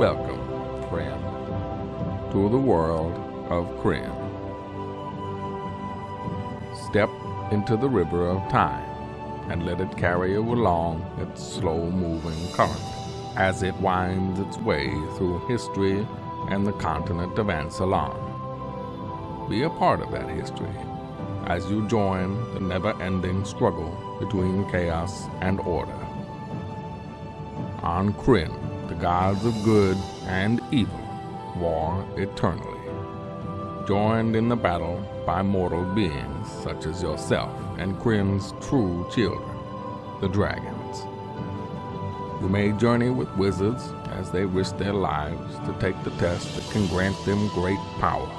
Welcome, friend, to the world of Kryn. Step into the river of time and let it carry you along its slow-moving current as it winds its way through history and the continent of Ansalon. Be a part of that history as you join the never-ending struggle between chaos and order. On Kryn, the gods of good and evil war eternally, joined in the battle by mortal beings such as yourself and Kryn's true children, the dragons. You may journey with wizards as they risk their lives to take the test that can grant them great power.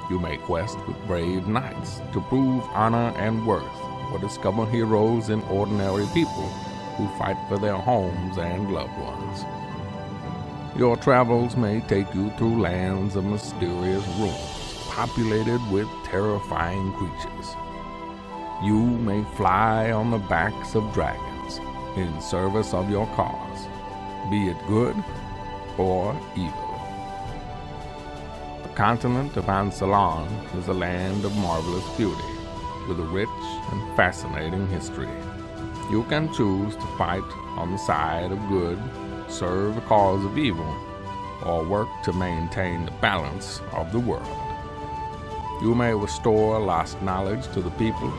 You may quest with brave knights to prove honor and worth, or discover heroes and ordinary people who fight for their homes and loved ones. Your travels may take you through lands of mysterious ruins, populated with terrifying creatures. You may fly on the backs of dragons in service of your cause, be it good or evil. The continent of Ansalon is a land of marvelous beauty, with a rich and fascinating history. You can choose to fight on the side of good, serve the cause of evil, or work to maintain the balance of the world. You may restore lost knowledge to the people,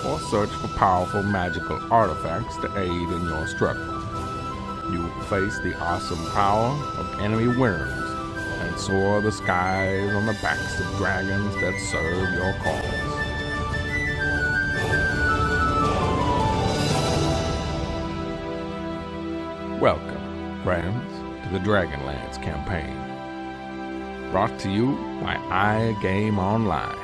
or search for powerful magical artifacts to aid in your struggle. You will face the awesome power of enemy worms and soar the skies on the backs of dragons that serve your cause. Welcome, friends, to the Dragonlance campaign. Brought to you by i-gameonline.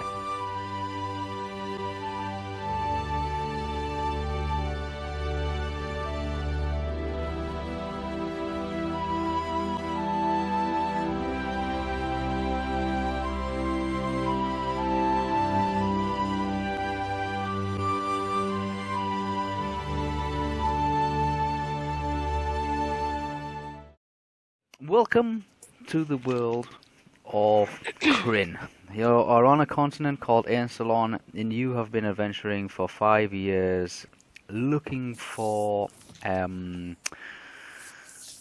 Welcome to the world of Kryn. You are on a continent called Ansalon, and you have been adventuring for 5 years, looking for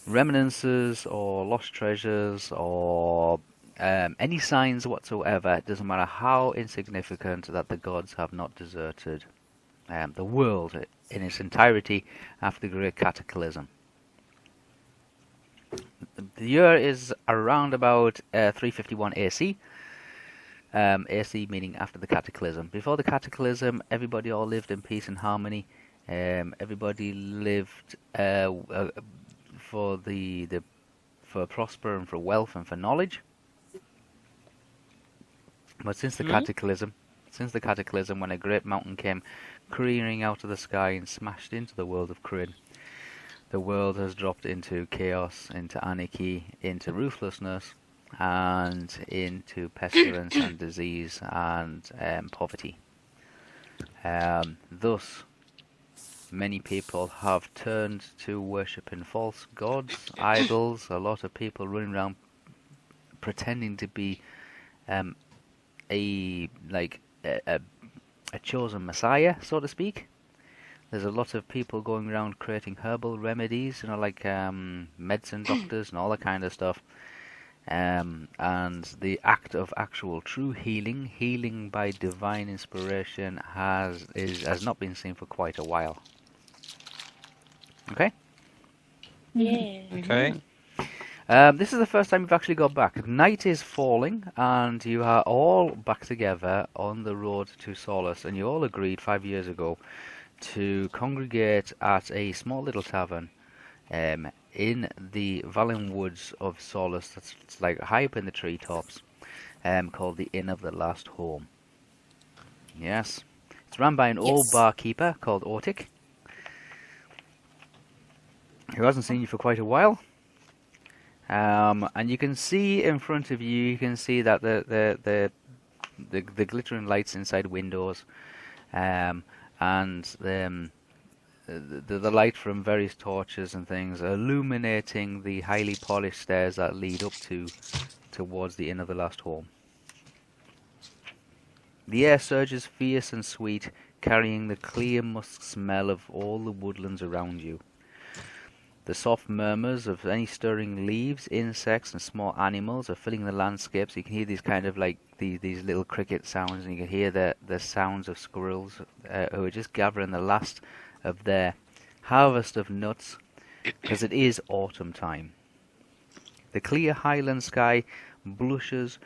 reminiscences or lost treasures or any signs whatsoever. It doesn't matter how insignificant, that the gods have not deserted the world in its entirety after the Great Cataclysm. The year is around about 351 AC. AC meaning after the Cataclysm. Before the Cataclysm, everybody all lived in peace and harmony. Everybody lived for prosper and for wealth and for knowledge. But since the Cataclysm, when a great mountain came careering out of the sky and smashed into the world of Kryn, the world has dropped into chaos, into anarchy, into ruthlessness, and into pestilence and disease and poverty. Thus, many people have turned to worshipping false gods, idols. A lot of people running around pretending to be a chosen messiah, so to speak. There's a lot of people going around creating herbal remedies, like medicine doctors and all that kind of stuff. And the act of actual true healing by divine inspiration, has not been seen for quite a while. Okay? Yeah. Okay. This is the first time you've actually got back. Night is falling, and you are all back together on the road to Solace, and you all agreed 5 years ago to congregate at a small little tavern in the Valley Woods of Solace. That's like high up in the treetops, called the Inn of the Last Home. Yes, it's run by an old barkeeper called Ortic, who hasn't seen you for quite a while. And you can see in front of you, you can see that the glittering lights inside windows, and the light from various torches and things illuminating the highly polished stairs that lead up towards the inn of the last home. The air surges fierce and sweet, carrying the clear musk smell of all the woodlands around you. The soft murmurs of any stirring leaves, insects, and small animals are filling the landscape. So you can hear these kind of like these little cricket sounds, and you can hear the sounds of squirrels who are just gathering the last of their harvest of nuts, because it is autumn time. The clear highland sky blushes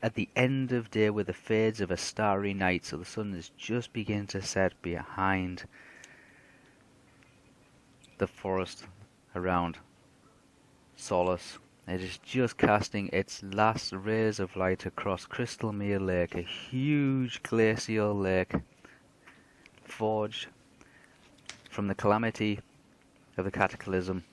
at the end of day with the fades of a starry night, so the sun is just beginning to set behind the forest around Solace. It is just casting its last rays of light across Crystalmere Lake, a huge glacial lake forged from the calamity of the cataclysm.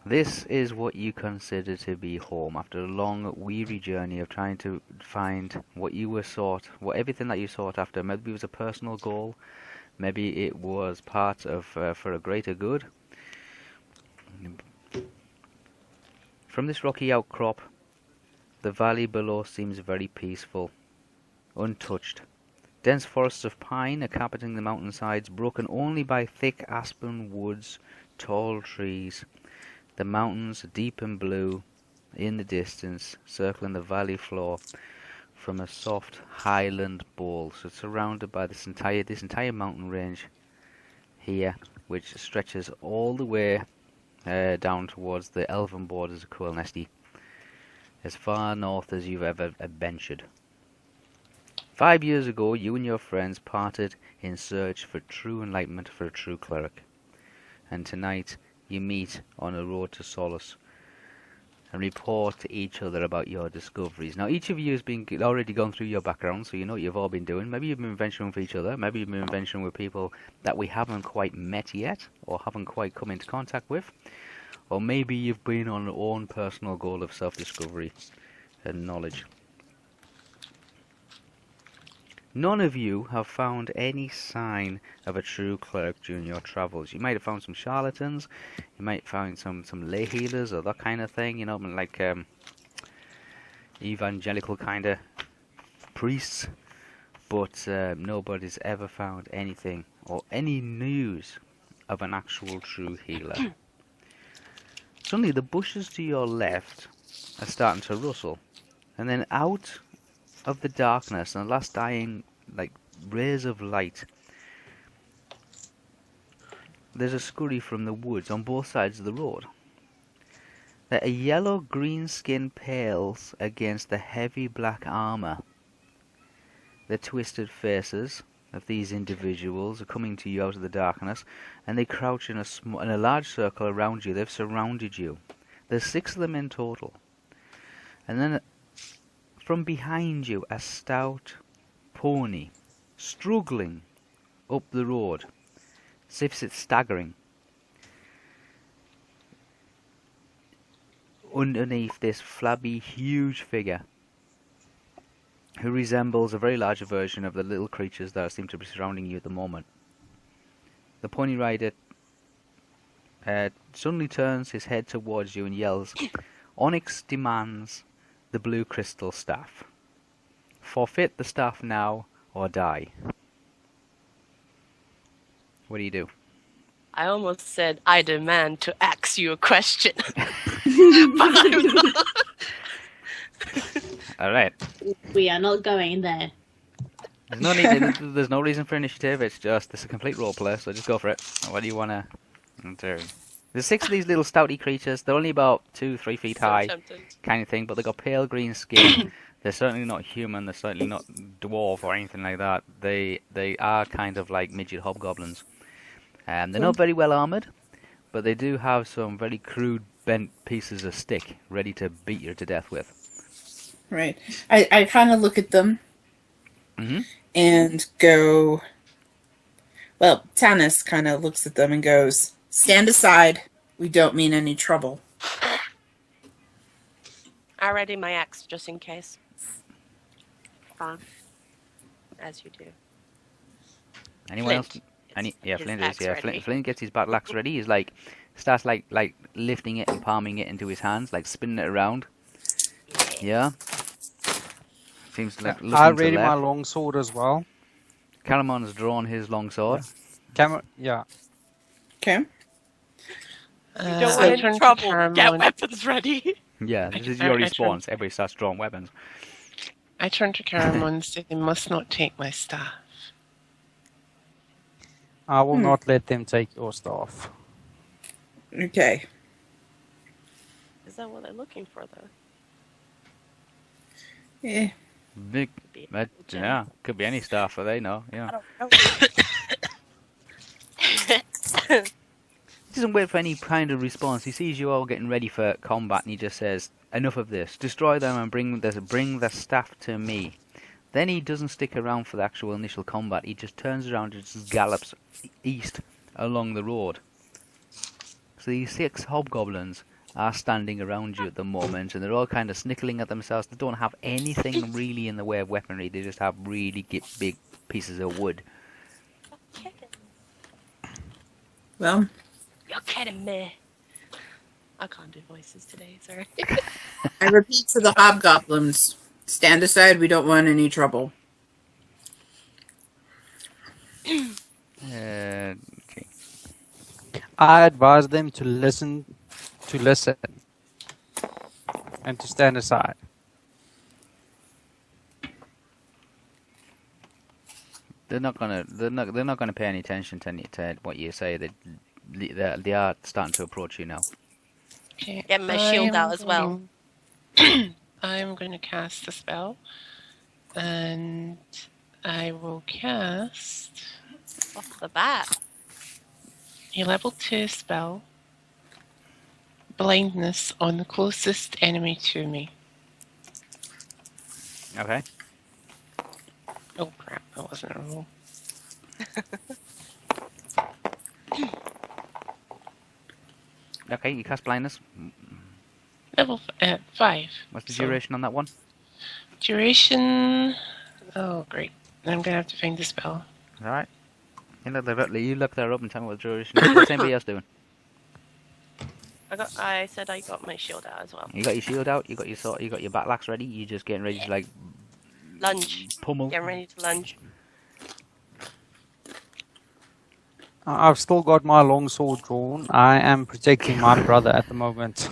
This is what you consider to be home after a long, weary journey of trying to find what you were sought, everything that you sought after. Maybe it was a personal goal, maybe it was part of for a greater good. From this rocky outcrop, the valley below seems very peaceful, untouched. Dense forests of pine are carpeting the mountainsides, broken only by thick aspen woods, tall trees. The mountains, deep and blue, in the distance, circling the valley floor from a soft highland bowl. So it's surrounded by this entire mountain range here, which stretches all the way down towards the elven borders of Coelnesti, as far north as you've ever adventured. 5 years ago, you and your friends parted in search for true enlightenment for a true cleric, and tonight you meet on a road to Solace and report to each other about your discoveries. Now, each of you has already gone through your background, so you know what you've all been doing. Maybe you've been venturing with each other. Maybe you've been venturing with people that we haven't quite met yet, or haven't quite come into contact with. Or maybe you've been on your own personal goal of self-discovery and knowledge. None of you have found any sign of a true cleric during your travels. You might have found some charlatans, you might have found some lay healers or that kind of thing, you know, like evangelical kind of priests, but nobody's ever found anything or any news of an actual true healer. Suddenly the bushes to your left are starting to rustle, and then out of the darkness and the last dying like rays of light, there's a scurry from the woods on both sides of the road. A yellow-green skin pales against the heavy black armor. The twisted faces of these individuals are coming to you out of the darkness, and they crouch in a large circle around you. They've surrounded you. There's 6 of them in total. And then from behind you, a stout pony struggling up the road, as if it's staggering. Underneath this flabby, huge figure, who resembles a very large version of the little creatures that seem to be surrounding you at the moment. The pony rider suddenly turns his head towards you and yells, "Onyx demands the blue crystal staff. Forfeit the staff now or die." What do you do? I almost said, I demand to ask you a question. But I'm not. Alright. We are not going there. There's no reason for initiative, it's a complete roleplay, so just go for it. What do you want to do? There's 6 of these little stouty creatures. They're only about 2-3 feet high, kind of thing, but they've got pale green skin. They're certainly not human, they're certainly not dwarf or anything like that. They are kind of like midget hobgoblins. They're not very well armoured, but they do have some very crude bent pieces of stick ready to beat you to death with. Right. I kind of look at them and go... Well, Tanis kind of looks at them and goes, "Stand aside. We don't mean any trouble." I ready my axe just in case. Fine. As you do. Anyone else? His Flint is. axe Yeah, ready. Flint gets his battle axe ready. He's like starts like lifting it and palming it into his hands, like spinning it around. Yeah. Seems like looking I to ready my left. longsword as well. Caramon's drawn his long sword. Yeah. Okay. You don't So- want any turn to trouble. Caramon. Get weapons ready. Yeah, this is I- your I response. Everybody starts drawing weapons. I turn to Caramon and say they must not take my staff. I will not let them take your staff. Okay. Is that what they're looking for, though? Eh. Big, Be yeah, could be any staff for they know. Yeah. I don't know. He doesn't wait for any kind of response. He sees you all getting ready for combat, and he just says, "Enough of this. Destroy them and bring the staff to me." Then he doesn't stick around for the actual initial combat. He just turns around and just gallops east along the road. So these 6 hobgoblins are standing around you at the moment, and they're all kind of snickling at themselves. They don't have anything really in the way of weaponry. They just have really big pieces of wood. Well, You're kidding me. I can't do voices today, sorry. I repeat to the hobgoblins. Stand aside, we don't want any trouble. Okay. I advise them to listen, and to stand aside. They're not gonna pay any attention to what you say. They are starting to approach you now. Okay. Get my shield out as well. I'm going to cast a spell. And I will cast Off the bat. a level 2 spell. Blindness on the closest enemy to me. Okay. Oh crap, that wasn't a roll. Okay, you cast blindness. Level 5. What's the So- duration on that one? Duration. Oh, great. I'm going to have to find the spell. All right. You look that up and tell me what the duration is. What's anybody else doing? I said I got my shield out as well. You got your shield out. You got your sword. You got your battle axe ready. You just getting ready to like Lunge. pummel. Getting ready to lunge. I've still got my longsword drawn. I am protecting my brother at the moment.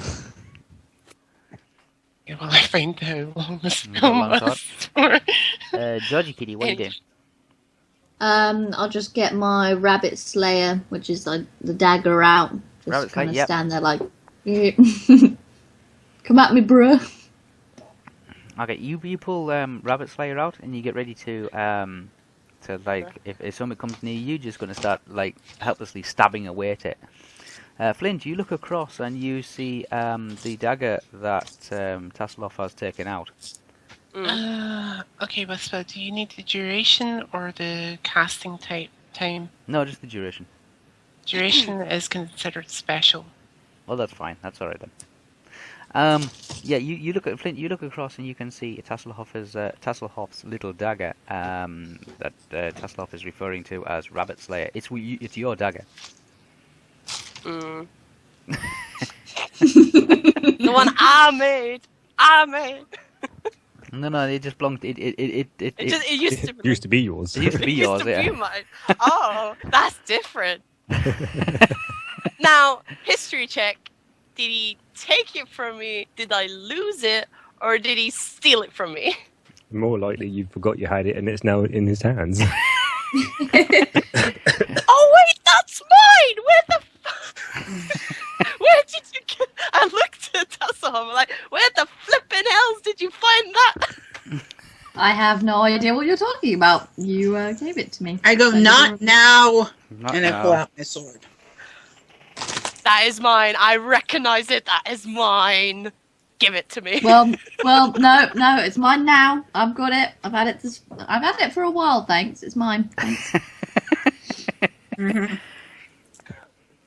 Okay, well, I find how long the got spell long was. Georgie Kitty, what are you doing? I'll just get my rabbit slayer, which is like the dagger out. Just Rabbit kind of slayer, yep. stand there like, come at me, bruh. Okay, you pull Rabbit Slayer out and you get ready to like if somebody comes near you, just gonna start like helplessly stabbing away at it. Flint, you look across and you see the dagger that Tasselhoff has taken out. Okay, Whisper, do you need the duration or the casting time? No, just the duration. Duration is considered special. Oh, that's fine. That's all right then. Yeah, you look at Flint. You look across and you can see Tasselhoff's little dagger that Tasselhoff is referring to as Rabbit Slayer. It's your dagger. The one I made. No, it just belonged. It Used to be. Used to be yours. It used to be yours. Used to Yeah. be mine. Oh, that's different. Now, history check. Did he take it from me? Did I lose it? Or did he steal it from me? More likely you forgot you had it and it's now in his hands. Oh, wait, that's mine! Where the Where did you get... I looked at Tassel, I'm like, where the flippin' hells did you find that? I have no idea what you're talking about. You gave it to me. I go, not now, Not and I now. pull out my sword. That is mine. I recognize it. That is mine. Give it to me. Well, no, it's mine now. I've got it. I've had it for a while. Thanks. It's mine. Thanks.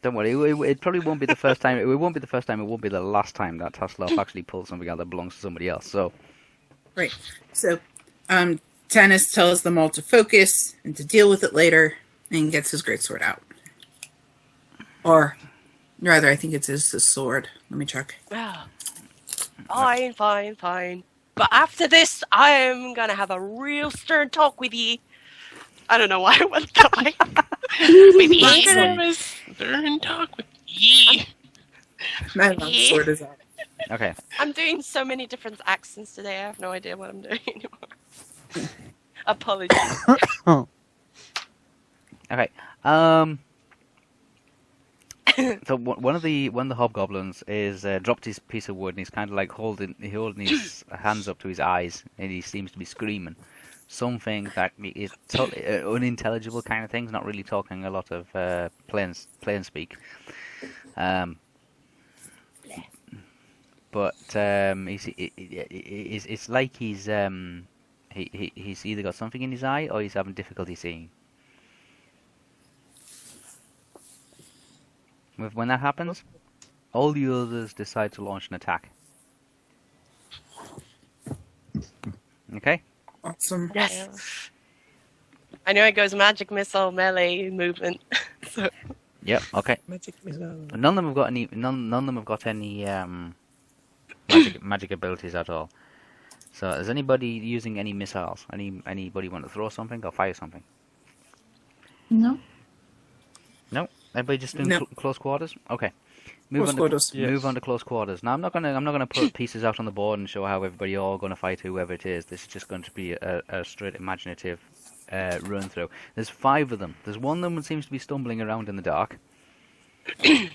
Don't worry, it probably won't be the first time. It won't be the first time. It won't be the last time that Tasselhoff actually pulls something out that belongs to somebody else. So, Right. So, Tannis tells them all to focus and to deal with it later. And gets his greatsword out. Or, rather, I think it's his sword. Let me check. Ah. Fine. But after this, I am gonna have a real stern talk with ye. I don't know why I went that way. With ye. I'm gonna have a stern talk with ye. My longsword is out. Okay. I'm doing so many different accents today. I have no idea what I'm doing anymore. Apologies. Okay. So one of the hobgoblins is dropped his piece of wood and he's kind of like holding his hands up to his eyes and he seems to be screaming something that is totally unintelligible kind of things. Not really talking a lot of plain speak. But it's like he's either got something in his eye or he's having difficulty seeing. When that happens, all the others decide to launch an attack. Okay? Awesome. Yes. I know it goes magic missile, melee, movement. So. Yep. Okay. Magic missile. None of them have got any. None of them have got any magic abilities at all. So, is anybody using any missiles? Anybody want to throw something or fire something? No. No. Everybody just doing close quarters? Okay. Move on to close quarters. Now I'm not gonna put pieces out on the board and show how everybody all gonna fight whoever it is. This is just going to be a straight imaginative run through. There's 5 of them. There's one of them that seems to be stumbling around in the dark. Can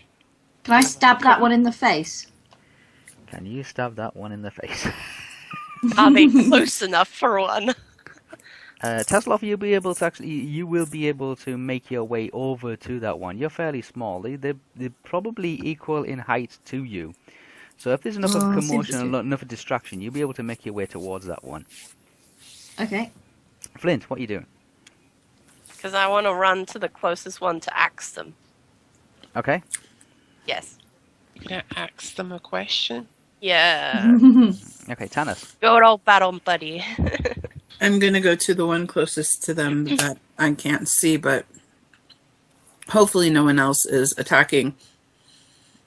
I stab that one in the face? Can you stab that one in the face? Are they close enough for one? Teslov, you will be able to make your way over to that one. You're fairly small. They're probably equal in height to you. So if there's enough of a commotion and enough of distraction, you'll be able to make your way towards that one. Okay. Flint, what are you doing? Because I want to run to the closest one to axe them. Okay. Yes. You gonna ask them a question? Yeah. Okay, Tanis. Good old battle buddy. I'm going to go to the one closest to them that I can't see, but hopefully no one else is attacking.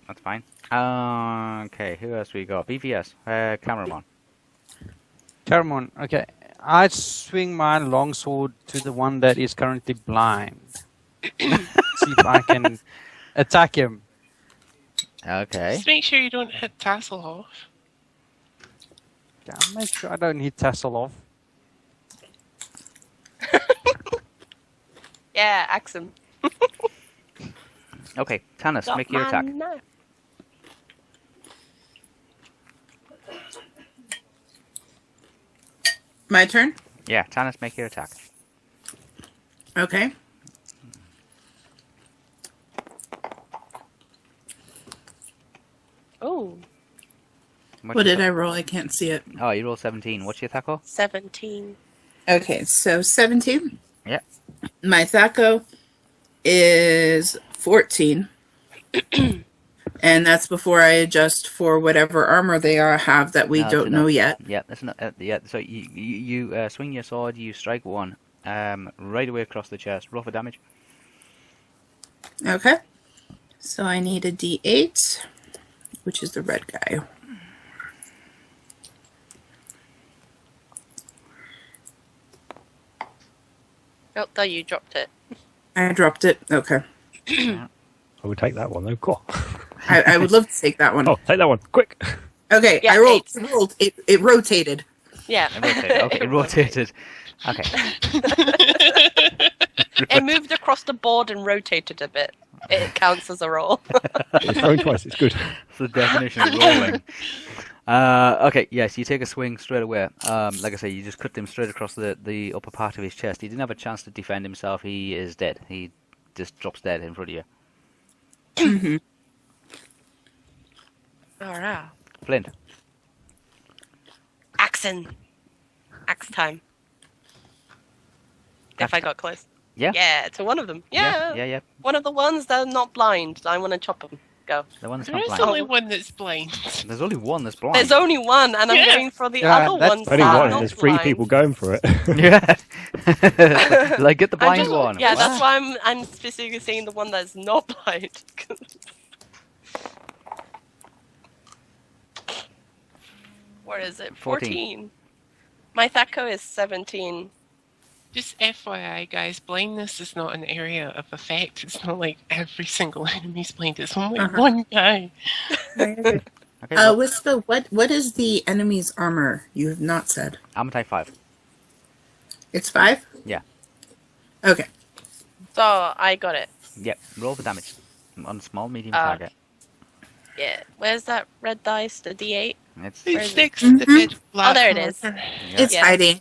That's fine. Okay, who else we got? BVS. Cameraman. Caramon, okay. I swing my longsword to the one that is currently blind. See if I can attack him. Okay. Just make sure you don't hit Tassel off. Yeah, I'll make sure I don't hit Tassel off. Yeah, axe him. Okay, Tanis, Got make your my attack. knife. My turn? Yeah, Tanis, make your attack. Okay. Oh, What did I roll? I can't see it. Oh, you rolled 17. What's your attack? 17. Okay, so 17. Yeah. My Thaco is 14. And that's before I adjust for whatever armor they have that we don't know yet. Yeah, that's not. Yeah, so you swing your sword, you strike one, right away across the chest. Roll for damage. Okay. So I need a D8, which is the red guy. Oh, there you dropped it. I dropped it. Okay. I would take that one though. Cool. I would love to take that one. Oh, take that one, quick! Okay, Yeah, I rolled. It rotated. Yeah. It rotated. Okay, it rotated. Okay. It moved across the board and rotated a bit. It counts as a roll. It's thrown twice. It's good. That's the definition of rolling. Okay, yes, you take a swing straight away. Like I say, you just cut him straight across the upper part of his chest. He didn't have a chance to defend himself. He is dead. He just drops dead in front of you. Mm-hmm. Alright. Flint. Axing. Axe time. If I got close. Yeah? Yeah, to one of them. Yeah. Yeah. One of the ones that are not blind. I want to chop them. Go. The one that's There not is blind. only one that's blind. There's only one that's blind. There's only one, and I'm Yeah. going for the Yeah, other that's ones Only that are one. not There's 3 blind. people going for it. Yeah. Like, get the I'm blind just, one. Yeah, What? that's why I'm specifically saying the one that's not blind. What is it? 14. My Thaco is 17. Just FYI, guys, blindness is not an area of effect. It's not like every single enemy's blind. It's only one guy. Okay, well, Whisper, what is the enemy's armor? You have not said. I'm a type 5. It's 5? Yeah. Okay. So I got it. Yep, roll for damage. On small, medium target. Yeah. Where's that red dice? The D8? It's It's next to the big black there it is. marker. It's Yeah. hiding.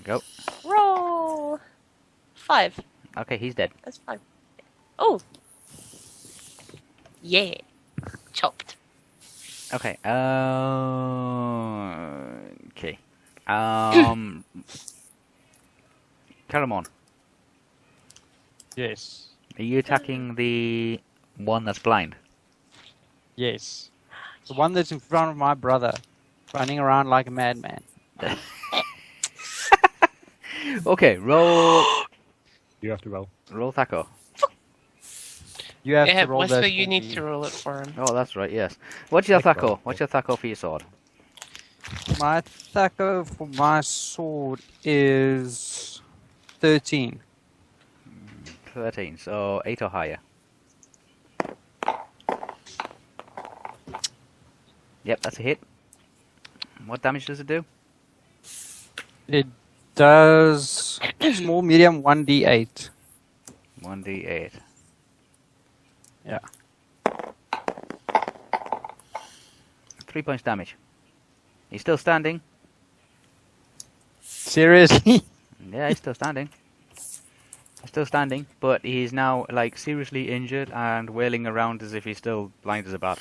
Go. Roll. 5. Okay, he's dead. That's 5. Oh. Yeah. Chopped. Okay. Okay. Caramon, Yes. are you attacking the one that's blind? Yes. The one that's in front of my brother, running around like a madman. Okay, roll. You have to roll. Roll Thaco. You have Yeah, to roll Whisper, that you for need me. to roll it for him. Oh, that's right, yes. What's your Take Thaco? roll. What's your Thaco for your sword? My Thaco for my sword is 13. 13, so 8 or higher. Yep, that's a hit. What damage does it do? It does small, medium, 1d8. 1d8. Yeah. 3 points damage. He's still standing. Seriously? Yeah, he's still standing. He's still standing, but he's now, like, seriously injured and wailing around as if he's still blind as a bat.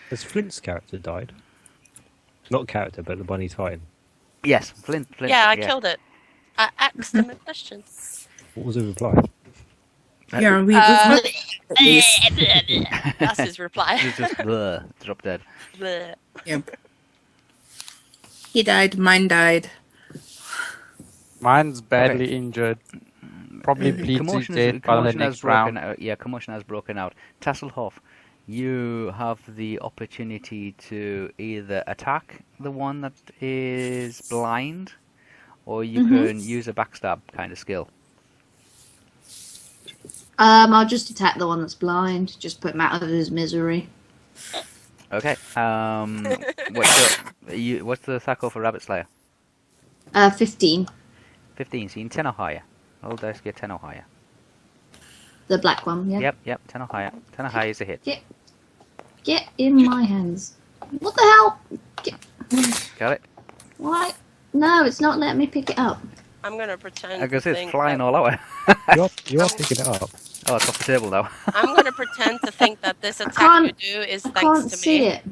Has Flint's character died? Not character, but the one he's fighting. Yes, Flint. Yeah, I killed it. I asked him a question. What was the reply? Yeah, we That's his reply. He's just drop dead. Bleh. Yep. He died, mine died. Mine's badly injured. Probably bleeds to death by the next round. Yeah, commotion has broken out. Tasselhoff, you have the opportunity to either attack the one that is blind, or you can use a backstab kind of skill. I'll just attack the one that's blind. Just put him out of his misery. Okay. What's the Thaco for Rabbit Slayer? 15. 15. So you need 10 or higher. All dice get 10 or higher. The black one, yeah? Yep. 10 or higher. 10 or higher is a hit. Get in my hands. What the hell? Got it? Why? No, it's not letting me pick it up. I'm gonna pretend. I guess to it's think flying that- all over. You are picking it up. Oh, it's off the table now. I'm gonna pretend to think that this attack can't- you do is I thanks can't to see me. it.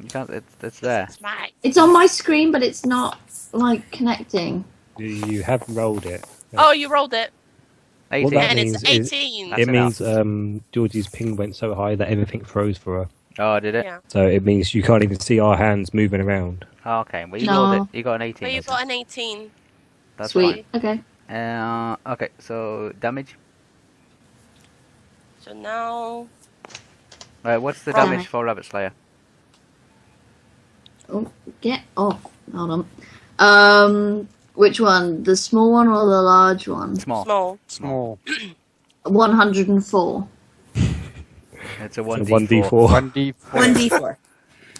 You can't. It's there. It's mine. It's on my screen, but it's not, like, connecting. You have rolled it. Oh, you rolled it, 18. that and means it's 18. That's it enough. means Georgie's ping went so high that everything froze for her. Oh, did it? Yeah. So it means you can't even see our hands moving around. Oh, okay. Well, you No. rolled it. You got an 18. But you isn't got it? an 18. That's Sweet. Okay. fine. Okay. So damage. So now Right. What's the Right. damage for Rabbit Slayer? Oh, hold on. Which one? The small one or the large one? Small. small. Small. 104. It's a So 1d4. 1d4. 1d4.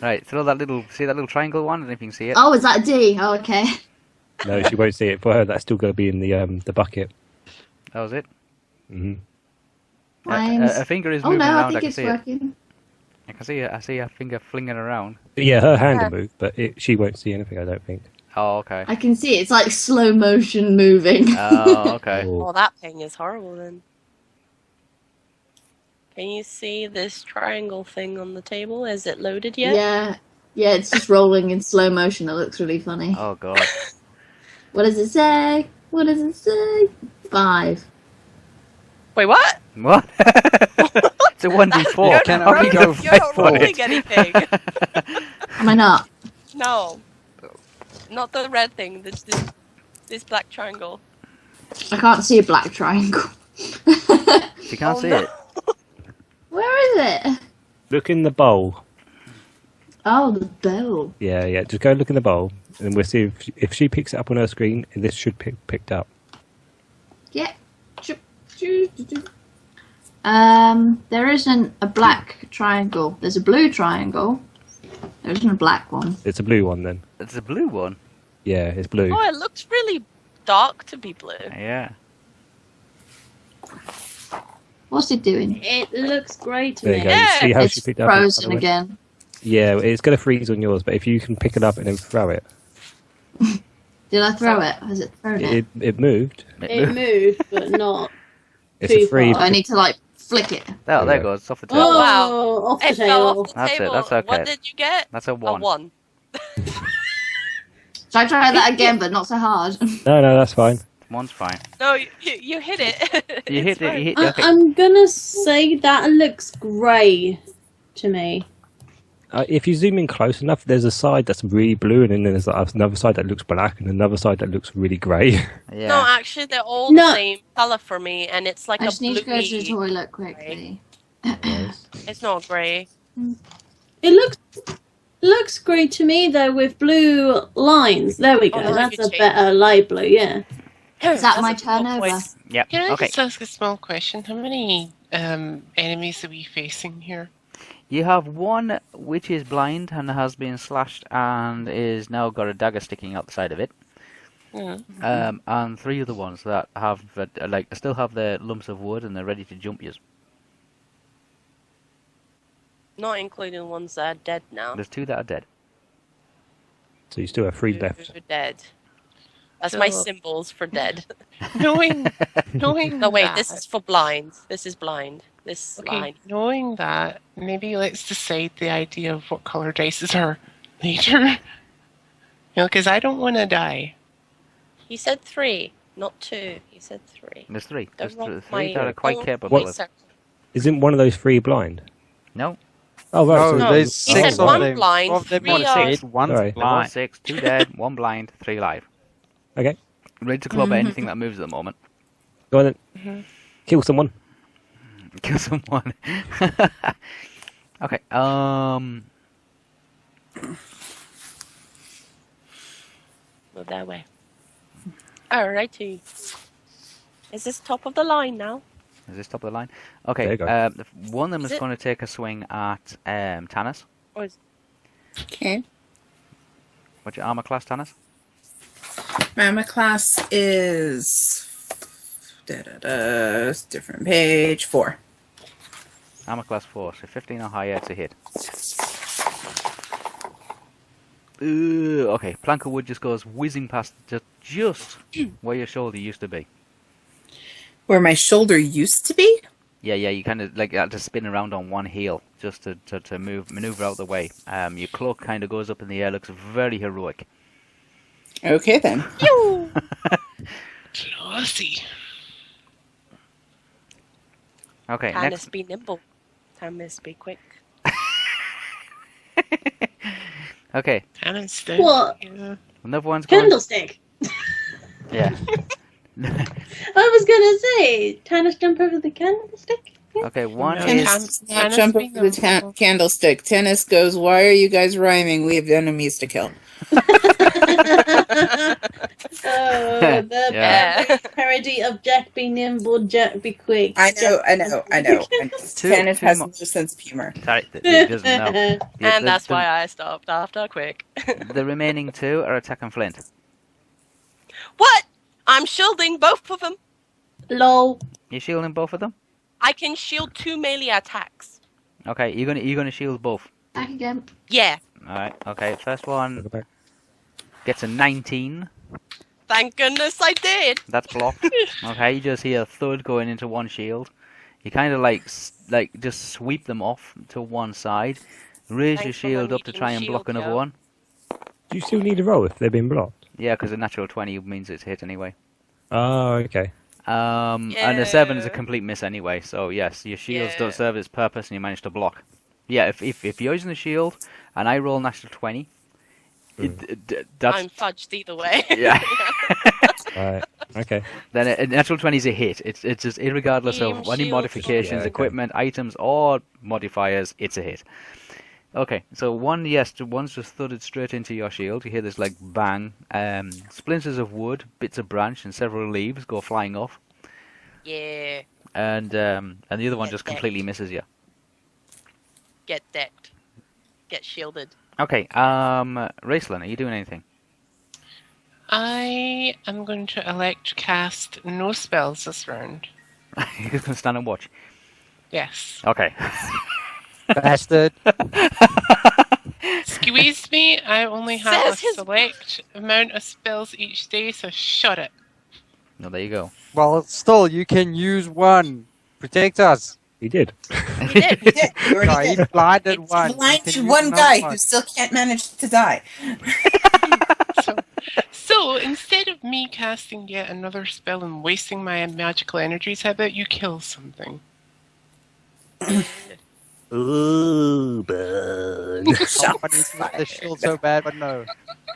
Right. Throw that little. See that little triangle one? I don't know if you can see it. Oh, is that a D? Oh, okay. No, she won't see it. For her, that's still going to be in the bucket. That was it. Hmm. Times. A finger is Oh moving no, around. I think can it's see it. working. I can see it. I see a finger flinging around. Yeah, her hand Yeah. will move, but she won't see anything, I don't think. Oh, okay. I can see it. It's like slow motion moving. Oh, okay. Or- Well, that thing is horrible then. Can you see this triangle thing on the table? Is it loaded yet? Yeah, it's just rolling in slow motion. It looks really funny. Oh god. What does it say? What does it say? 5. Wait, what? What? It's a 1d4. You cannot How can you go go You're not fight for rolling it? anything. Am I not? No. Not the red thing. This black triangle. I can't see a black triangle. You can't see it. Where is it? Look in the bowl. Oh, the bell. Yeah. Just go look in the bowl, and we'll see if she picks it up on her screen. This should picked up. Yeah. There isn't a black triangle. There's a blue triangle. There isn't a black one. It's a blue one then. It's a blue one. Yeah, it's blue. Oh, it looks really dark to be blue. Yeah. What's it doing? It looks great to There you me. go. Yeah. See how It's she picked it up? frozen again. Yeah, it's going to freeze on yours, but if you can pick it up and then throw it, Did I throw it? Has it thrown it? it moved. It moved, but not. It's Too a free. far. I need to like flick it. Oh, there it Yeah. goes. It's off the table. Oh, wow. off the It fell off table. the That's it, table. that's okay. What did you get? That's a A 1. 1. So I try that again, but not so hard. No, that's fine. 1's fine. No, you hit it. You hit It's it. fine. You hit it. Okay. I'm gonna say that looks grey to me. If you zoom in close enough, there's a side that's really blue, and then there's another side that looks black, and another side that looks really grey. Yeah. No, actually, they're all No. the same color for me, and it's like I a just need to go to the bluey. toilet quickly. It's not grey. It looks grey to me though, with blue lines. There we go. Oh, That's you a change. better light blue. Yeah. Is that my turnover? Yep. Can I Okay. just ask a small question? How many enemies are we facing here? You have one which is blind and has been slashed and is now got a dagger sticking out the side of it. And 3 other ones that have still have their lumps of wood and they're ready to jump you. Not including ones that are dead now. There's 2 that are dead. So you still have 3 left. Who dead. That's my So- symbols for dead. Knowing No, wait, that, this is for blind. This is blind. This okay. line. Knowing that, maybe let's decide the idea of what color dice are later. Because I don't want to die. He said 3, not 2. He said 3. There's 3. Don't There's roll 3 my that are quite own capable dice. of. Isn't one of those 3 blind? No. Oh, right. No, so No, there's he 6 said of one them. blind, 4 of them 3 on are- 6, 1's Sorry. blind. 6, 2 dead, 1 blind, 3 live. Okay, Ready to club anything that moves at the moment. go on then. Kill someone. Kill someone. Okay. Go that way. Alrighty. Is this top of the line now? Is this top of the line? Okay. There you go. One of them Is is it- going to take a swing at Tanis. Or is Okay. What's your armor class, Tanis? My armor class is different page 4. Armor class 4, so 15 or higher to hit. Okay, plank of wood just goes whizzing past just where your shoulder used to be. Where my shoulder used to be? Yeah, you kind of like had to spin around on one heel just to maneuver out the way. Your cloak kind of goes up in the air, looks very heroic. Okay then. Classy. Okay, Tanis next. be nimble. Tanis be quick. Okay, Tannen's What? Yeah. another one's going. Candlestick. Yeah. I was gonna say, Tannis jump over the candlestick. Okay, one No, is. Tennis does not Tennis jump being over the nimble. candlestick. Tennis goes, why are you guys rhyming? We have enemies to kill. Oh, the Yeah. parody of Jack be nimble, Jack be quick. I know. Two Tennis has more- no sense of humor. Sorry, he doesn't know. Yeah, And that's why I stopped after quick. The remaining 2 are attack and flint. What? I'm shielding both of them. Lol. You shielding both of them? I can shield 2 melee attacks. Okay, you're gonna shield both. Back again. Yeah. All right. Okay, first one Go back. gets a 19. Thank goodness I did. That's blocked. Okay, you just hear a thud going into one shield. You kind of like just sweep them off to one side, raise your Thanks for shield up to making try and block shield, another Joe. one. Do you still need a roll if they've been blocked? Yeah, because a natural 20 means it's hit anyway. Oh, okay. And a 7 is a Yeah. complete miss anyway. So yes, your shields Yeah. don't serve its purpose, and you manage to block. Yeah, if you're using the shield and I roll natural 20, that's I'm fudged either way. yeah. Right. Okay. Then a natural 20 is a hit. It's just irregardless of Team any shield. modifications, Yeah, okay. equipment, items, or modifiers. It's a hit. Okay, so one's just thudded straight into your shield. You hear this like bang. Splinters of wood, bits of branch, and several leaves go flying off. Yeah. And the other one Get just decked. completely misses you. Get decked. Get shielded. Okay, Raceland, are you doing anything? I am going to elect to cast no spells this round. You're just gonna stand and watch. Yes. Okay. Bastard. Squeeze me, I only have Says a his- select amount of spells each day, so shut it. No, there you go. Well, still, you can use one. Protect us. He did. He did. He did. He No, already he did. blinded one. You Blind can to use one another guy one. who still can't manage to die. So instead of me casting yet another spell and wasting my magical energies, how about you kill something? Ooh, burn. Somebody needs the shield so bad, but no.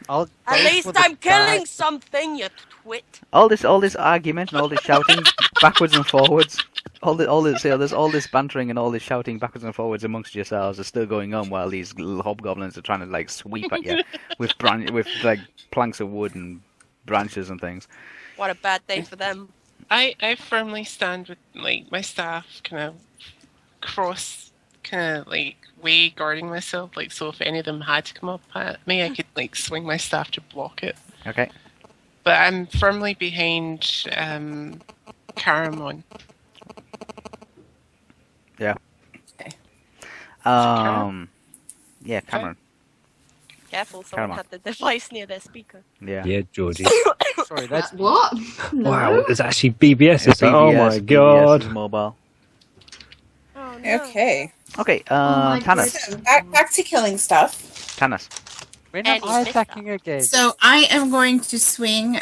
I'll At go least for the I'm killing guy. something, you twit. All this argument and all this shouting backwards and forwards, there's all this bantering and all this shouting backwards and forwards amongst yourselves is still going on while these little hobgoblins are trying to like sweep at you with like planks of wood and branches and things. What a bad day for them. I firmly stand with like my staff kind of cross kind of like way guarding myself, like so if any of them had to come up at me I could like swing my staff to block it. Okay. But I'm firmly behind Caramon. Yeah. Okay. Yeah, Cameron. Careful, Come someone on. had the device near their speaker. Yeah. Yeah, Georgie. Sorry, that's What? No. Wow, it's actually BBS. It's oh BBS, my BBS god. is mobile. Oh no. Okay. Okay, my Tanis. So back to killing stuff. Tanis. when And am he I missed attacking again? So I am going to swing.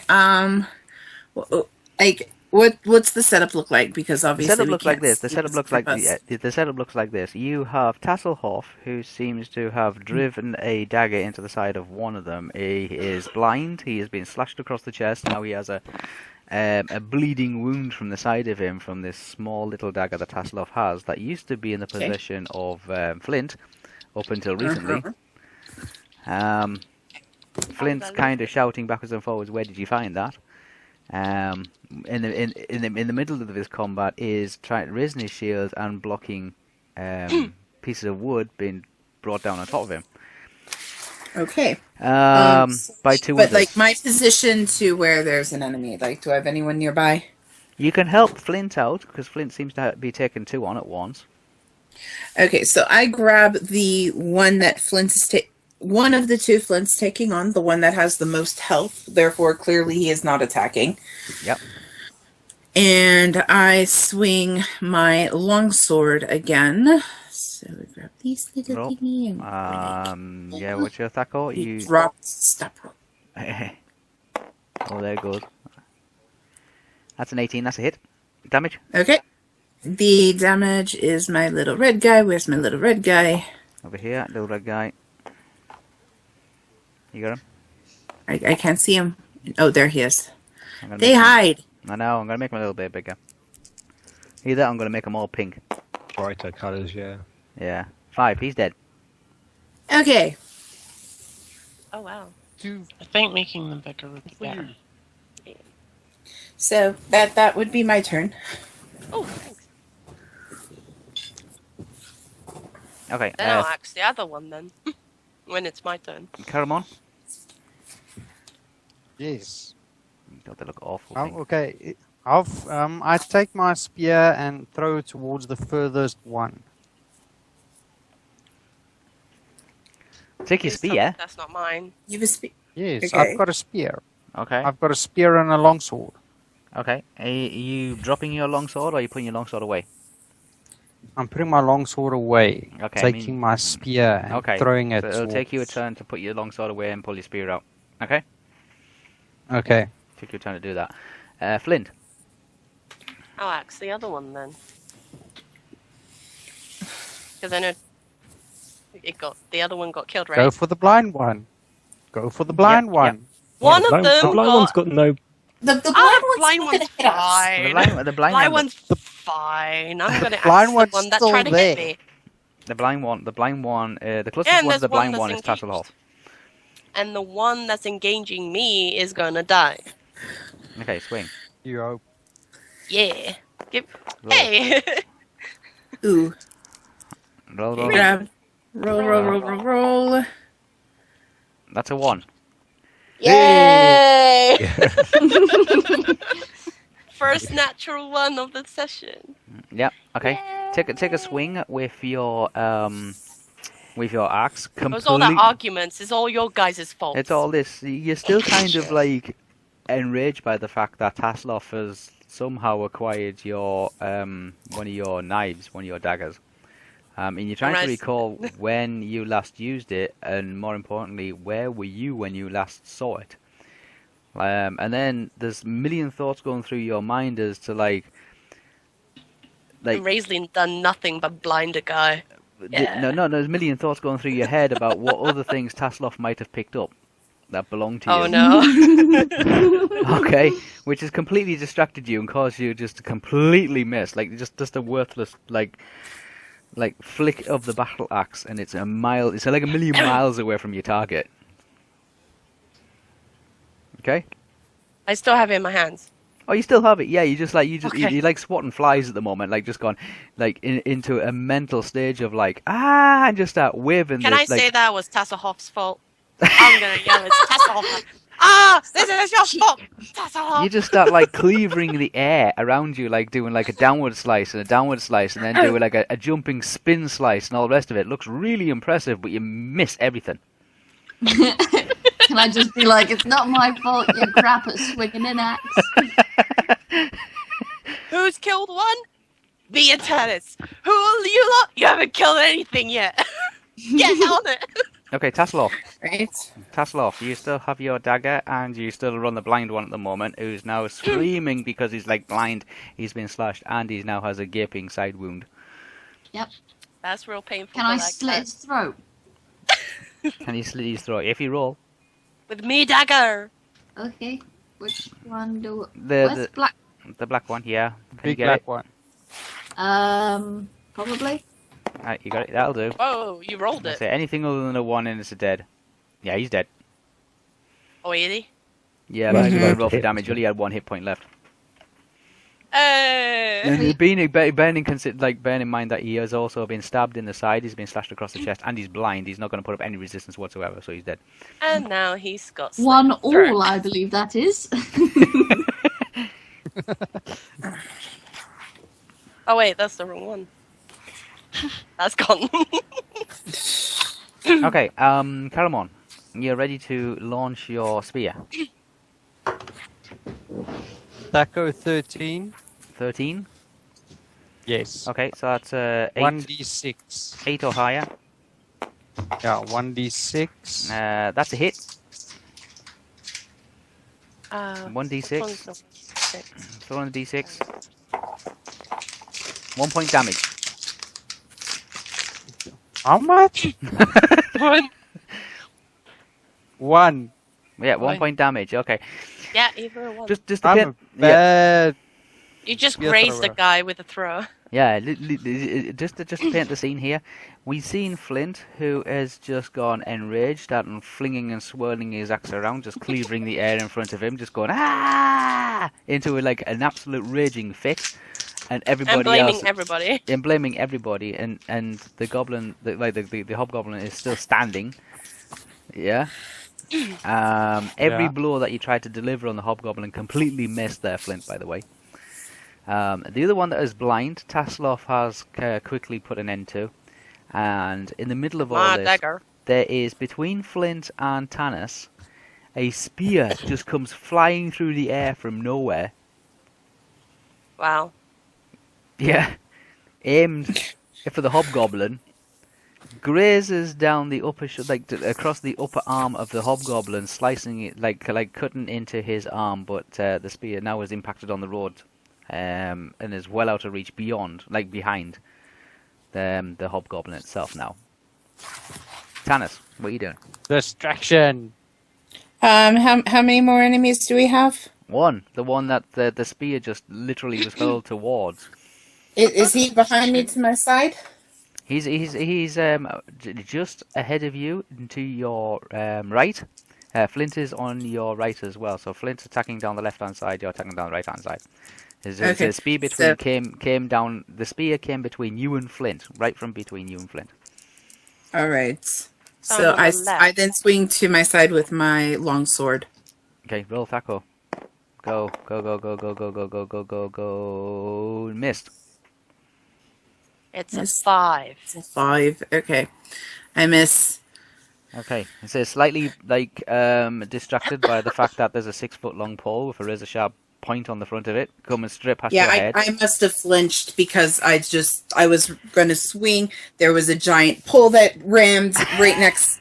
Like what's the setup look like? Because The obviously setup we looks like can't this. The see setup this looks like from us. the setup looks like this. You have Tasselhoff, who seems to have driven a dagger into the side of one of them. He is blind. He has been slashed across the chest. Now he has a bleeding wound from the side of him from this small little dagger that Tasselhoff has that used to be in the Okay. possession of Flint up until recently. Flint's kind of shouting backwards and forwards. Where did you find that? In the middle of this combat is raising his shield and blocking pieces of wood being brought down on top of him. Okay. By two But others. like my position to where there's an enemy. Like, do I have anyone nearby? You can help Flint out because Flint seems to be taking two on at once. Okay, so I grab the one that Flint is one of the two Flint's taking on, the one that has the most health. Therefore, clearly he is not attacking. Yep. And I swing my longsword again. So we grab these little Roll. thingy and Yeah, what's your attack roll? he You. dropped. Stop roll. Oh, there it goes. That's an 18. That's a hit. Damage. Okay. The damage is my little red guy. Where's my little red guy? Over here, little red guy. You got him? I can't see him. Oh, there he is. I'm gonna They make him- hide. I know. I'm gonna make him a little bit bigger. Either I'm gonna make them all pink. Brighter colours, yeah. Yeah. 5. He's dead. Okay. Oh wow. I think making them bigger would be better. So that would be my turn. Oh, thanks. Okay. Then I'll axe the other one then. When it's my turn. Caramon. Yes. God, they look awful. Oh, pink. okay. I take my spear and throw it towards the furthest one. Take your Please tell spear. me That's not mine. You have a Yes, Okay. I've got a spear. Okay. I've got a spear and a longsword. Okay. Are you dropping your longsword or are you putting your longsword away? I'm putting my longsword away, Okay, taking my spear and Okay. throwing it. So it'll take you a towards- turn to put your longsword away and pull your spear out. Okay? Okay. Take you a turn to do that. Flint. I'll axe the other one then. Because I know the other one got killed, right? Go for the blind one. Go for the blind yep. One The of them blind one's got no The blind Oh, one's blind not one's gonna hit us. fine. The blind one's fine. I'm gonna ask blind the one's one that still tried to hit there. me. The blind one, the closest Yeah, and one to the there's one blind that's one is engaged. Tasselhoff. And the one that's engaging me is gonna die. Okay, swing. You hope. Yeah. Give... Roll. Hey! Ooh. Roll, roll. Grab. Roll. That's a 1. Yay! First natural one of the session. Yep. Okay. Take a swing with your axe. It was all that arguments. It's all your guys' fault. It's all this. You're still kind of like enraged by the fact that Tasselhoff has somehow acquired your one of your knives, one of your daggers. And you're trying to recall when you last used it, and more importantly, where were you when you last saw it? And then there's a million thoughts going through your mind as to like Raislin done nothing but blind a guy. Yeah. No, there's a million thoughts going through your head about what other things Tasselhoff might have picked up that belong to you. Oh no. Okay, which has completely distracted you and caused you just to completely miss, like just a worthless like flick of the battle axe, and it's like a million miles away from your target. Okay. I still have it in my hands. Oh, you still have it? Yeah, you Okay. like swatting flies at the moment, like just gone like into a mental stage of like and just start waving. Can I say that was Tasselhoff's fault? I'm gonna yell, it's Tasselhoff. This is your fault, Tasselhoff. You just start like cleavering the air around you, like doing like a downward slice and a downward slice, and then doing like a jumping spin slice and all the rest of it. Looks really impressive, but you miss everything. Can I just be like, it's not my fault, you crap at swinging an axe? Who's killed one? Me and Tennis. Who are you lot? You haven't killed anything yet. Get on it. Okay, Tasselhoff. Right. Tasselhoff, you still have your dagger, and you still run the blind one at the moment, who's now screaming because he's like blind. He's been slashed, and he now has a gaping side wound. Yep. That's real painful. Can I slit his throat? Can you slit his throat? If you roll. With me dagger. Okay. Which one do... The Where's black? The black one, yeah. Can you Big get black it? one. Probably. You got it. That'll do. Whoa, you rolled That's it. it. Anything other than a 1 and it's a dead. Yeah, he's dead. Oh, is he? Yeah, but you roll for damage. You only had 1 hit point left. And bearing in mind that he has also been stabbed in the side, he's been slashed across the chest, and he's blind. He's not going to put up any resistance whatsoever, so he's dead. And now he's got One throat. all, I believe that is. Oh wait, that's the wrong one. That's gone. Okay, Caramon, you're ready to launch your spear. Taco 13. 13. Yes. Okay, so that's 8. 1d6. 8 or higher. Yeah, 1d6. That's a hit. Uh, 1d6. Throw on the d6. 1 point damage. How much? One. 1. Yeah, 1 One. point damage. Okay. Yeah, either one. Just to I'm paint, a bad... You just Spear grazed the thrower. guy with a throw. yeah, just to paint the scene here, we've seen Flint, who has just gone enraged, starting flinging and swirling his axe around, just cleavering the air in front of him, just going into like an absolute raging fit, and everybody And blaming else everybody. and blaming everybody, and the goblin, the hobgoblin is still standing. Yeah. Every Yeah. blow that you tried to deliver on the hobgoblin completely missed there, Flint, by the way. The other one that is blind, Tasselhoff has quickly put an end to. And in the middle of all My this, dagger. there is, between Flint and Tanis, a spear just comes flying through the air from nowhere. Wow. Yeah. Aimed for the hobgoblin. Grazes down the upper, across the upper arm of the hobgoblin, slicing it, like cutting into his arm, but the spear now is impacted on the road. And is well out of reach behind the hobgoblin itself now. Tanis, what are you doing? Distraction. How many more enemies do we have? One. The one that the spear just literally was hurled towards. Is he behind me to my side? He's just ahead of you to your right. Flint is on your right as well. So Flint's attacking down the left-hand side. You're attacking down the right-hand side. The spear between came down. The spear came between you and Flint, right from between you and Flint. All right. So I then swing to my side with my long sword. Okay, roll tackle. Go. Missed. It's a 5. 5. Okay. I miss. Okay, it says slightly distracted by the fact that there's a 6-foot long pole with a razor sharp point on the front of it coming straight past your head. I must have flinched because I was going to swing. There was a giant pole that rammed right next,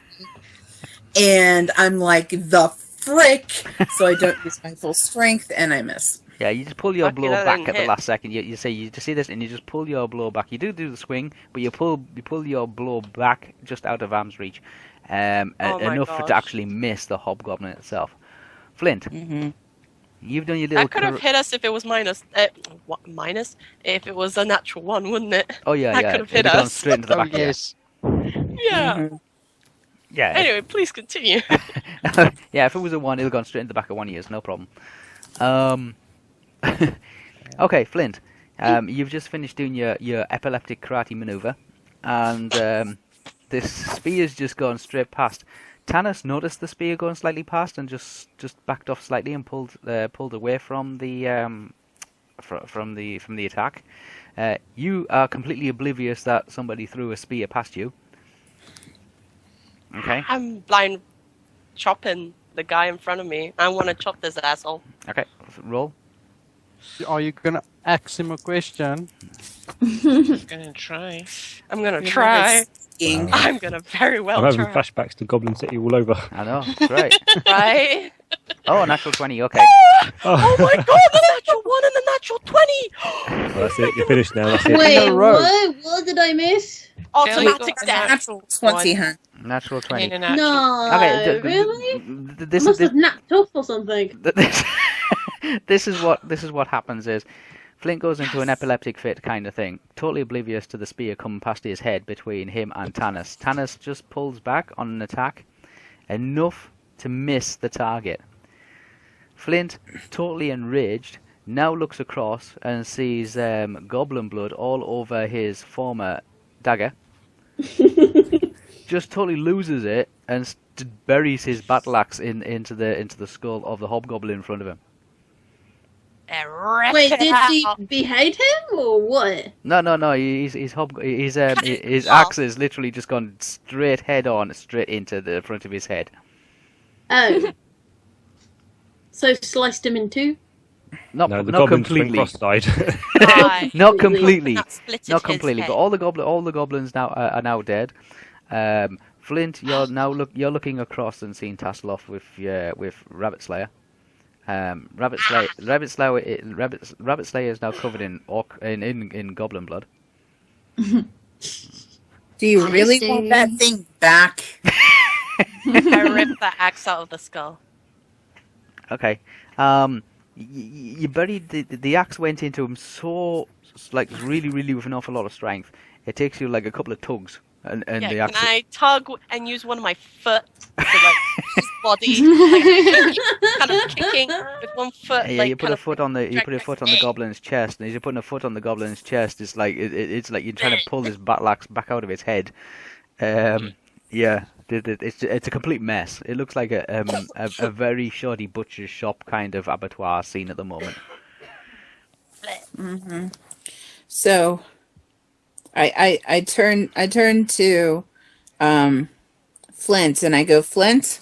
and I'm like, the frick! So I don't use my full strength, and I miss. Yeah, you just pull your blow back at the last second. You see this, and you just pull your blow back. You do the swing, but you pull your blow back just out of arm's reach, enough to actually miss the hobgoblin itself. Flint, you've done your little. That could have hit us if it was minus. If it was a natural 1, wouldn't it? Oh yeah, that could have hit us. Straight into the back. Yes. Yeah. Yeah. Anyway, please continue. Yeah, if it was a 1, it would have gone straight into the back of one of yours, no problem. Okay, Flint, you've just finished doing your epileptic karate maneuver, and this spear's just gone straight past. Tanis noticed the spear going slightly past and just backed off slightly and pulled away from the attack. You are completely oblivious that somebody threw a spear past you. Okay. I'm blind chopping the guy in front of me. I want to chop this asshole. Okay, roll. Are you gonna ask him a question? I'm gonna try. I'm gonna try. Wow. I'm gonna very well I'm having try. flashbacks to Goblin City all over. I know, great. Right? Oh, natural 20, okay. Oh my god, the natural 1 and the natural 20! Well, that's it, you're finished now, that's it. Wait, a row. what did I miss? Automatic death. Natural 20, huh? Natural 20. No, Okay, really? This I must is have napped up or something. this is what happens is Flint goes into an epileptic fit kind of thing, totally oblivious to the spear coming past his head between him and Tanis. Tanis just pulls back on an attack enough to miss the target. Flint, totally enraged, now looks across and sees goblin blood all over his former dagger. Just totally loses it and buries his battle axe into the skull of the hobgoblin in front of him. Wait, did she behead him or what? No. His axe is literally just gone straight head on, straight into the front of his head. Oh. So sliced him in two? Not Goblin's completely. cross-eyed. Not completely. Split Not his completely. head. But all the goblins now are now dead. Flint, you're looking across and seeing Tasselhoff with Rabbit Slayer. Rabbit Slayer is now covered in goblin blood. Do you really want that thing back? I ripped the axe out of the skull. Okay. You buried the axe went into him so really with an awful lot of strength. It takes you like a couple of tugs, and the axe. Can I tug and use one of my foot to his body, kind of kicking with one foot? Yeah, you put a foot on the goblin's chest, and as you're putting a foot on the goblin's chest, it's like it's like you're trying to pull this battle axe back out of its head. Yeah, it's a complete mess. It looks like a very shoddy butcher's shop kind of abattoir scene at the moment. Mm-hmm. So, I turn to Flint and I go, Flint,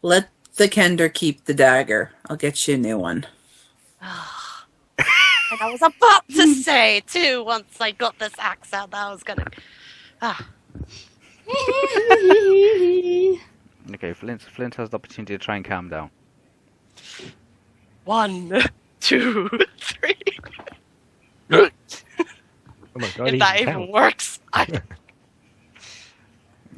let the Kender keep the dagger. I'll get you a new one. And I was about to say too, once I got this axe out, that I was gonna. Okay, Flint has the opportunity to try and calm down. 1, 2, 3. Oh my god, If that even works.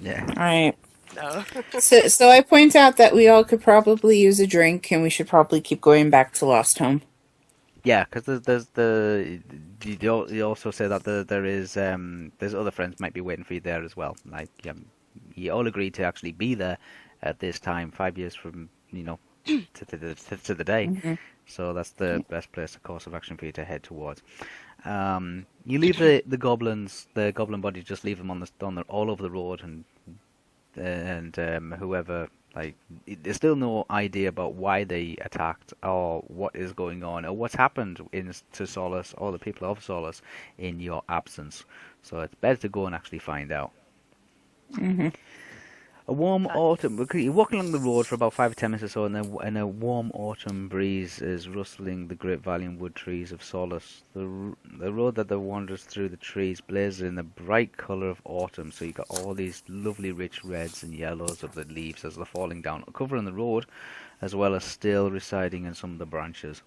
Yeah. All right. No. So I point out that we all could probably use a drink, and we should probably keep going back to Lost Home. Yeah, because you also say that there's other friends might be waiting for you there as well. Like you all agreed to actually be there at this time, 5 years from to the day. Mhm. So that's the best place, of course, of action for you to head towards. You leave the goblins, the goblin bodies, just leave them on the all over the road, and whoever. Like, there's still no idea about why they attacked or what is going on or what's happened to Solace or the people of Solace in your absence. So it's better to go and actually find out. Mm-hmm. A warm autumn. You're walking along the road for about 5 or 10 minutes or so, and a warm autumn breeze is rustling the great valiant wood trees of Solace. The road that wanders through the trees blazes in the bright colour of autumn. So you got all these lovely, rich reds and yellows of the leaves as they're falling down, covering the road, as well as still residing in some of the branches.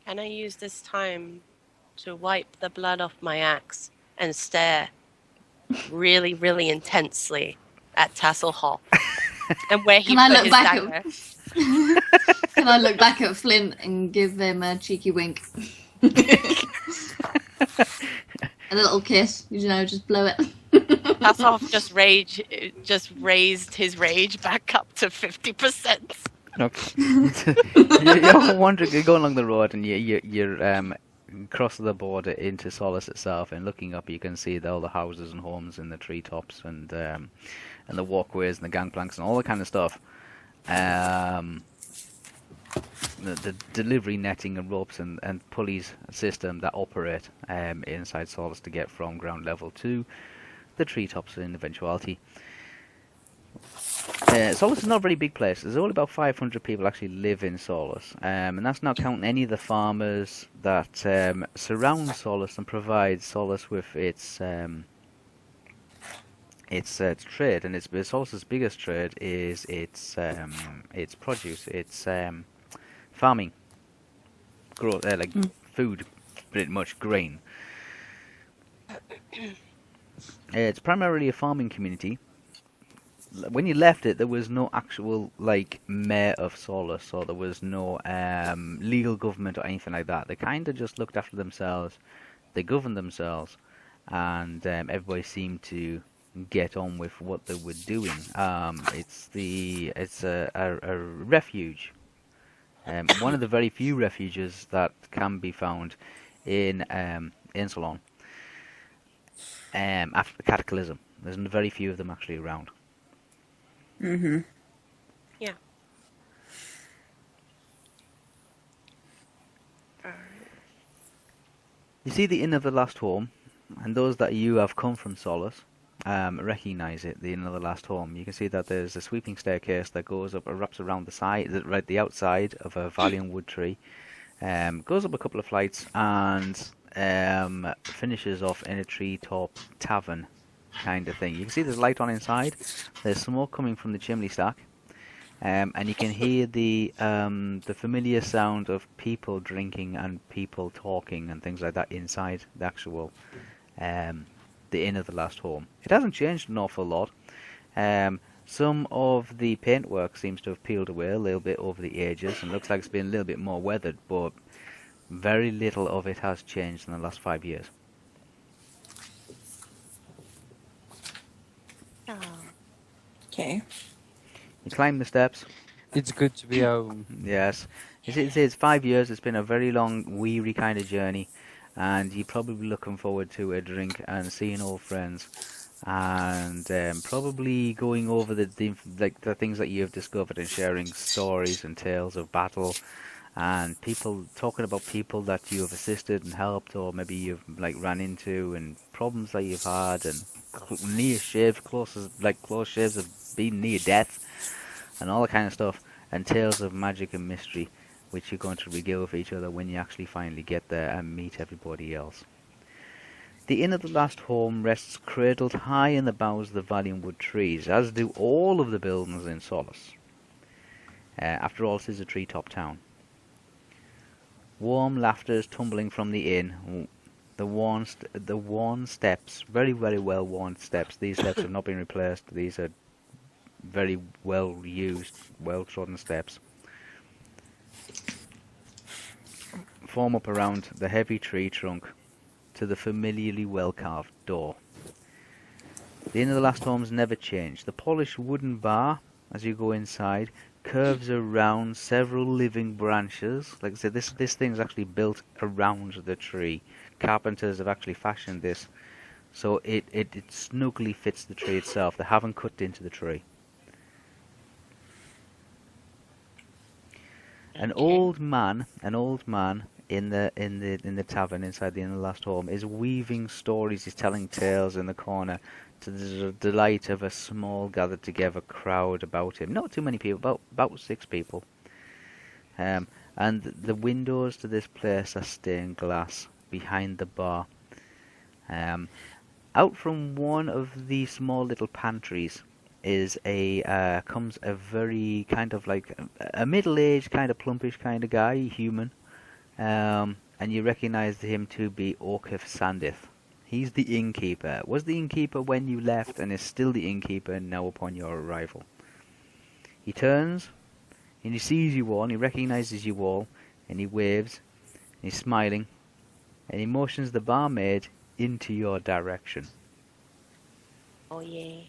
Can I use this time to wipe the blood off my axe and stare really, really intensely at Tasselhoff and where he Can I put look his back dagger? Can I look back at Flint and give him a cheeky wink? A little kiss, just blow it. Tasselhoff just raised his rage back up to 50%. You're wandering, you're going along the road, and you're crossing the border into Solace itself, and looking up, you can see all the houses and homes in the treetops, and the walkways and the gangplanks and all that kind of stuff. The delivery netting and ropes and pulleys system that operate inside Solace to get from ground level to the treetops in eventuality. Solace is not a very big place. There's only about 500 people actually live in Solace, and that's not counting any of the farmers that surround Solace and provide Solace with its trade. And Solace's biggest trade is its produce, its farming, food, pretty much grain. It's primarily a farming community. When you left it, there was no actual mayor of Solace, or there was no legal government or anything like that. They kind of just looked after themselves. They governed themselves, and everybody seemed to get on with what they were doing. It's a refuge, one of the very few refuges that can be found in Solon after the Cataclysm. There's very few of them actually around. Mm-hmm. Yeah. You see the Inn of the Last Home, and those that you have come from Solace recognize it, the Inn of the Last Home. You can see that there's a sweeping staircase that goes up and wraps around the outside of a valiant wood tree, goes up a couple of flights, and finishes off in a treetop tavern kind of thing. You can see there's light on inside. There's smoke coming from the chimney stack, and you can hear the familiar sound of people drinking and people talking and things like that inside the actual the Inn of the Last Home. It hasn't changed an awful lot. Some of the paintwork seems to have peeled away a little bit over the ages and looks like it's been a little bit more weathered, but very little of it has changed in the last 5 years. Okay. You climb the steps. It's good to be home. Yes. It's 5 years. It's been a very long, weary kind of journey, and you're probably looking forward to a drink and seeing old friends, and probably going over the things that you've discovered and sharing stories and tales of battle, and people talking about people that you have assisted and helped, or maybe you've ran into, and problems that you've had, and near shaves, close shaves of being near death, and all that kind of stuff, and tales of magic and mystery, which you're going to regale with each other when you actually finally get there and meet everybody else. The Inn of the Last Home rests cradled high in the boughs of the valiant wood trees, as do all of the buildings in Solace. After all, it is a treetop town. Warm laughter is tumbling from the inn. The worn steps, very, very well worn steps. These steps have not been replaced. These are very well used, well trodden steps form up around the heavy tree trunk to the familiarly well carved door. The inn of the last home's never changed. The polished wooden bar, as you go inside, curves around several living branches. Like I said, this thing's actually built around the tree. Carpenters have actually fashioned this so it snugly fits the tree itself. They haven't cut into the tree. An old man in the tavern inside the inn of the last home is weaving stories. He's telling tales in the corner to the delight of a small gathered together crowd about him. Not too many people, about 6 people. And the windows to this place are stained glass behind the bar. Out from one of the small little pantries comes a very kind of like a middle-aged, kind of plumpish kind of guy, human. And you recognise him to be Orkif Sandith. He's the innkeeper. Was the innkeeper when you left and is still the innkeeper now upon your arrival. He turns and he sees you all and he recognises you all and he waves and he's smiling and he motions the barmaid into your direction. Oh yeah.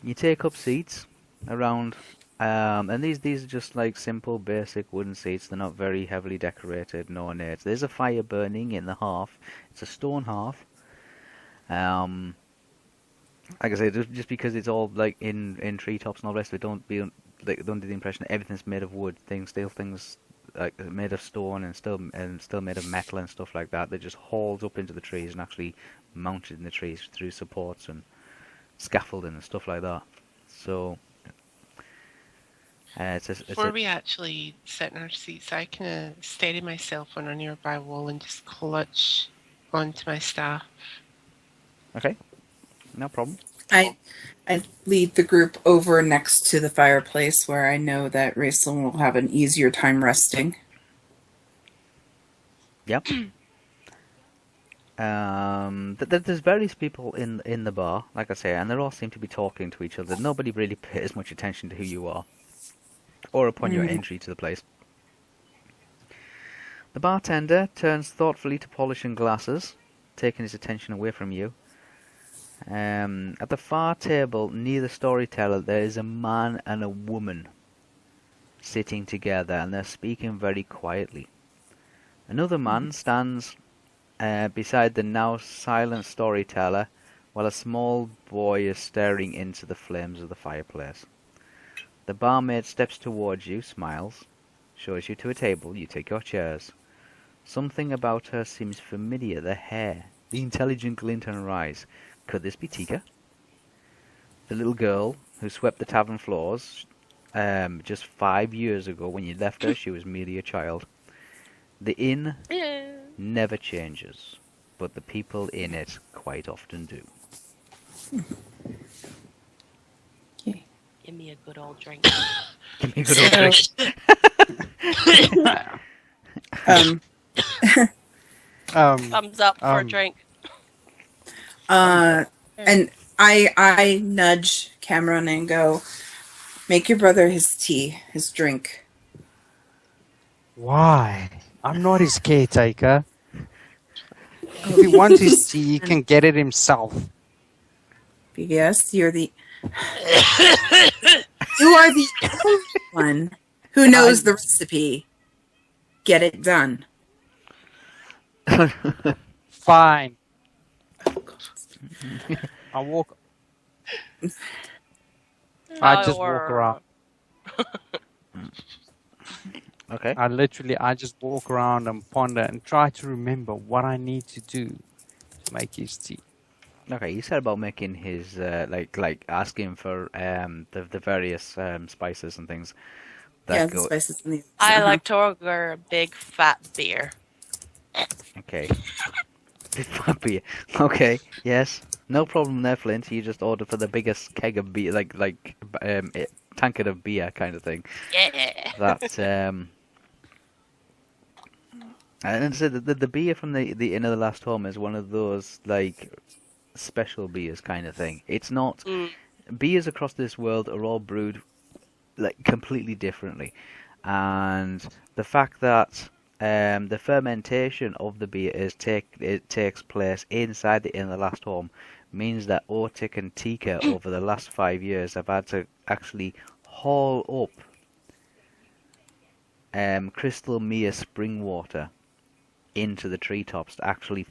You take up seats around, and these are just like simple, basic wooden seats. They're not very heavily decorated, no ornate. There's a fire burning in the hearth. It's a stone hearth. Like I say, just because it's all like in treetops and all the rest of it, don't do the impression that everything's made of wood. Things like made of stone and still made of metal and stuff like that. They're just hauled up into the trees and actually mounted in the trees through supports and scaffolding and stuff like that. So before we actually sit in our seats, I kind of steady myself on a nearby wall and just clutch onto my staff. Okay, no problem. I lead the group over next to the fireplace where I know that Raistlin will have an easier time resting. Yep. There's various people in the bar, like I say, and they all seem to be talking to each other. Nobody really pays much attention to who you are, or upon your entry to the place. The bartender turns thoughtfully to polishing glasses, taking his attention away from you. At the far table near the storyteller, there is a man and a woman sitting together, and they're speaking very quietly. Another man stands beside the now silent storyteller, while a small boy is staring into the flames of the fireplace. The barmaid steps towards you, smiles, shows you to a table. You take your chairs. Something about her seems familiar. The hair, the intelligent glint in her eyes. Could this be Tika? The little girl who swept the tavern floors just 5 years ago. When you left her, she was merely a child. The inn never changes, but the people in it quite often do. Okay. Give me a good old drink. Give me a good old drink. Thumbs up for a drink. And I nudge Cameron and go, make your brother his tea, his drink. Why? I'm not his caretaker. If he wants his tea, he can get it himself. Yes, you're the... You are the only one who knows the recipe. Get it done. Fine. I walk. I just walk around. Okay. I just walk around and ponder and try to remember what I need to do to make his tea. Okay, you said about making his like asking for the various spices and things. The spices and the. I like to order a big fat beer. Okay. Big fat beer. Okay. Yes. No problem there, Flint. You just order for the biggest keg of beer, like tankard of beer kind of thing. Yeah. That's and so the beer from the Inn of the Last Home is one of those like special beers kind of thing. It's not beers across this world are all brewed like completely differently, and the fact that the fermentation of the beer takes place inside the inner last home means that Ortic and Tika over the last 5 years have had to actually haul up crystal mere spring water into the treetops to actually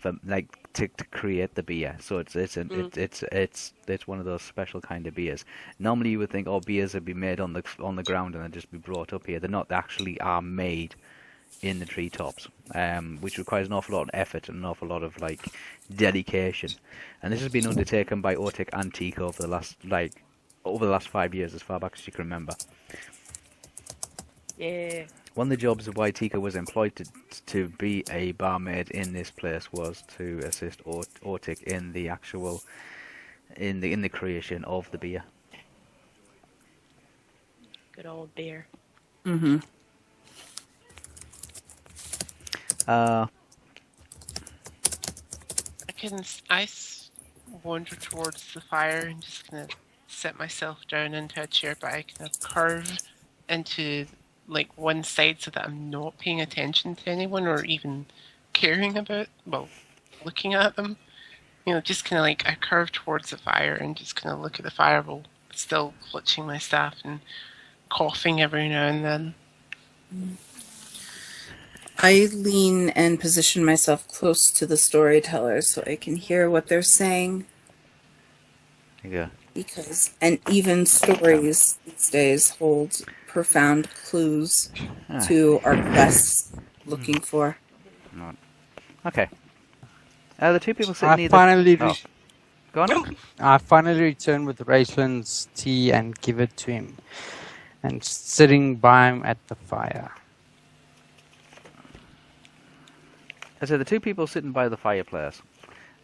to create the beer. So it's one of those special kind of beers. Normally you would think, oh, beers would be made on the ground and they'd just be brought up here. They're not. They actually are made in the treetops, which requires an awful lot of effort and an awful lot of dedication. And this has been undertaken by Ortic and Tika over the last 5 years, as far back as you can remember. Yeah. One of the jobs of why Tika was employed to be a barmaid in this place was to assist Ortic in the actual in the creation of the beer. Good old beer. Mm-hmm. I wander towards the fire and just kind of sit myself down into a chair, but I kind of curve into one side so that I'm not paying attention to anyone or even caring about, looking at them. Just kind of I curve towards the fire and just kind of look at the fire while still clutching my staff and coughing every now and then. I lean and position myself close to the storytellers so I can hear what they're saying. Yeah. Because even stories these days hold profound clues to our quests looking for. Right. Okay. The two people sitting near Go on. I finally return with Raceland's tea and give it to him, and sitting by him at the fire. So the two people sitting by the fireplace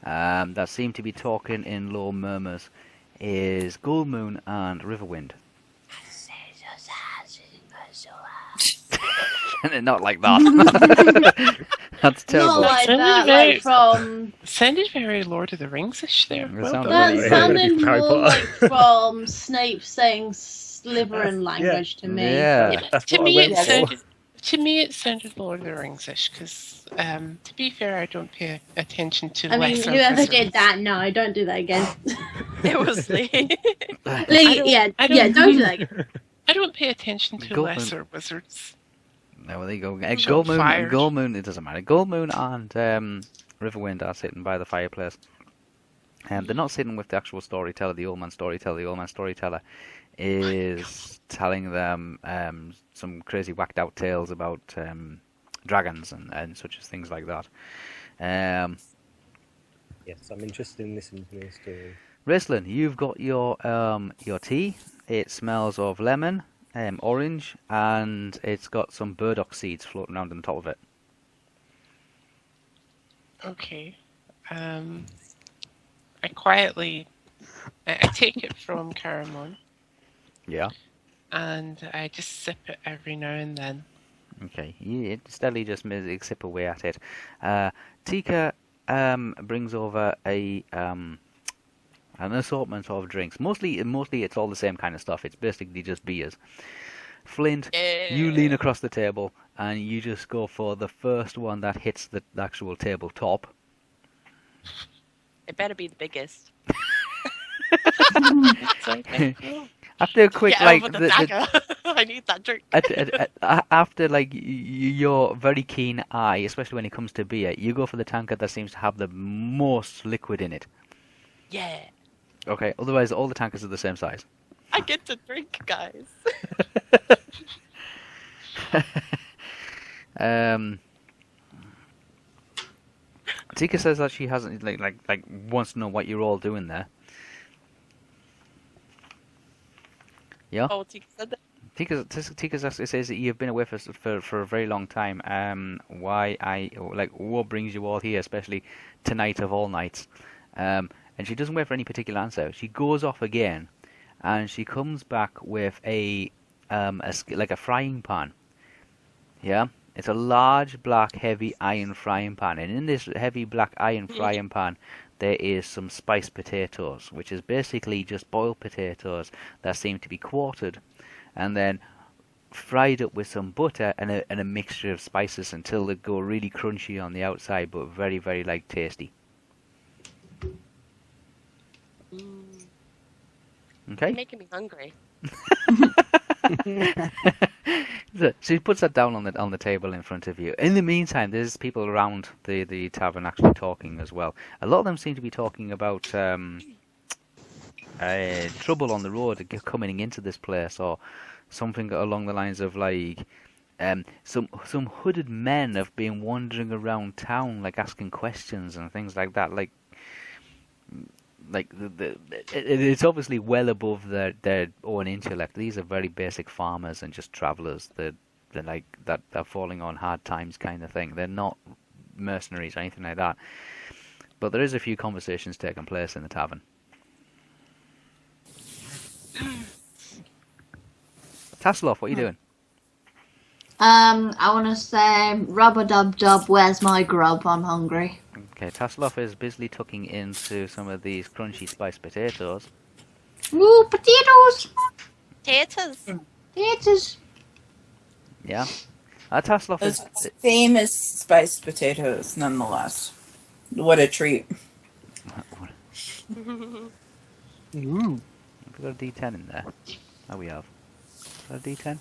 that seem to be talking in low murmurs is Gold Moon and Riverwind. Not like that. That's terrible. Not like that, from... Sounded very Lord of the Rings-ish there. That sounded more like from Snape saying Slytherin language to me. Yeah. To me, it sounded Lord of the Rings-ish, because, to be fair, I don't pay attention to lesser whoever wizards. did that, no, don't do that again. It was Lee. Don't do that again. I don't pay attention to Goldman. lesser wizards. No, well, there you go. Fired. Gold Moon, it doesn't matter. Gold Moon and Riverwind are sitting by the fireplace. They're not sitting with the actual storyteller, the old man storyteller. The old man storyteller is telling them some crazy whacked out tales about dragons and such as things like that. Yes, I'm interested in listening to this story. Raceland, you've got your tea. It smells of lemon, orange, and it's got some burdock seeds floating around on top of it. Okay. I quietly... I take it from Caramon. Yeah. And I just sip it every now and then. Okay, you steadily just sip away at it. Tika brings over an assortment of drinks. Mostly it's all the same kind of stuff. It's basically just beers. Flint, you lean across the table and you just go for the first one that hits the actual tabletop. It better be the biggest. After a quick Get over the dagger. I need that drink. After your very keen eye, especially when it comes to beer, you go for the tankard that seems to have the most liquid in it. Yeah. Okay. Otherwise, all the tankards are the same size. I get to drink, guys. Tika says that she hasn't wants to know what you're all doing there. Yeah. Oh, Tika said that. Tika says that you've been away for a very long time. What brings you all here, especially tonight of all nights? And she doesn't wait for any particular answer. She goes off again, and she comes back with a frying pan. Yeah, it's a large black heavy iron frying pan, and in this heavy black iron frying pan, there is some spiced potatoes, which is basically just boiled potatoes that seem to be quartered and then fried up with some butter and a mixture of spices until they go really crunchy on the outside, but very, very tasty. Okay. You're making me hungry. So he puts that down on the table in front of you. In the meantime, there's people around the tavern actually talking as well. A lot of them seem to be talking about trouble on the road coming into this place, or something along the lines of like some hooded men have been wandering around town, like asking questions and things like that. It's obviously well above their own intellect. These are very basic farmers and just travellers that are falling on hard times kind of thing. They're not mercenaries or anything like that. But there is a few conversations taking place in the tavern. Tasselhoff, what are you doing? I want to say, rub-a-dub-dub, where's my grub? I'm hungry. Okay, Tasselhoff is busily tucking into some of these crunchy spiced potatoes. Ooh, potatoes! Taters. Potatoes! Yeah. Tasselhoff Those is... famous spiced potatoes, nonetheless. What a treat. Ooh. We've got a D10 in there. Oh, we have. Is that a D10?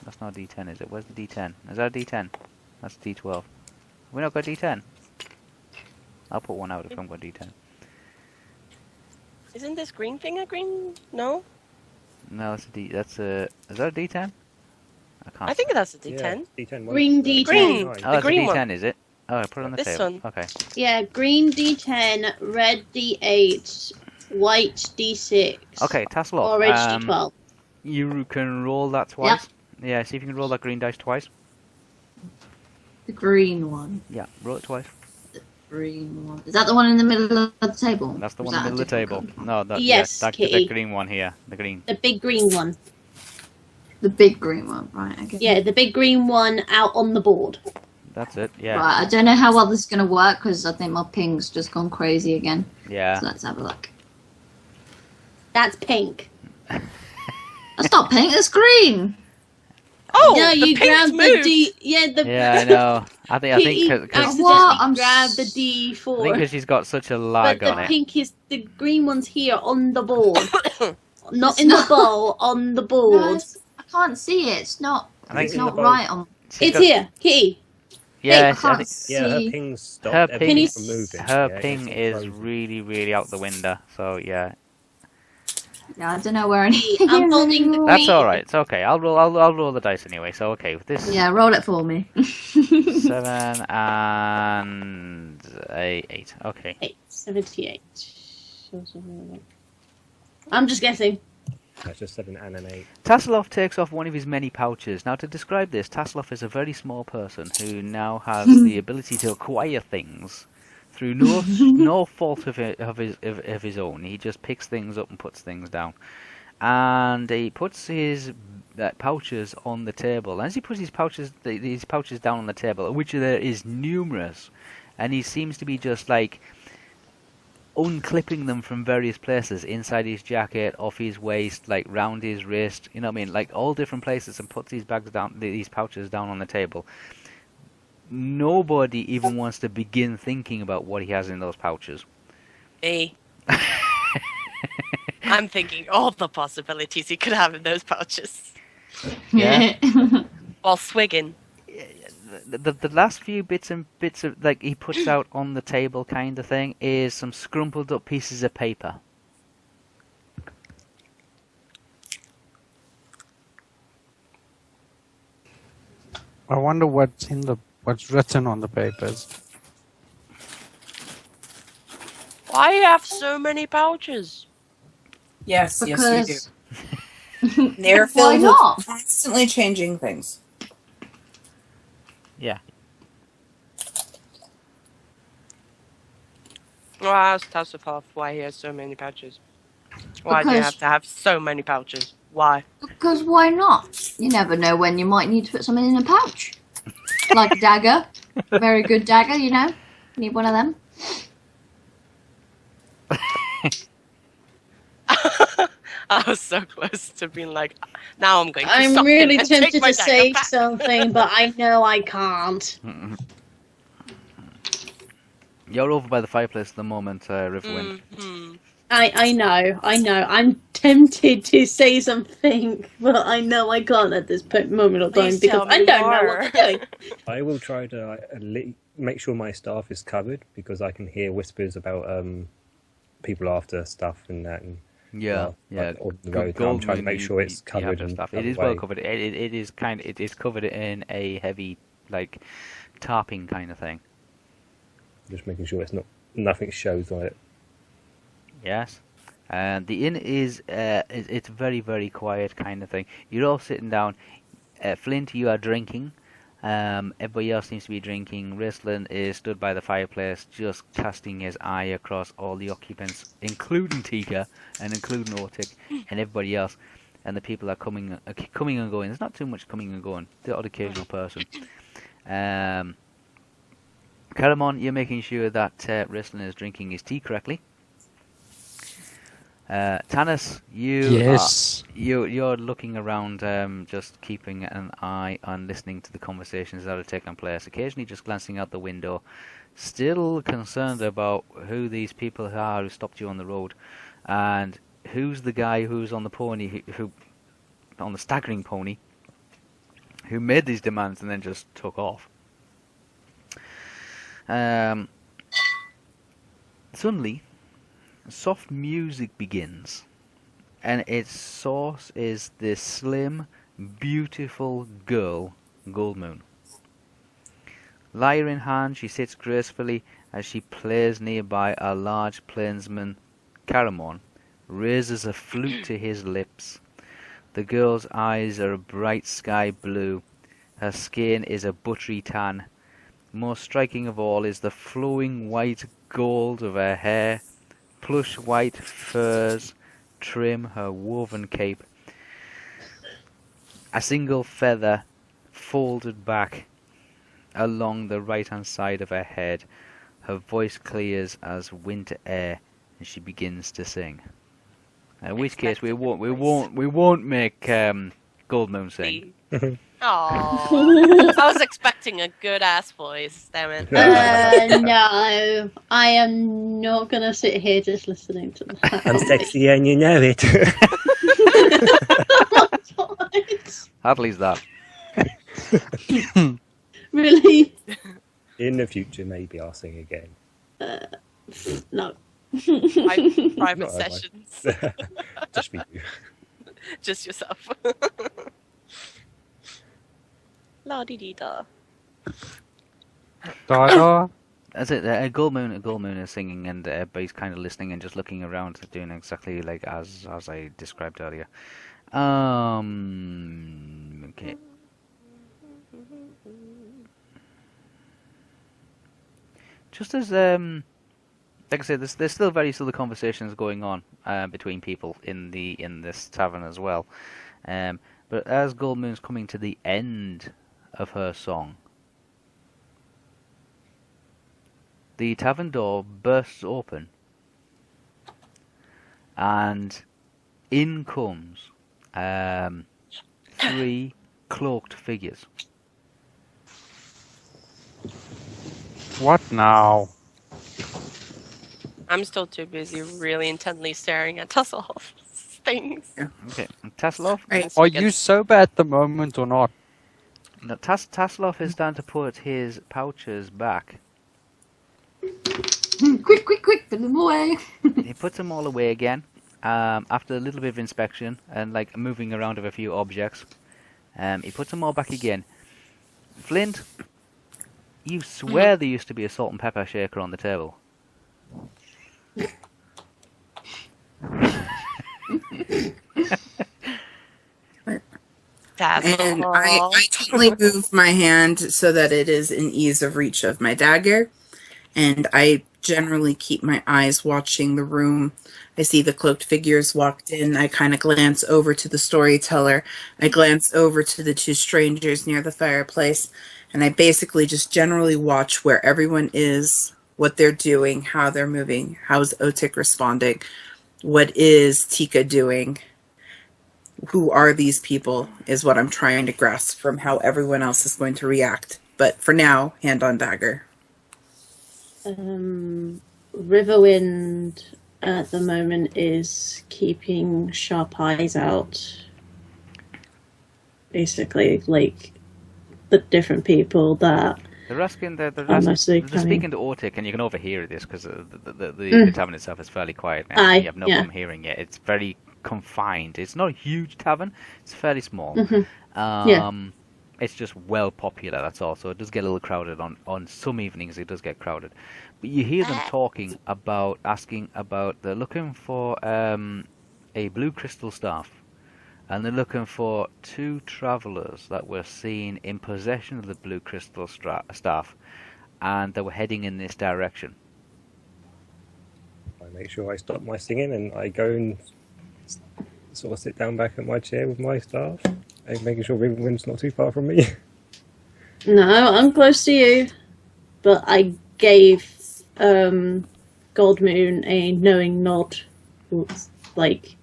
That's not a D10, is it? Where's the D10? Is that a D10? That's a D12. Have we not got a D10? I'll put one out if I've got a D10. Isn't this green thing a green? No? No, that's a D... That's a... Is that a D10? I can't... I think that's a D10. Yeah, D10. Green D10. Green. Oh, The that's green a D10, one. is it? Oh, I put it on the This table. one. Okay. Yeah, green D10, red D8, white D6. Okay, Tasselhoff. Orange D12. You can roll that twice. Yeah, see if you can roll that green dice twice. The green one. Yeah, roll it twice. Green one. Is that the one in the middle of the table? That's the Or one is in the that middle of the a table. different No, that, Yes, yeah, the Kitty. green one here. The green. The big green one. The big green one, right? Okay. Yeah, the big green one out on the board. That's it, yeah. Right, I don't know how well this is going to work because I think my ping's just gone crazy again. Yeah. So let's have a look. That's pink. That's not pink, that's green. Oh, no, the you pink's grab the moved. D. Yeah, the. Yeah, I know. I think Kitty because accidentally What? I'm grabbed the I think D4. 'cause she's got such a But lag the on it. pink is the green one's here on the board, not It's in the not. bowl, on the No, board. I can't see it. It's not. I think It's in the not bowl. right on. She's It's got- here, Kitty. Yeah, I I can't think see. Yeah, her ping stopped Her everything ping- from moving. her Yeah, ping it's is frozen. really, really out the window. So yeah, Yeah, I don't know where any. I'm holding the that's green. all right. It's okay. I'll roll the dice anyway. So okay, with this Yeah, roll it for me. 7 and 8. Okay. 78. I'm just guessing. That's just 7 and an 8. Tasselhoff takes off one of his many pouches. Now, to describe this, Tasselhoff is a very small person who now has the ability to acquire things through no fault of his own. He just picks things up and puts things down, and he puts his pouches on the table. As he puts these pouches down on the table, which there is numerous, and he seems to be just like unclipping them from various places, inside his jacket, off his waist, like round his wrist, you know what I mean, like all different places, and puts these pouches down on the table. Nobody even wants to begin thinking about what he has in those pouches. Me. I'm thinking all the possibilities he could have in those pouches. Yeah. While swigging. The last few bits of like he puts out on the table kind of thing is some scrumpled up pieces of paper. I wonder what's written on the papers. Why you have so many pouches? Yes, yes, you Because. do. They're Why filled not? with constantly changing things. Yeah. Well, ask Tasselhoff why he has so many pouches. Why do you Because- have to have so many pouches? Why? Because why not? You never know when you might need to put something in a pouch. Like a dagger. Very good dagger, you know. Need one of them. I was so close to being like, now I'm going to I'm stop really him and take tempted my to say dagger back. something, but I know I can't. You're over by the fireplace at the moment, Riverwind. Mhm. I know. I'm tempted to say something, but I know I can't at this moment of time Please because tell I me don't know more. what I'm doing. I will try to make sure my staff is covered because I can hear whispers about people after stuff and that. And, Yeah, yeah. on the Go- road. I'm trying to Goldmoon, make sure it's you have covered. the And stuff. out It of is the well way. covered. It is covered in a heavy, like, tarping kind of thing. Just making sure nothing shows on it. Yes. And the inn is it's very, very quiet kind of thing. You're all sitting down. Flint, you are drinking. Everybody else seems to be drinking. Wrestling is stood by the fireplace, just casting his eye across all the occupants, including Tika and including Ortic and everybody else. And the people are coming and going. There's not too much coming and going. The odd occasional person. Caramon, you're making sure that Wrestling is drinking his tea correctly. Tanis, you're looking around, just keeping an eye on listening to the conversations that are taking place. Occasionally, just glancing out the window, still concerned about who these people are who stopped you on the road, and who's the guy who's on the pony, who on the staggering pony, who made these demands and then just took off. Suddenly, soft music begins, and its source is this slim, beautiful girl, Goldmoon. Lyre in hand, she sits gracefully as she plays nearby a large plainsman. Caramon raises a flute to his lips. The girl's eyes are a bright sky blue. Her skin is a buttery tan. Most striking of all is the flowing white gold of her hair. Plush white furs trim her woven cape. A single feather folded back along the right-hand side of her head. Her voice clears as winter air, and she begins to sing. In which case, we won't make Goldmoon sing. Aww. I was expecting a good ass voice, damn it. No, I am not gonna sit here just listening to that. I'm sexy and you know it. At least that. Really? In the future, maybe I'll sing again. No. Private Not sessions. Just me. Just yourself. La dee dee da. That's it. Goldmoon is singing, and everybody's kind of listening and just looking around, doing exactly like as I described earlier. Okay. Just as like I said, there's still the conversations going on between people in this tavern as well. But as Goldmoon's coming to the end of her song, the tavern door bursts open, and in comes 3 cloaked figures. What now? I'm still too busy really intently staring at Tusselhoff's things. Okay, Tasselhoff. Right. Are you sober at the moment or not? No, Tasselhoff is down to put his pouches back. Quick, put them away. He puts them all away again. After a little bit of inspection and like moving around of a few objects, he puts them all back again. Flint, you swear there used to be a salt and pepper shaker on the table. And I totally move my hand so that it is in ease of reach of my dagger. And I generally keep my eyes watching the room. I see the cloaked figures walked in. I kind of glance over to the storyteller. I glance over to the 2 strangers near the fireplace. And I basically just generally watch where everyone is what they're doing, how they're moving, how's Otik responding, what is Tika doing, who are these people is what I'm trying to grasp from how everyone else is going to react. But for now, hand on dagger. Riverwind at the moment is keeping sharp eyes out. Basically, like the different people that They're asking. They're mostly speaking to Ortic, and you can overhear this because the tavern itself is fairly quiet now. Aye, You have no yeah. problem hearing it. It's very confined. It's not a huge tavern. It's fairly small. Yeah. It's just well popular. That's all. So it does get a little crowded on some evenings. It does get crowded, but you hear them talking about asking about. They're looking for a blue crystal staff. And they're looking for 2 travelers that were seen in possession of the blue crystal staff, and they were heading in this direction. I make sure I stop my singing and I go and sort of sit down back at my chair with my staff, and making sure Riverwind's not too far from me. No, I'm close to you, but I gave Gold Moon a knowing nod, like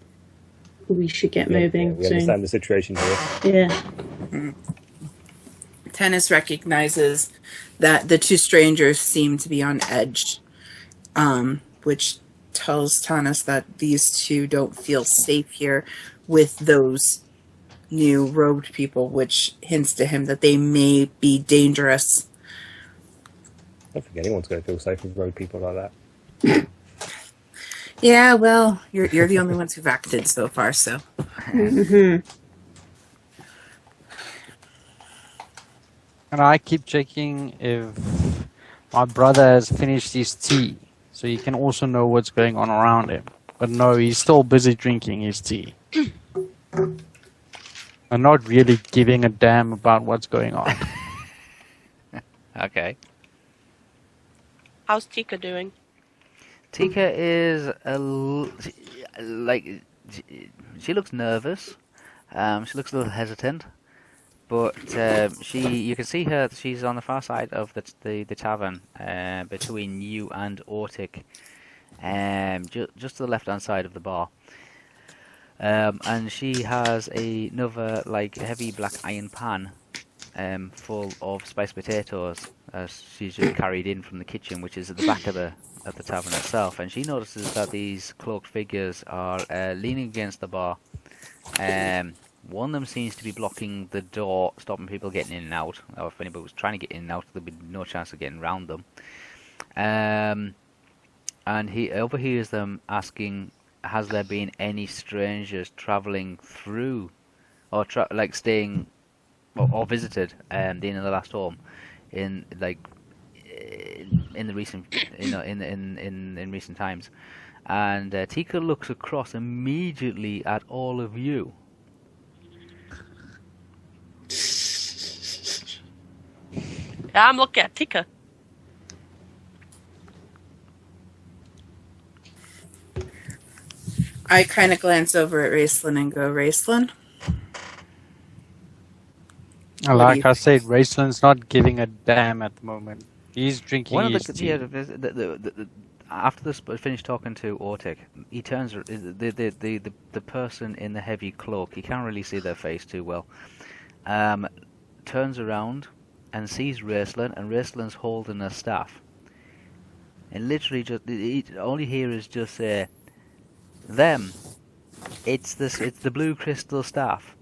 we should get moving We soon. understand the situation here. Yeah. Tennis recognizes that the 2 strangers seem to be on edge, which tells Tanis that these 2 don't feel safe here with those new robed people, which hints to him that they may be dangerous. I don't think anyone's going to feel safe with road people like that. Yeah, well, you're the only ones who've acted so far, so. Mm-hmm. And I keep checking if my brother has finished his tea, so he can also know what's going on around him. But no, he's still busy drinking his tea. I'm not really giving a damn about what's going on. Okay. How's Tika doing? Tika is she looks nervous. She looks a little hesitant, but you can see her. She's on the far side of the tavern, between you and Ortic, just to the left hand side of the bar. And she has another heavy black iron pan, full of spiced potatoes, as she's just carried in from the kitchen, which is at the back of the tavern itself. And she notices that these cloaked figures are leaning against the bar. One of them seems to be blocking the door, stopping people getting in and out. Or if anybody was trying to get in and out, there'd be no chance of getting around them. And he overhears them asking, has there been any strangers travelling through, or staying, or visited the Inn of the Last Home in the recent, in recent times? And Tika looks across immediately at all of you. Yeah, I'm looking at Tika. I kind of glance over at Raceland and go, Raceland? Like I said, Raceland's not giving a damn at the moment. He's drinking One his of tea. After this finished talking to Ortic, he turns the person in the heavy cloak. You can't really see their face too well. Turns around and sees Raceland, and Raceland's holding a staff. And literally, all you hear is just say, "Them, it's the blue crystal staff."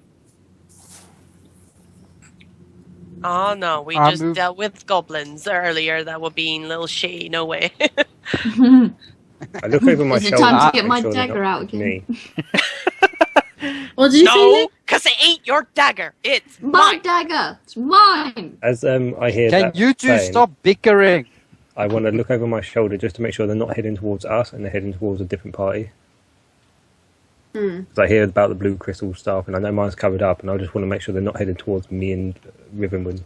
Oh no, we I just moved- dealt with goblins earlier that were being a little shady. No way. I look over my Is it shoulder. time to make get my sure they're dagger not out again? me. What did you say, No, Nick? because it ain't your dagger. It's My mine. dagger! It's mine! As I hear Can that you two saying, stop bickering? I want to look over my shoulder just to make sure they're not heading towards us and they're heading towards a different party. Because I hear about the blue crystal staff and I know mine's covered up, and I just want to make sure they're not heading towards me and Rivenwood.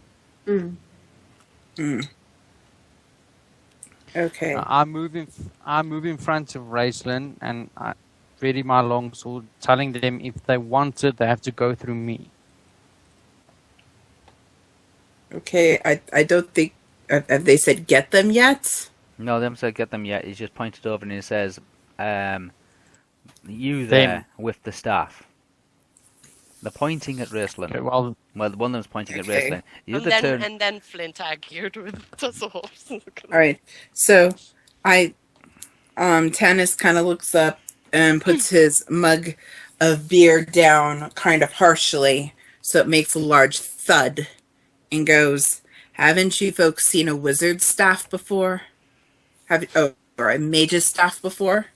Okay. I move in front of Raceland, and I ready my longsword, telling them if they want it, they have to go through me. Okay, I don't think... Have they said get them yet? No, they haven't said get them yet. He's just pointed over and he says, you there with the staff. They're pointing at Raceland. Okay, well, Well, one of them's pointing at Okay. Raceland. The other turn... And then Flint argued with Tusslehoffs. All right. So, Tannis kind of looks up and puts his mug of beer down kind of harshly, so it makes a large thud, and goes, "Haven't you folks seen a wizard's staff before? Or a mage's staff before?"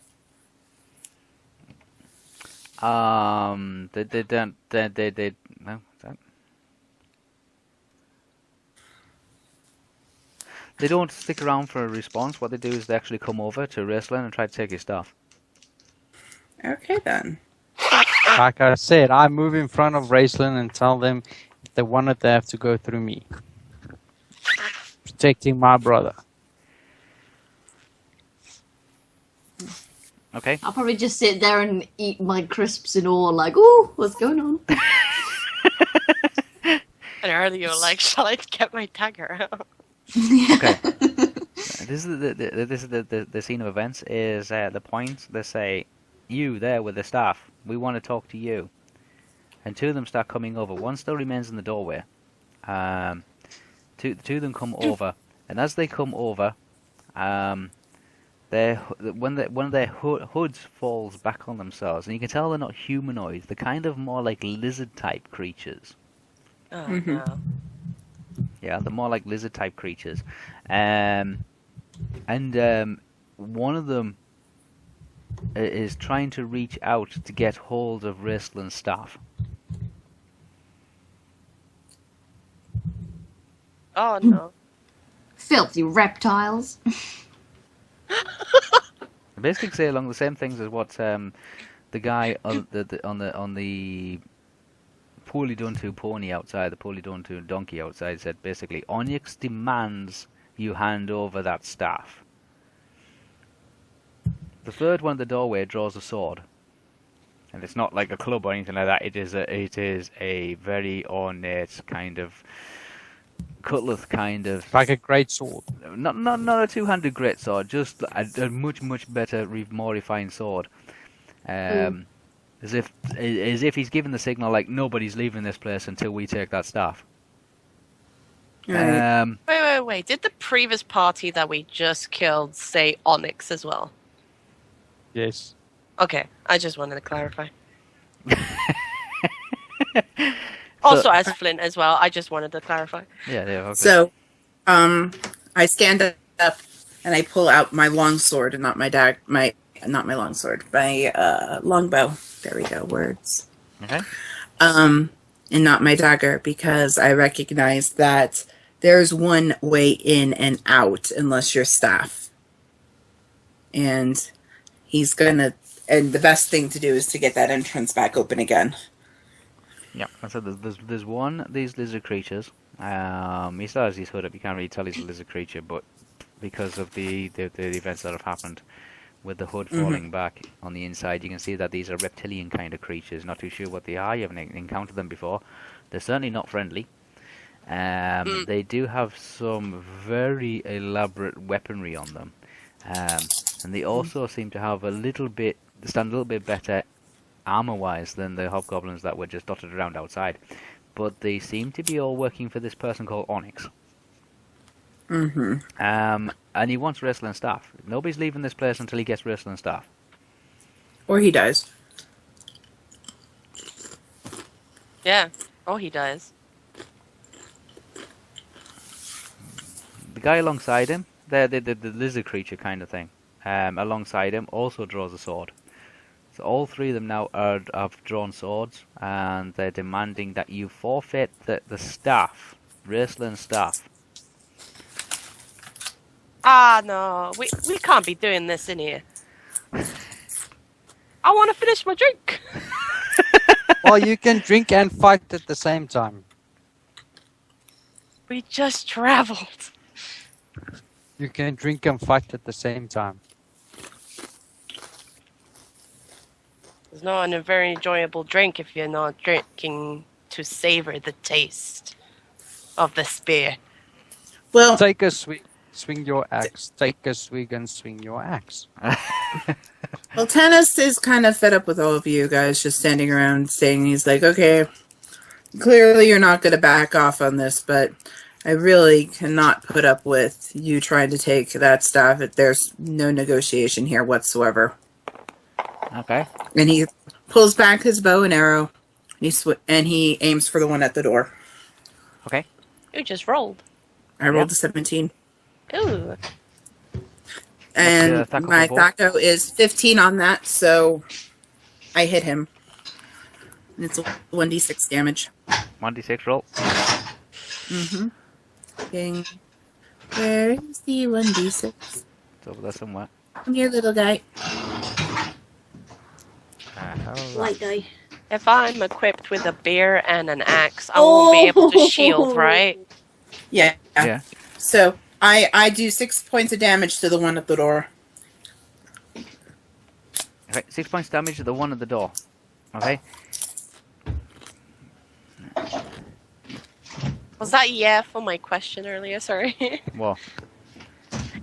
They don't. They no. That. They don't stick around for a response. What they do is they actually come over to Raceland and try to take his stuff. Okay, then. like I said, I move in front of Raceland and tell them if they want it, they have to go through me. Protecting my brother. Okay. I'll probably just sit there and eat my crisps in awe, like, ooh, what's going on? And earlier you were like, shall I get my dagger out? Okay. This is the scene of events. Is the point? They say, "You there with the staff? We want to talk to you." And two of them start coming over. One still remains in the doorway. Two of them come over, and as they come over, one of their hoods falls back on themselves, and you can tell they're not humanoids. They're kind of more like lizard-type creatures. Oh, Mhm. no. Yeah, they're more like lizard-type creatures. And one of them is trying to reach out to get hold of Raceland's staff. Oh, no. Filthy reptiles. Basically, say along the same things as what the guy on the poorly done to pony outside, the poorly done to donkey outside said. Basically, Onyx demands you hand over that staff. The third one at the doorway draws a sword, and it's not like a club or anything like that. It is a very ornate kind of cutlass, kind of Like a great sword. not a two-handed great sword, just a much better, more refined sword. As if he's given the signal like nobody's leaving this place until we take that staff. Right. Wait. Did the previous party that we just killed say Onyx as well? Yes. Okay, I just wanted to clarify. Also, as Flint as well, I just wanted to clarify. Yeah. Okay. So, I stand up and I pull out my longsword and not my longsword, my longbow. There we go, words. Okay. And not my dagger, because I recognize that there's one way in and out unless you're staff. And and the best thing to do is to get that entrance back open again. Yeah. So there's one of these lizard creatures. He still has his hood up. You can't really tell he's a lizard creature, but because of the events that have happened with the hood falling back on the inside, you can see that these are reptilian kind of creatures. Not too sure what they are. You haven't encountered them before. They're certainly not friendly. They do have some very elaborate weaponry on them. And they also seem to have stand a little bit better armor-wise than the hobgoblins that were just dotted around outside. But they seem to be all working for this person called Onyx. And he wants Raceland's staff. Nobody's leaving this place until he gets Raceland's staff. Or he dies. Yeah. Oh, he does. The guy alongside him, the lizard creature kind of thing, alongside him also draws a sword. So all three of them now have drawn swords, and they're demanding that you forfeit the staff, Raceland's staff. Ah, no. We can't be doing this in here. I want to finish my drink. Well, you can drink and fight at the same time. We just traveled. You can drink and fight at the same time. It's not a very enjoyable drink if you're not drinking to savor the taste of the spear. Well, Take a swig. Swing your axe. Take a swig and swing your axe. Well, Tennis is kind of fed up with all of you guys just standing around saying, he's like, okay, clearly you're not going to back off on this, but I really cannot put up with you trying to take that stuff. There's no negotiation here whatsoever. Okay. And he pulls back his bow and arrow, and he aims for the one at the door. Okay. You just rolled. I rolled a 17. Ooh. And Thaco my for both? Thaco is 15 on that, so I hit him. And it's a 1d6 damage. 1d6 roll. Mm-hmm. Ding. Where is the 1d6? It's over there somewhere. Come here, little guy. Light die. If I'm equipped with a bear and an axe, I won't be able to shield, right? Yeah. Yeah. So I do 6 points of damage to the one at the door. Okay, 6 points damage to the one at the door. Okay. Was that yeah for my question earlier? Sorry. Well,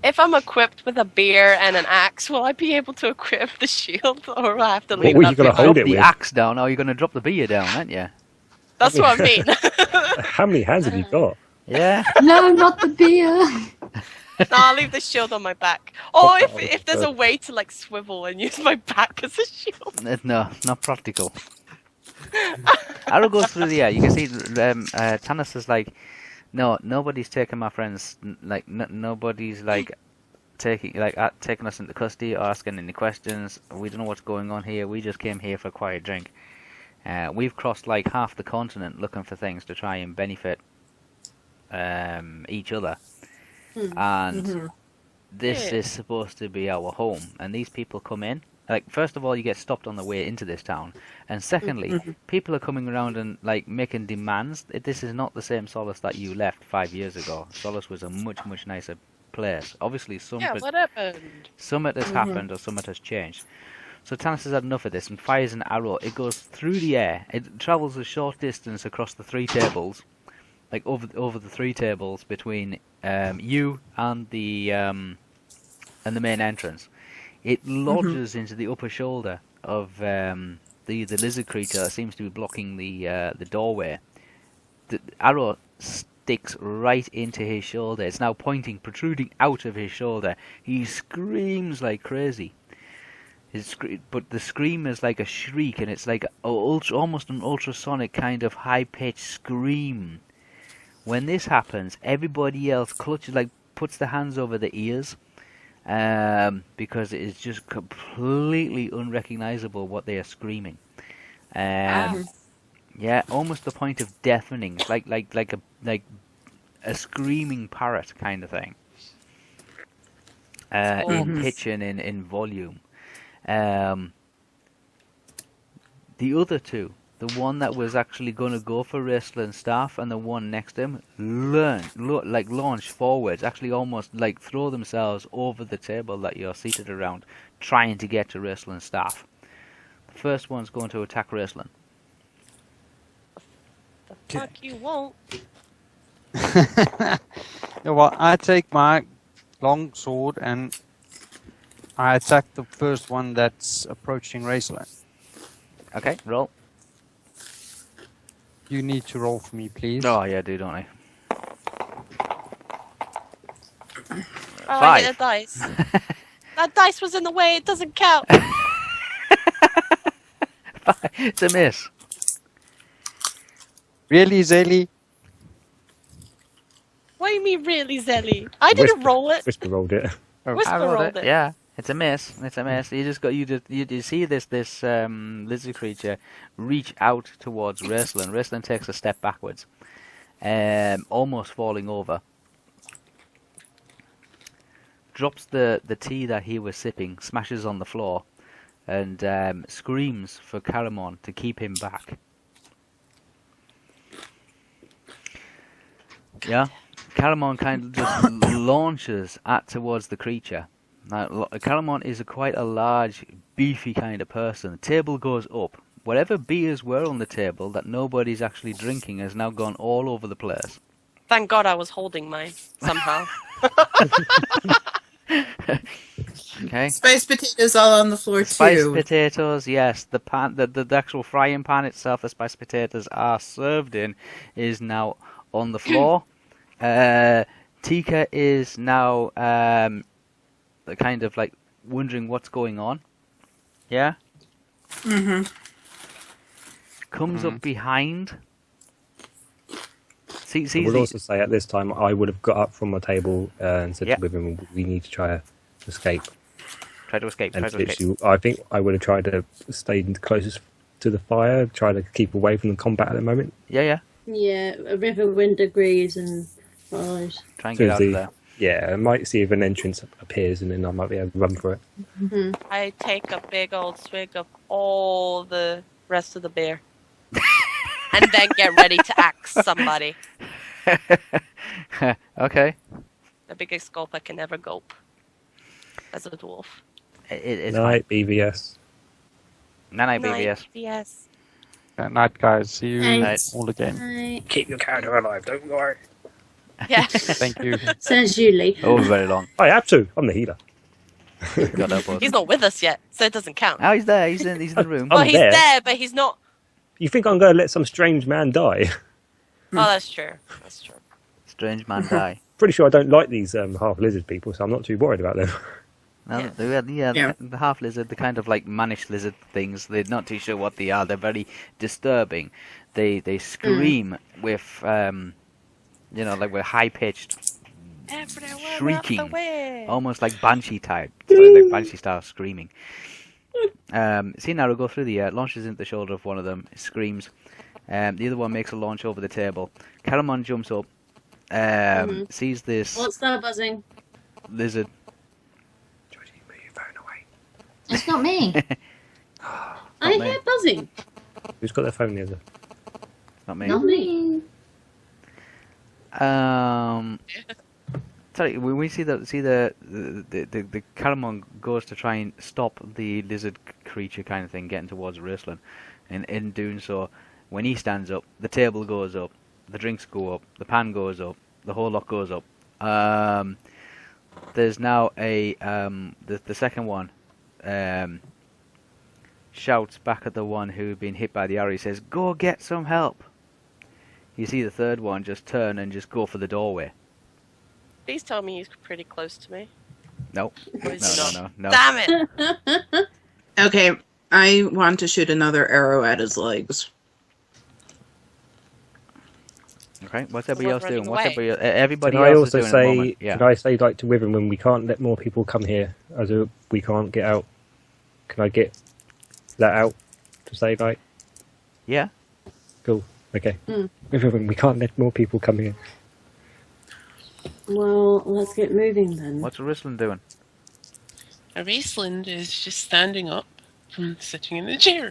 If I'm equipped with a bear and an axe, will I be able to equip the shield, or will I have to leave were it you up gonna to hold drop it the with? axe down, or you're going to drop the beer down, aren't you? That's what I mean. How many hands have you got? Yeah. No, not the beer. No, I'll leave the shield on my back. Or if there's a way to like swivel and use my back as a shield. No, not practical. Arrow goes through the air. You can see Tanis is like, no, nobody's taking my friends. Like, nobody's like taking us into custody or asking any questions. We don't know what's going on here. We just came here for a quiet drink. We've crossed like half the continent looking for things to try and benefit each other. And this is supposed to be our home. And these people come in. Like, first of all, you get stopped on the way into this town. And secondly, people are coming around and, like, making demands. This is not the same Solace that you left 5 years ago. Solace was a much, much nicer place. Obviously, What happened? Summit has happened or Summit has changed. So Tanis has had enough of this and fires an arrow. It goes through the air. It travels a short distance across the 3 tables. Like, over the 3 tables between you and the main entrance. It lodges into the upper shoulder of the lizard creature that seems to be blocking the doorway. The arrow sticks right into his shoulder. It's now protruding out of his shoulder. He screams like crazy. But the scream is like a shriek, and it's like almost an ultrasonic kind of high-pitched scream. When this happens, everybody else puts their hands over their ears. Because it is just completely unrecognizable what they are screaming. Yeah, almost the point of deafening, like a screaming parrot kind of thing. In pitch and in volume. The other two, the one that was actually going to go for wrestling staff and the one next to him, launch forwards, actually almost like throw themselves over the table that you're seated around, trying to get to wrestling staff. The first one's going to attack wrestling. The fuck you won't. Well, I take my long sword and I attack the first one that's approaching Raceland. Okay, roll. You need to roll for me, please. Oh, yeah, I do, don't I? Oh, I get a dice. That dice was in the way. It doesn't count. It's a miss. Really, Zaylee? What do you mean, really, Zelly? I didn't roll it. Whisper rolled it. Whisper I rolled it. Yeah, it's a miss. It's a miss. You just got you see this lizard creature reach out towards Wrestling. Wrestling takes a step backwards, almost falling over. Drops the tea that he was sipping, smashes on the floor, and screams for Caramon to keep him back. Yeah, Caramon kind of just launches towards the creature. Now, Caramon is quite a large, beefy kind of person. The table goes up. Whatever beers were on the table that nobody's actually drinking has now gone all over the place. Thank God I was holding mine somehow. Okay. Spiced potatoes all on the floor Spiced too. potatoes, yes. The pan, the actual frying pan itself, the spiced potatoes are served in, is now on the floor. Tika is now kind of like wondering what's going on. Yeah. Mm-hmm. Comes up behind. I would also say at this time I would have got up from my table and said Yeah. to women, we need to try to escape. Try to escape. And Try to escape. literally, I think I would have tried to stay closest to the fire, try to keep away from the combat at the moment. Yeah. Yeah, a river wind agrees and follows. Try and So get out of the- there. Yeah, I might see if an entrance appears and then I might be able to run for it. I take a big old swig of all the rest of the beer. And then get ready to axe somebody. Okay. The biggest gulp I can ever gulp. As a dwarf. It's Night, BBS. Night, BBS. Yes. Night, guys. See you Thanks. all again. Right. Keep your character alive, don't worry. Yeah. Thank you. Says Julie. Oh, very long. I have to. I'm the healer. God help us. He's not with us yet, so it doesn't count. Oh, he's there. He's in the room. Well, I'm he's there. there, but he's not. You think I'm going to let some strange man die? Oh, that's true. That's true. Strange man die. Pretty sure I don't like these half lizard people, so I'm not too worried about them. No, Yeah. the half lizard, the kind of like mannish lizard things. They're not too sure what they are. They're very disturbing. They scream with like with high pitched, Everyone Shrieking. out the way. almost like banshee type, like banshee style screaming. See Naru go through the air, launches into the shoulder of one of them, screams. The other one makes a launch over the table. Caramon jumps up, sees this What's that buzzing? lizard. Georgie, put your phone away. It's not me. I me. hear buzzing. Who's got their phone the other? Not me. Not me. Sorry, when we see the Caramon goes to try and stop the lizard creature kind of thing getting towards Ruslan, and in doing so, when he stands up, the table goes up, the drinks go up, the pan goes up, the whole lot goes up. There's now a the second one shouts back at the one who had been hit by the arrow. He says, "Go get some help." You see the third one just turn and just go for the doorway. Please tell me he's pretty close to me. No, Or is he not? no. Damn it! Okay, I want to shoot another arrow at his legs. Okay, what's everybody else Running doing? What's away. everybody Can I else is also doing at the say, moment? Yeah. can I say like to Wyvern, when we can't let more people come here, as we can't get out, can I get that out to say like, Yeah. cool, okay. Wyvern, we can't let more people come here. Well, let's get moving then. What's Ruslan doing? A Raceland is just standing up from sitting in the chair.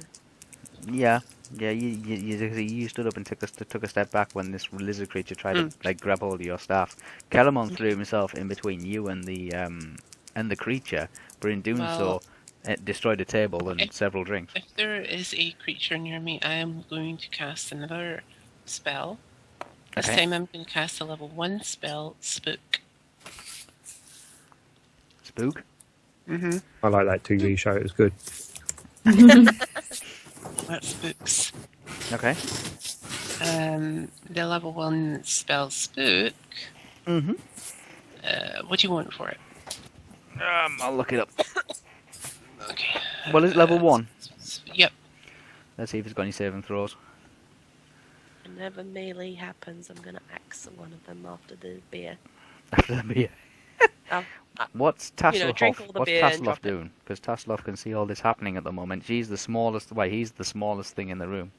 Yeah. You stood up and took a step back when this lizard creature tried to like grab hold of your staff. Calamon threw himself in between you and the creature, but in doing so, it destroyed a table and several drinks. If there is a creature near me, I am going to cast another spell. This Okay. time I'm going to cast a level 1 spell, Spook. Spook. Mm-hmm. I like that 2D show, it was good. That spooks. Okay. The level 1 spell, Spook. Mhm. What do you want for it? I'll look it up. Okay. Well, it's level 1. Yep. Let's see if it's got any saving throws. Whenever melee happens, I'm gonna axe one of them after the beer. After the beer. What's Tasselhoff? drink all the What's beer and Tasselhoff drop it. doing? Because Tasselhoff can see all this happening at the moment. He's the smallest. Well, he's the smallest thing in the room.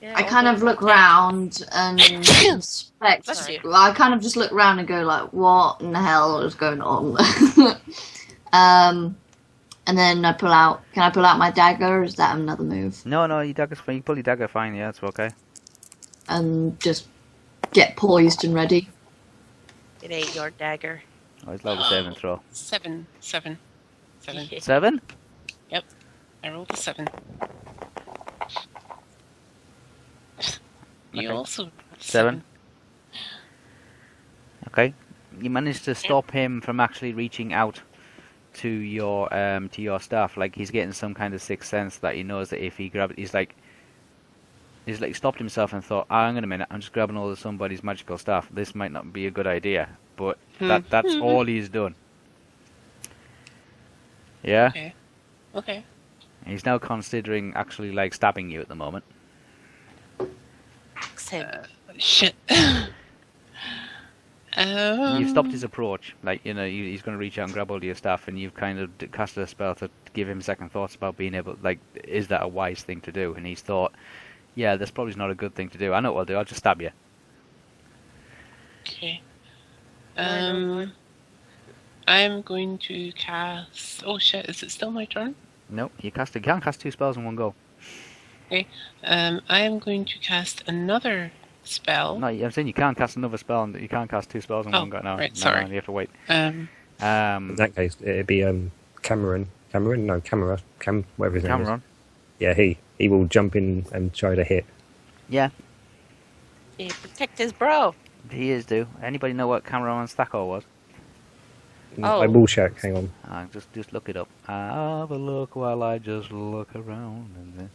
Yeah, I kind of look round and inspect. Bless you. I kind of just look round and go like, "What in the hell is going on?" And then I pull out. Can I pull out my dagger? Or is that another move? No, your dagger's fine. You pull your dagger fine. Yeah, it's okay. And just get poised and ready. It ain't your dagger. Oh, it's level saving throw. 7. 7. 7. 7? Yep. I rolled a 7. You Okay. also rolled a 7. Okay. You managed to stop him from actually reaching out to your staff. Like he's getting some kind of sixth sense that he knows that if he grabs it, he's like stopped himself and thought, hang on a minute, I'm just grabbing all of somebody's magical stuff. This might not be a good idea. But that's all he's done. Yeah? Okay. He's now considering actually like stabbing you at the moment. Axe him. Shit. You've stopped his approach. Like, he's going to reach out and grab all of your stuff, and you've kind of casted a spell to give him second thoughts about being able, like, is that a wise thing to do? And he's thought, yeah, that's probably not a good thing to do. I know what I'll do. I'll just stab you. Okay. I'm going to cast... Oh shit, is it still my turn? No, you can't cast 2 spells in one go. Okay. I am going to cast another spell. No, I'm saying you can't cast another spell, and you can't cast 2 spells in one go. No, right, no, sorry. you have to wait. In that case, it'd be Cameron. No, Camera. Whatever his name is. Cameron. Yeah, he will jump in and try to hit. Yeah, Yeah, protect his bro. he is due. Anybody know what Cameron Stacko was? Oh. I will check. Hang on. Just look it up. Have a look while I just look around.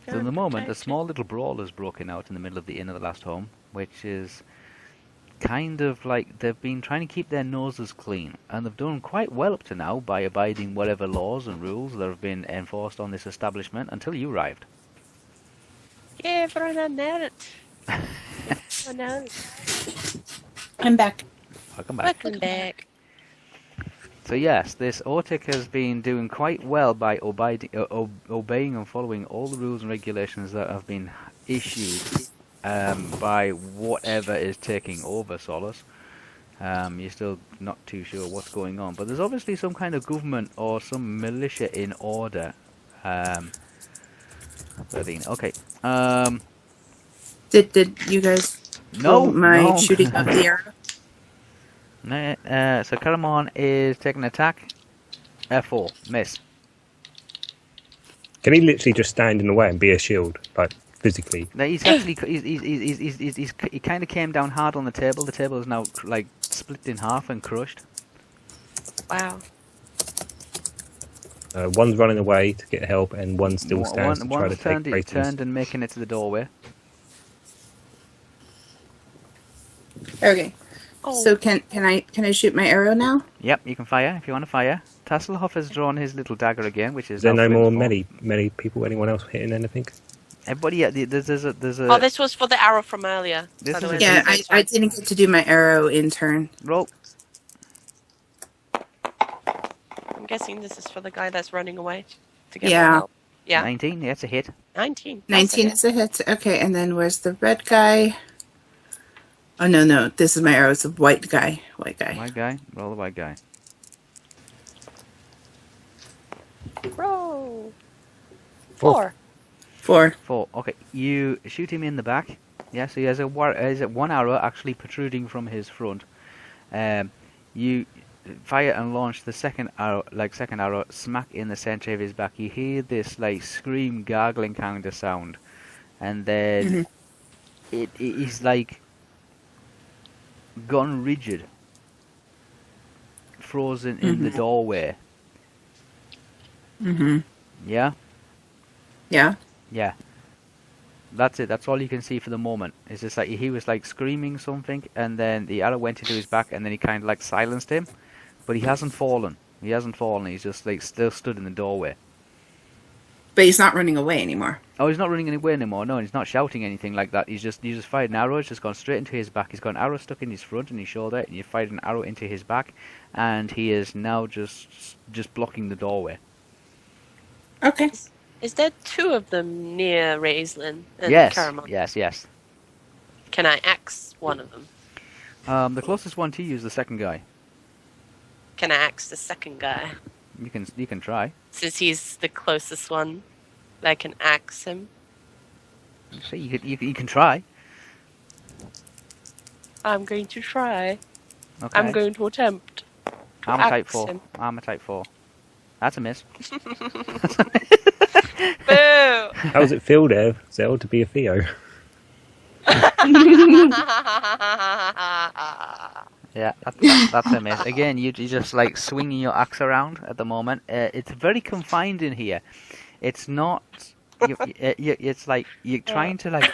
So in the moment, a small little brawl has broken out in the middle of the Inn of the Last Home, which is kind of like they've been trying to keep their noses clean, and they've done quite well up to now by abiding whatever laws and rules that have been enforced on this establishment until you arrived. Yeah, everyone on that. Oh no. I'm back. Welcome back. Welcome back. So yes, this Ortic has been doing quite well by obeying and following all the rules and regulations that have been issued by whatever is taking over Solace. You're still not too sure what's going on, but there's obviously some kind of government or some militia in order. 13. Okay. Did you guys No, pull my no. shooting of the arrow? So Caramon is taking an attack. F4, miss. Can he literally just stand in the way and be a shield, like physically? No, he's actually he kind of came down hard on the table. The table is now like split in half and crushed. Wow. One's running away to get help, and one still stands to try to One's take Kratos. turned and making it to the doorway. Okay. Oh. So can I shoot my arrow now? Yep, you can fire if you want to fire. Tasselhoff has drawn his little dagger again, which is Is there now no more flipped on. melee people? Anyone else hitting anything? Everybody, yeah, there's a. Oh, this was for the arrow from earlier. This by the is way. a- Yeah, I didn't get to do my arrow in turn. roll. I'm guessing this is for the guy that's running away to get Yeah. more help. Yeah. 19. Yeah, it's a hit. 19. 19 is a hit. Okay, and then where's the red guy? Oh no, this is my arrow. It's a white guy. White guy. White guy. Roll the white guy. Roll. Four. 4. 4. Okay, you shoot him in the back. Yeah, so he has one arrow actually protruding from his front. You fire and launch the second arrow smack in the center of his back. You hear this like scream, gargling kind of sound, and then it is like gone rigid, frozen in the doorway. Mm-hmm. Yeah. Yeah. Yeah. That's it. That's all you can see for the moment. It's just like he was like screaming something, and then the arrow went into his back, and then he kind of like silenced him, but he hasn't fallen. He hasn't fallen. He's just like still stood in the doorway. But he's not running away anymore. Oh, he's not running anywhere anymore. No, he's not shouting anything like that. He's just fired an arrow. It's just gone straight into his back. He's got an arrow stuck in his front and his shoulder, and you fired an arrow into his back, and he is now just blocking the doorway. Okay. Is there 2 of them near Raislin and Yes. Caramon? Yes. Can I axe one of them? The closest one to you is the second guy. Can I axe the second guy? You can try. Since he's the closest one, I can axe him. So you can try. I'm going to try. Okay. I'm going to attempt. Armor type axe 4. him. Armor type 4. That's a miss. Boo! How does it feel there, Zell, to be a Theo? Yeah, that's a miss. Again, you're just like swinging your axe around at the moment. It's very confined in here. It's not. It's like you're trying to like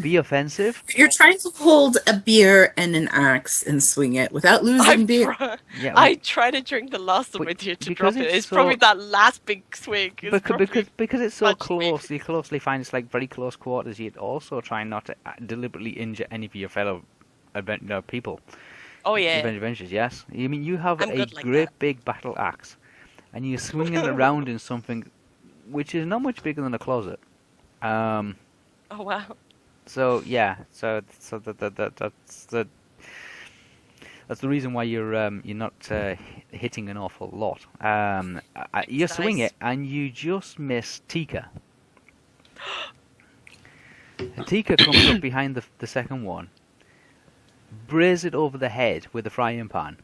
be offensive. You're trying to hold a beer and an axe and swing it without losing beer. Yeah, I try to drink the last of it here to drop it. It's probably that last big swing. Because it's so much close, you closely find it's like very close quarters. You're also trying not to deliberately injure any of your fellow people. Oh yeah. Adventures, yes. I mean, you have I'm a good like great that. big battle axe, and you're swinging it around in something which is not much bigger than a closet. Oh wow. So yeah, that's the reason why you're not hitting an awful lot. You swing it and you just miss Tika. And Tika comes up behind the second one, braze it over the head with a frying pan.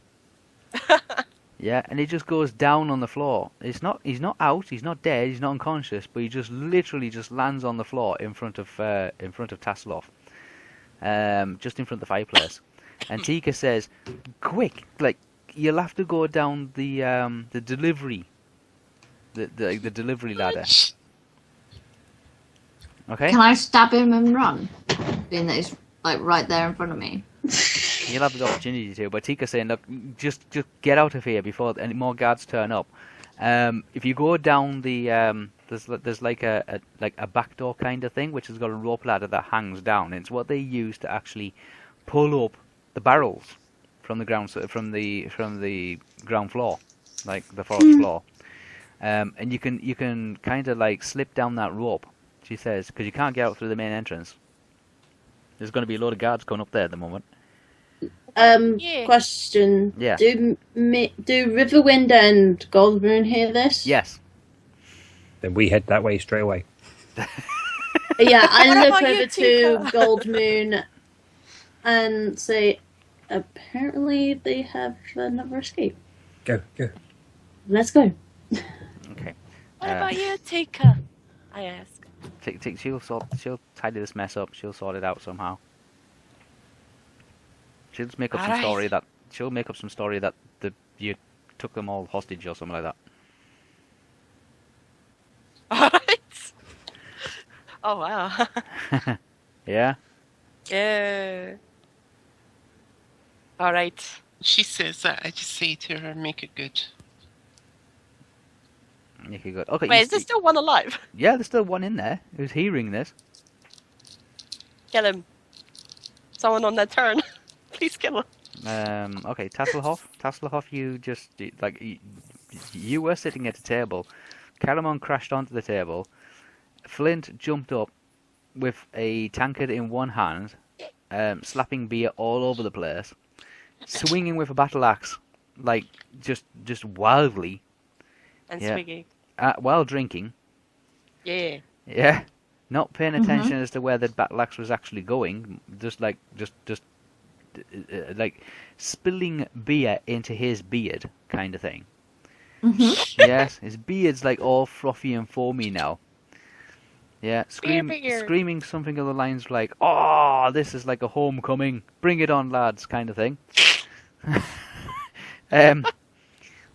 Yeah, and it just goes down on the floor. He's not out. He's not dead. He's not unconscious. But he just literally just lands on the floor in front of Tasselhoff, just in front of the fireplace. And Tika says, "Quick! Like you'll have to go down the delivery, the delivery ladder." Okay. Can I stab him and run? Being that he's like right there in front of me. You'll have the opportunity to, but Tika's saying, look, just get out of here before any more guards turn up. If you go down the there's like a back door kind of thing, which has got a rope ladder that hangs down. It's what they use to actually pull up the barrels from the ground ground floor, like the forest floor. And you can kind of like slip down that rope, she says, because you can't get out through the main entrance. There's going to be a load of guards going up there at the moment. Question. Yeah. Do Riverwind and Goldmoon hear this? Yes. Then we head that way straight away. Yeah, I What look about over you, to Tika? Goldmoon and say, apparently they have another escape. Go. Let's go. Okay. What about you, Tika? I ask. She'll tidy this mess up. She'll sort it out somehow. She'll just make up Alright. some story that you took them all hostage or something like that. Alright. Oh wow. Yeah. Yeah. Alright. She says that. I just say to her, make it good. Okay, good. Okay. Wait, is there still one alive? Yeah, there's still one in there who's hearing this. Kill him. Someone on their turn. Please kill him. Okay, Tasselhoff, you were sitting at a table. Caramon crashed onto the table. Flint jumped up with a tankard in one hand, slapping beer all over the place, swinging with a battle axe, like just wildly. And Yeah. swinging. While drinking. Yeah. Yeah. Not paying attention as to where the battle axe was actually going, just spilling beer into his beard, kind of thing. Yes, his beard's like all fluffy and foamy now. Yeah, Beer. screaming something along the lines like, "Oh, this is like a homecoming! Bring it on, lads!" kind of thing.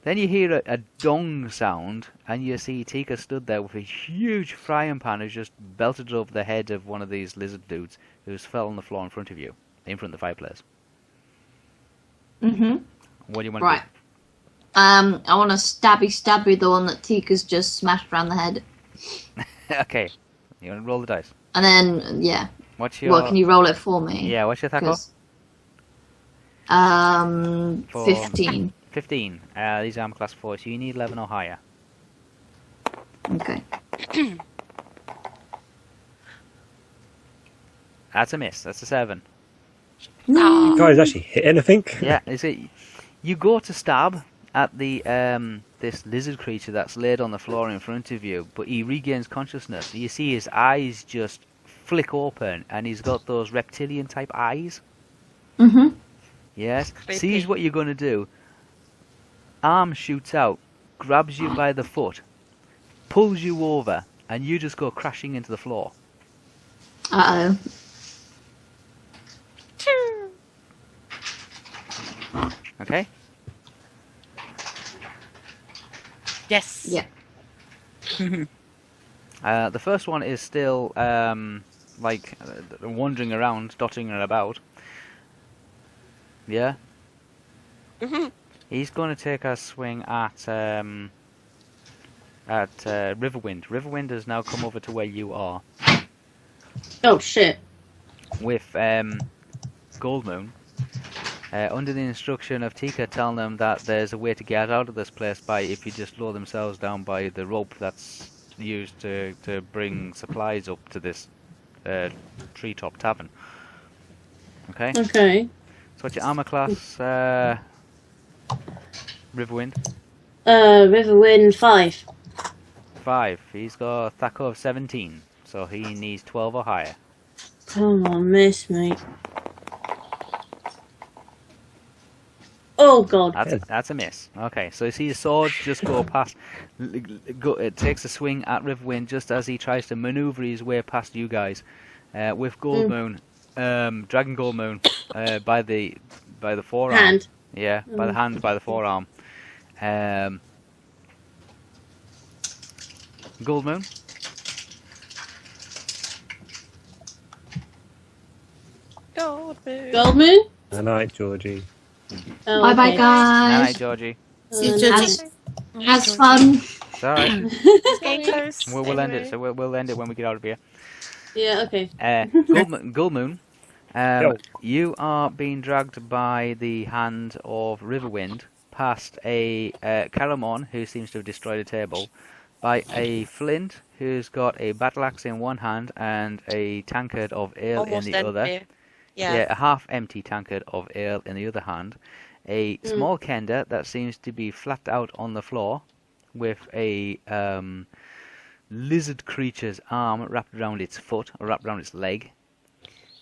Then you hear a dong sound, and you see Tika stood there with a huge frying pan who's just belted over the head of one of these lizard dudes who's fell on the floor in front of you, in front of the fireplace. What do you want Right. to I want to stabby the one that Tika's just smashed around the head. do? Okay, you want to roll the dice. And then, yeah. What's your... Well, can you roll it for me? Yeah, what's your attack roll? 'Cause, 15. 15. These are armor class 4, so you need 11 or higher. Okay. That's a miss. That's a 7. You guys actually hit anything? Yeah, is it? You go to stab at the this lizard creature that's laid on the floor in front of you, but he regains consciousness. You see his eyes just flick open, and he's got those reptilian type eyes. Yes. Creepy. Sees what you're going to do. Arm shoots out, grabs you by the foot, pulls you over, and you just go crashing into the floor. Uh-oh. Okay. Yes. Yeah. The first one is still wandering around, dotting about. Yeah. He's going to take a swing at Riverwind. Riverwind has now come over to where you are Oh shit. with Goldmoon. Under the instruction of Tika telling them that there's a way to get out of this place by if you just lower themselves down by the rope that's used to bring supplies up to this treetop tavern. Okay? Okay. So what's your armor class, Riverwind? Riverwind 5. 5. He's got a THAC of 17, so he needs 12 or higher. Come on, miss, mate. Oh god. That's a miss. Okay, so you see the swords just go past. It takes a swing at Riverwind just as he tries to maneuver his way past you guys. With Goldmoon, Dragon Goldmoon, by the forearm. Hand. Yeah, by the hand, by the forearm. Goldmoon. Goldmoon. Goldmoon? Good night, Georgie. Oh, Bye bye, okay. Night, guys. Georgie. Has fun. It's alright. Getting close. We'll end it. So we'll end it when we get out of here. Yeah, okay. Goldmoon, you are being dragged by the hand of Riverwind past a Caramon who seems to have destroyed a table, by a Flint who's got a battle axe in one hand and a tankard of ale Almost in the other. empty. Yeah. A half-empty tankard of ale in the other hand. A small kender that seems to be flat out on the floor with a lizard creature's arm wrapped around its foot, or wrapped around its leg.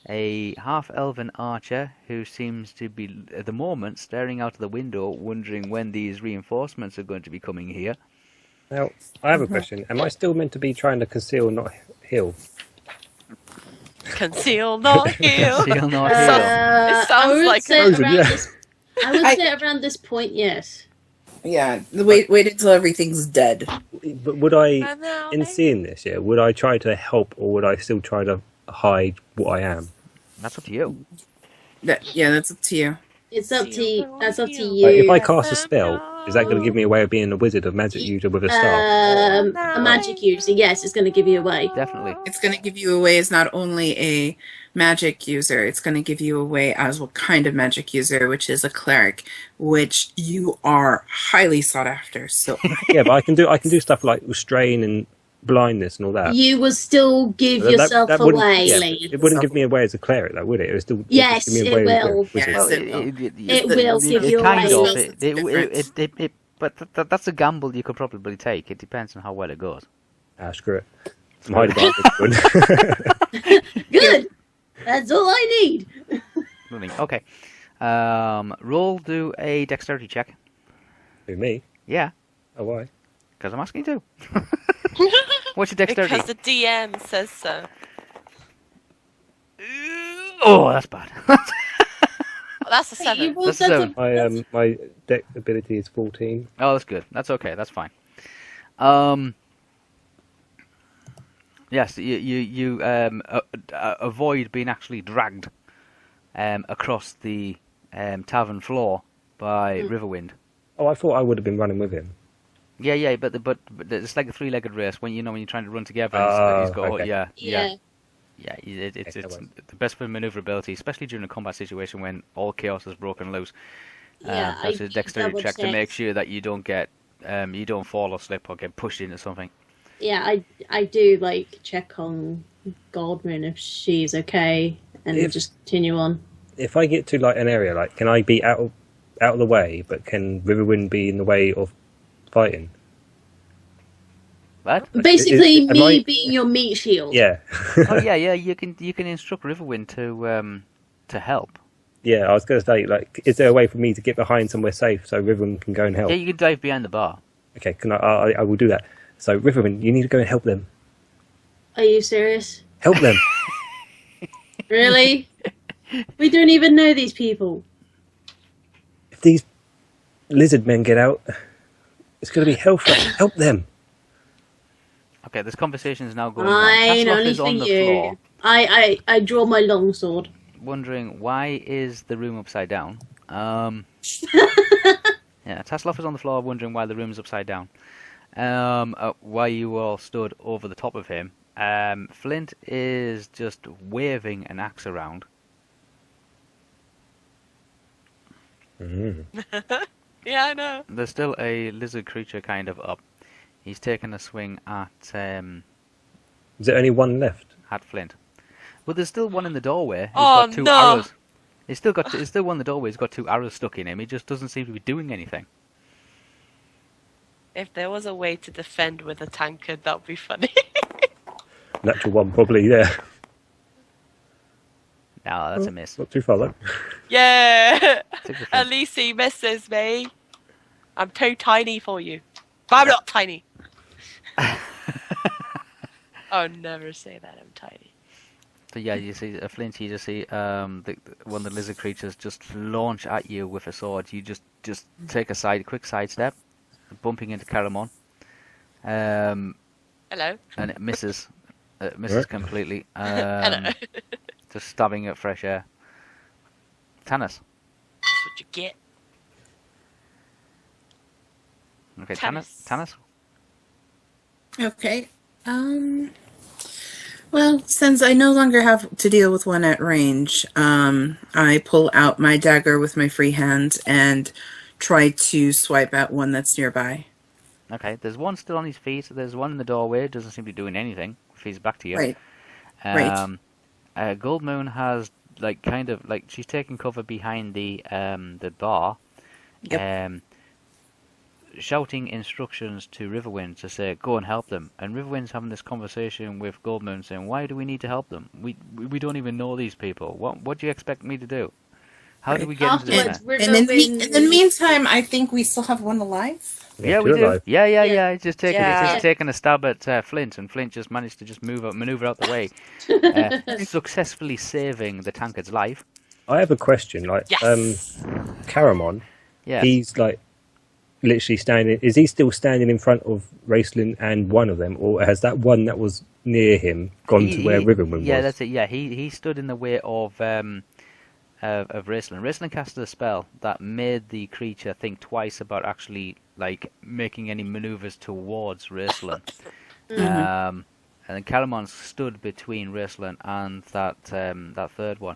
A half-elven archer who seems to be, at the moment, staring out of the window, wondering when these reinforcements are going to be coming here. Now, I have a question. Am I still meant to be trying to conceal, not heal? Conceal, not heal. Conceal, not heal. I sounds would like say Frozen, around yeah. this. I would say around this point, yes. Yeah, wait until everything's dead. But would I, And now in they- seeing this, would I try to help or would I still try to hide what I am? That's up to you. That's up to you. It's up to you. That's up to Like, if you. I cast a spell, is that going to give me a way of being a wizard, a magic user with a staff? A magic user, yes, it's going to give you away. Definitely. It's going to give you away as not only a magic user, it's going to give you away as what kind of magic user, which is a cleric, which you are highly sought after. So Yeah, but I can do stuff like restrain and blindness and all that. You will still give That- yourself that wouldn't- away, yeah, Lee. it wouldn't give me away as a cleric, though, would it? It would still Yes, give me it away as a will. wizard. Yes, it will. It will give you kind away. of. But that's a gamble you could probably take. It depends on how well it goes. Ah, screw it. I'm hiding behind this one. Good. That's all I need. Moving. Okay. Roll. Do a dexterity check. Who, me? Yeah, Oh, why? because I'm asking you to. What's your dexterity? Because the DM says so. Oh, that's bad. Oh, that's a Hey, 7. you rolled That's such seven. My deck ability is 14. Oh, that's good. That's okay. That's fine. Yes, you avoid being actually dragged across the tavern floor by Riverwind. Oh, I thought I would have been running with him. Yeah, but it's like a three-legged race when you're trying to run together. Oh, he's got okay. yeah. Yeah. It's Excellent. the best for maneuverability, especially during a combat situation when all chaos is broken loose. Yeah, That's I a dexterity double check to checked. make sure that you don't get you don't fall or slip or get pushed into something. Yeah, I do like check on Goldmoon if she's okay, and If- just continue on. If I get to like an area, like, can I be out of the way, but can Riverwind be in the way of fighting? What? Basically, am me I- being your meat shield. Yeah. Oh yeah. You can instruct Riverwind to help. Yeah, I was going to say, like, is there a way for me to get behind somewhere safe so Riverwind can go and help? Yeah, you can dive behind the bar. Okay, can I will do that. So, Riverwind, you need to go and help them. Are you serious? Help them. Really? We don't even know these people. if these lizard men get out, it's going to be hell for us. Help them. Okay, this conversation is now going on. Fine, Tasloff only is for on the you. floor, I draw my longsword. wondering why is the room upside down. Yeah, Tasloff is on the floor, wondering why the room's upside down. Why you all stood over the top of him. Flint is just waving an axe around. Yeah, I know. There's still a lizard creature kind of up. He's taken a swing at Is there only one left? Flint. But there's still one in the doorway. He's Oh, got two no. arrows. He's still one in the doorway. He's got 2 arrows stuck in him. He just doesn't seem to be doing anything. If there was a way to defend with a tankard, that would be funny. Natural one, probably, yeah. No, that's a miss. Not too far, though. Yeah! Took the At Flint. least he misses me. I'm too tiny for you. But I'm not tiny. Oh, never say that I'm tiny. So yeah, you see Flint. You just see one of the lizard creatures just launch at you with a sword. You just take a quick side step, bumping into Caramon. Hello. And it misses. It misses Right. completely. Hello. Just stabbing at fresh air. Tannis. That's what you get. Okay, Tannis. Tannis. Okay. Well, since I no longer have to deal with one at range, I pull out my dagger with my free hand and try to swipe at one that's nearby. Okay, there's one still on his feet. There's one in the doorway. Doesn't seem to be doing anything. If he's back to you. Right. Gold Moon has she's taking cover behind the bar. Yep. Shouting instructions to Riverwind to say, go and help them. And Riverwind's having this conversation with Goldmoon saying, why do we need to help them? We don't even know these people. What do you expect me to do? How do we get into this Afterwards, mess? And in the meantime, I think we still have one alive. Yeah, we two do. alive. Yeah. It's just Yeah. taking a stab at Flint, and Flint just managed to maneuver out the way, successfully saving the tankard's life. I have a question. Yes. Caramon, Yeah. he's literally standing. Is he still standing in front of Raceland and one of them, or has that one that was near him gone to where Riverwind was? Yeah, that's it. Yeah, he stood in the way of Raceland. Raceland casted a spell that made the creature think twice about actually making any maneuvers towards Raceland. And then Caramon stood between Raceland and that third one.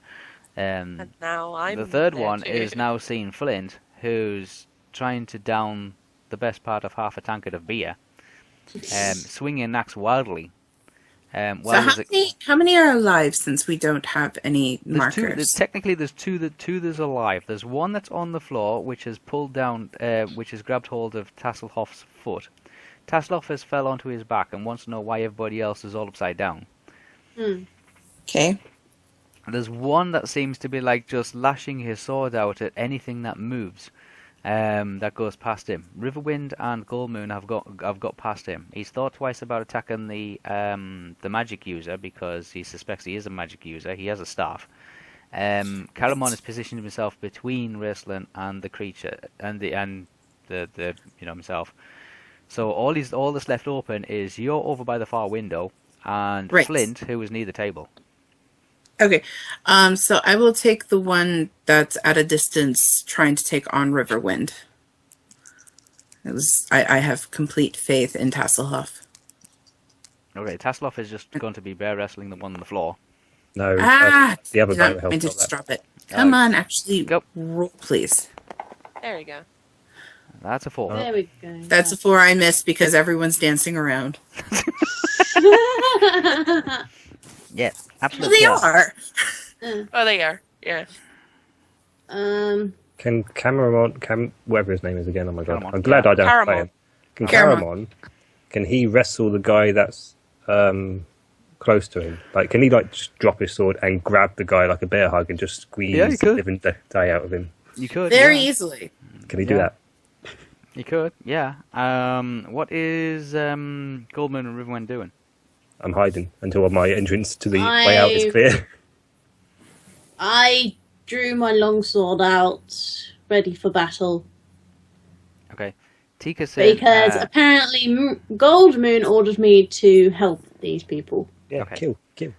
And now I'm The third there one too. is now seeing Flint, who's trying to down the best part of half a tankard of beer, swinging an axe wildly. So how many are alive since we don't have any markers? Technically, there's two that's alive. There's one that's on the floor, which has pulled down, which has grabbed hold of Tasselhoff's foot. Tasselhoff has fell onto his back and wants to know why everybody else is all upside down. Okay. There's one that seems to be just lashing his sword out at anything that moves. That goes past him. Riverwind and Goldmoon have got past him. He's thought twice about attacking the magic user because he suspects he is a magic user. He has a staff. Caramon has positioned himself between Raceland and the creature and the himself. So all that's left open is you're over by the far window and Right. Flint, who is near the table. Okay. So I will take the one that's at a distance trying to take on Riverwind. I have complete faith in Tasselhoff. Okay, Tasselhoff is just going to be bear wrestling the one on the floor. No, the other Did guy not that mean to helped just out drop it. Come on, actually, Go. roll, please. There we go. That's a 4. There we go. That's a 4 I missed because everyone's dancing around. Yeah, Well, absolutely. they are. Oh, they are. Yeah. Can Cameron, whatever his name is again, oh my god. Caramon. I'm glad I don't Caramon. play him. Can Caramon. Caramon, can he wrestle the guy that's close to him? Can he just drop his sword and grab the guy like a bear hug and just squeeze Yeah, he the could. living day out of him? You could. Very yeah. easily. Can he do Yeah. that? You could, yeah. What is Goldmoon and Riverwind doing? I'm hiding until my entrance to the way out is clear. I drew my longsword out ready for battle. Okay. Tika said... Because apparently Gold Moon ordered me to help these people. Yeah, Okay. kill.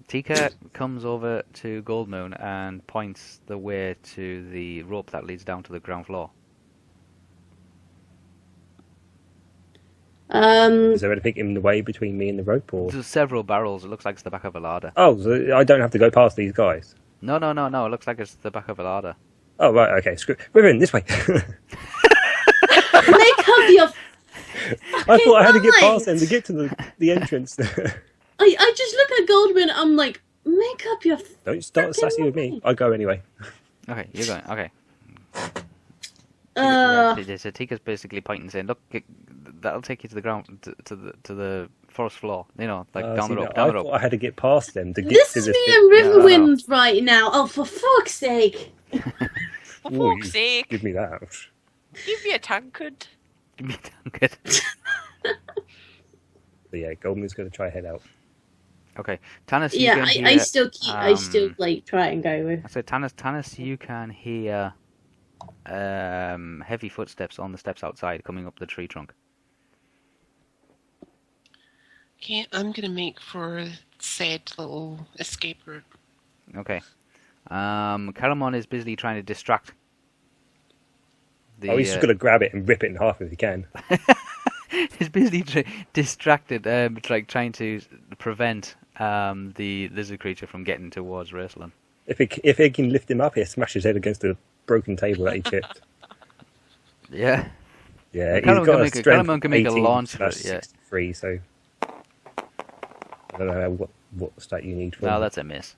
Tika comes over to Gold Moon and points the way to the rope that leads down to the ground floor. Is there anything in the way between me and the rope, or? There's several barrels. It looks like it's the back of a ladder. Oh, so I don't have to go past these guys. No. It looks like it's the back of a ladder. Oh right, okay. Screw. We're in this way. Make up your. I thought I had to get mind. past them to get to the entrance. I just look at Goldman. I'm like, make up your. Don't start sassy with me. I go anyway. Okay, you're going. Okay. Uh, So Tika's basically pointing, saying, "Look, that'll take you to the ground, to the forest floor. You know, like down the rope, down the I thought rope." I had to get past them to get this to is this me bit. and No. Riverwind right now. Oh, for fuck's sake! For Ooh, fuck's sake. Give me that. Give me a tankard. Give me a tankard. But yeah, Goldman's going to try head out. Okay, Tanis. You Yeah, can I hear, still keep. I still like try and go with. I said, Tanis, you can hear heavy footsteps on the steps outside coming up the tree trunk. Okay, I'm gonna make for said little escape route. Okay. Caramon is busily trying to distract. He's just going to grab it and rip it in half if he can. He's busily distracted, trying to prevent the lizard creature from getting towards Raceland. If it can lift him up, he'll smash his head against the broken table that he chipped. Yeah. Yeah, he's Caramon got can a make strength Caramon can make a 18 launch for slash it, yeah. 63, so I don't know what stat you need for No, him. that's a miss.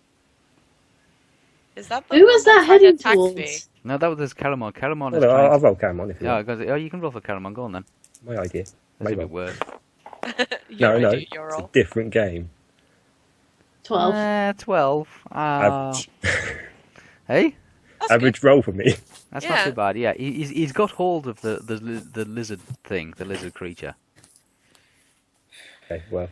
Is that the Who one was that tried to heading attack me? towards? No, that was Caramon. Caramon No, is no, trying. I'll roll Caramon if you Yeah, want. because you can roll for Caramon. Go on then. My idea. That's a My bit roll. worse. No, You're it's You're a all. different game. 12. 12. Average, Hey, That's average roll for me. that's Yeah. not too bad. Yeah, he's got hold of the lizard thing, the lizard creature. Okay, well,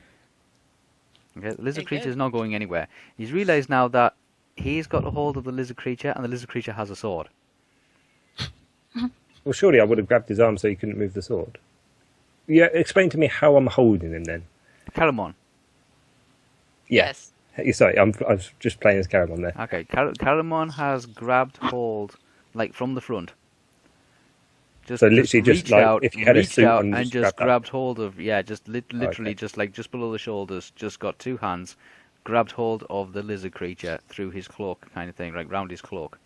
Okay, the lizard Very creature good. is not going anywhere. He's realised now that he's got a hold of the lizard creature, and the lizard creature has a sword. well, surely I would have grabbed his arm so he couldn't move the sword. Yeah, explain to me how I'm holding him then. Caramon. Yeah. Yes. Hey, sorry, I was just playing as Caramon there. Okay, Caramon has grabbed hold, like from the front. So literally just reached like out, if you had a reached suit out on, and just just grabbed grabbed hold of, yeah, just literally Okay. just below the shoulders, just got two hands, grabbed hold of the lizard creature through his cloak, kind of thing, like round his cloak.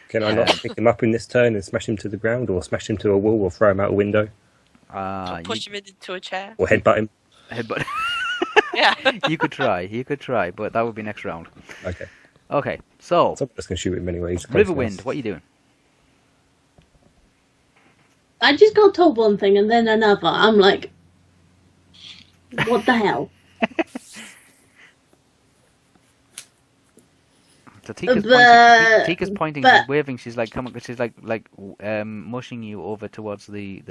Can I not pick him up in this turn and smash him to the ground, or smash him to a wall, or throw him out a window, Push him into a chair. or headbutt him? Headbutt. Yeah. You could try, but that would be next round. Okay. Okay, so So I'm just going to shoot him anyway. He's close Riverwind, enough. what are you doing? I just got told one thing and then another. I'm like, what the hell? So Tika's But- Tika's pointing, but- she's waving, she's like mushing you over towards the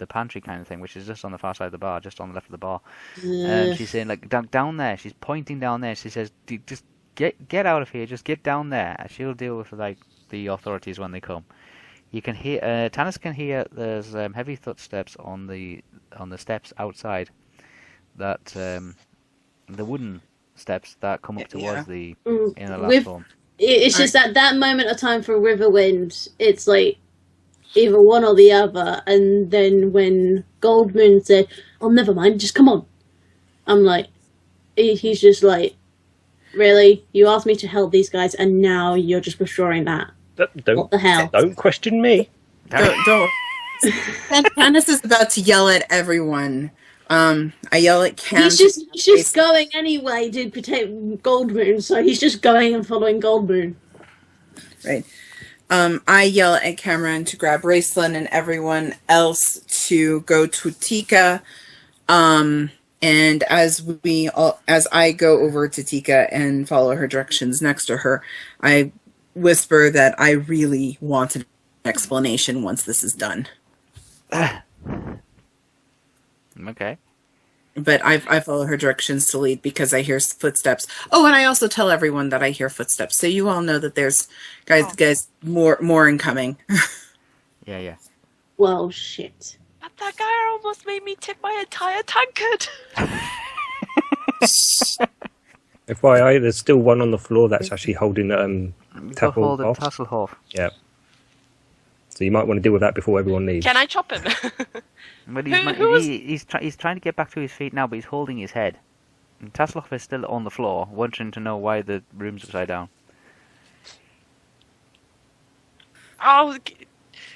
pantry kind of thing, which is just on the far side of the bar, just on the left of the bar. She's saying like down there. She's pointing down there. She says, "Just get out of here. Just get down there. And she'll deal with like the authorities when they come." You can hear Tanis can hear there's heavy footsteps on the steps outside. That the wooden steps that come up towards the inner With- platform. It's just at that moment of time for Riverwind, it's like either one or the other. And then when Goldmoon said, "Oh, never mind, just come on," I'm like, he's just like, "Really? You asked me to help these guys, and now you're just withdrawing that? Don't, What the hell?" Don't question me. Don't. Candace is about to yell at everyone. I yell at Candace. He's just going anyway to protect Goldmoon, so he's just going and following Goldmoon. Right. I yell at Cameron to grab Raceland and everyone else to go to Tika. And as I go over to Tika and follow her directions next to her, I whisper that I really want an explanation once this is done. Okay. But I follow her directions to lead because I hear footsteps. Oh, and I also tell everyone that I hear footsteps, so you all know that there's guys more incoming. Yeah. Well, shit. But that guy almost made me tip my entire tankard. FYI, there's still one on the floor that's actually holding Hold Tassel. Tasselhoff. Yeah. So you might want to deal with that before everyone leaves. Can I chop him? But Who's- he's trying to get back to his feet now, but he's holding his head. And Tasselhoff is still on the floor, wondering to know why the room's upside down. Oh,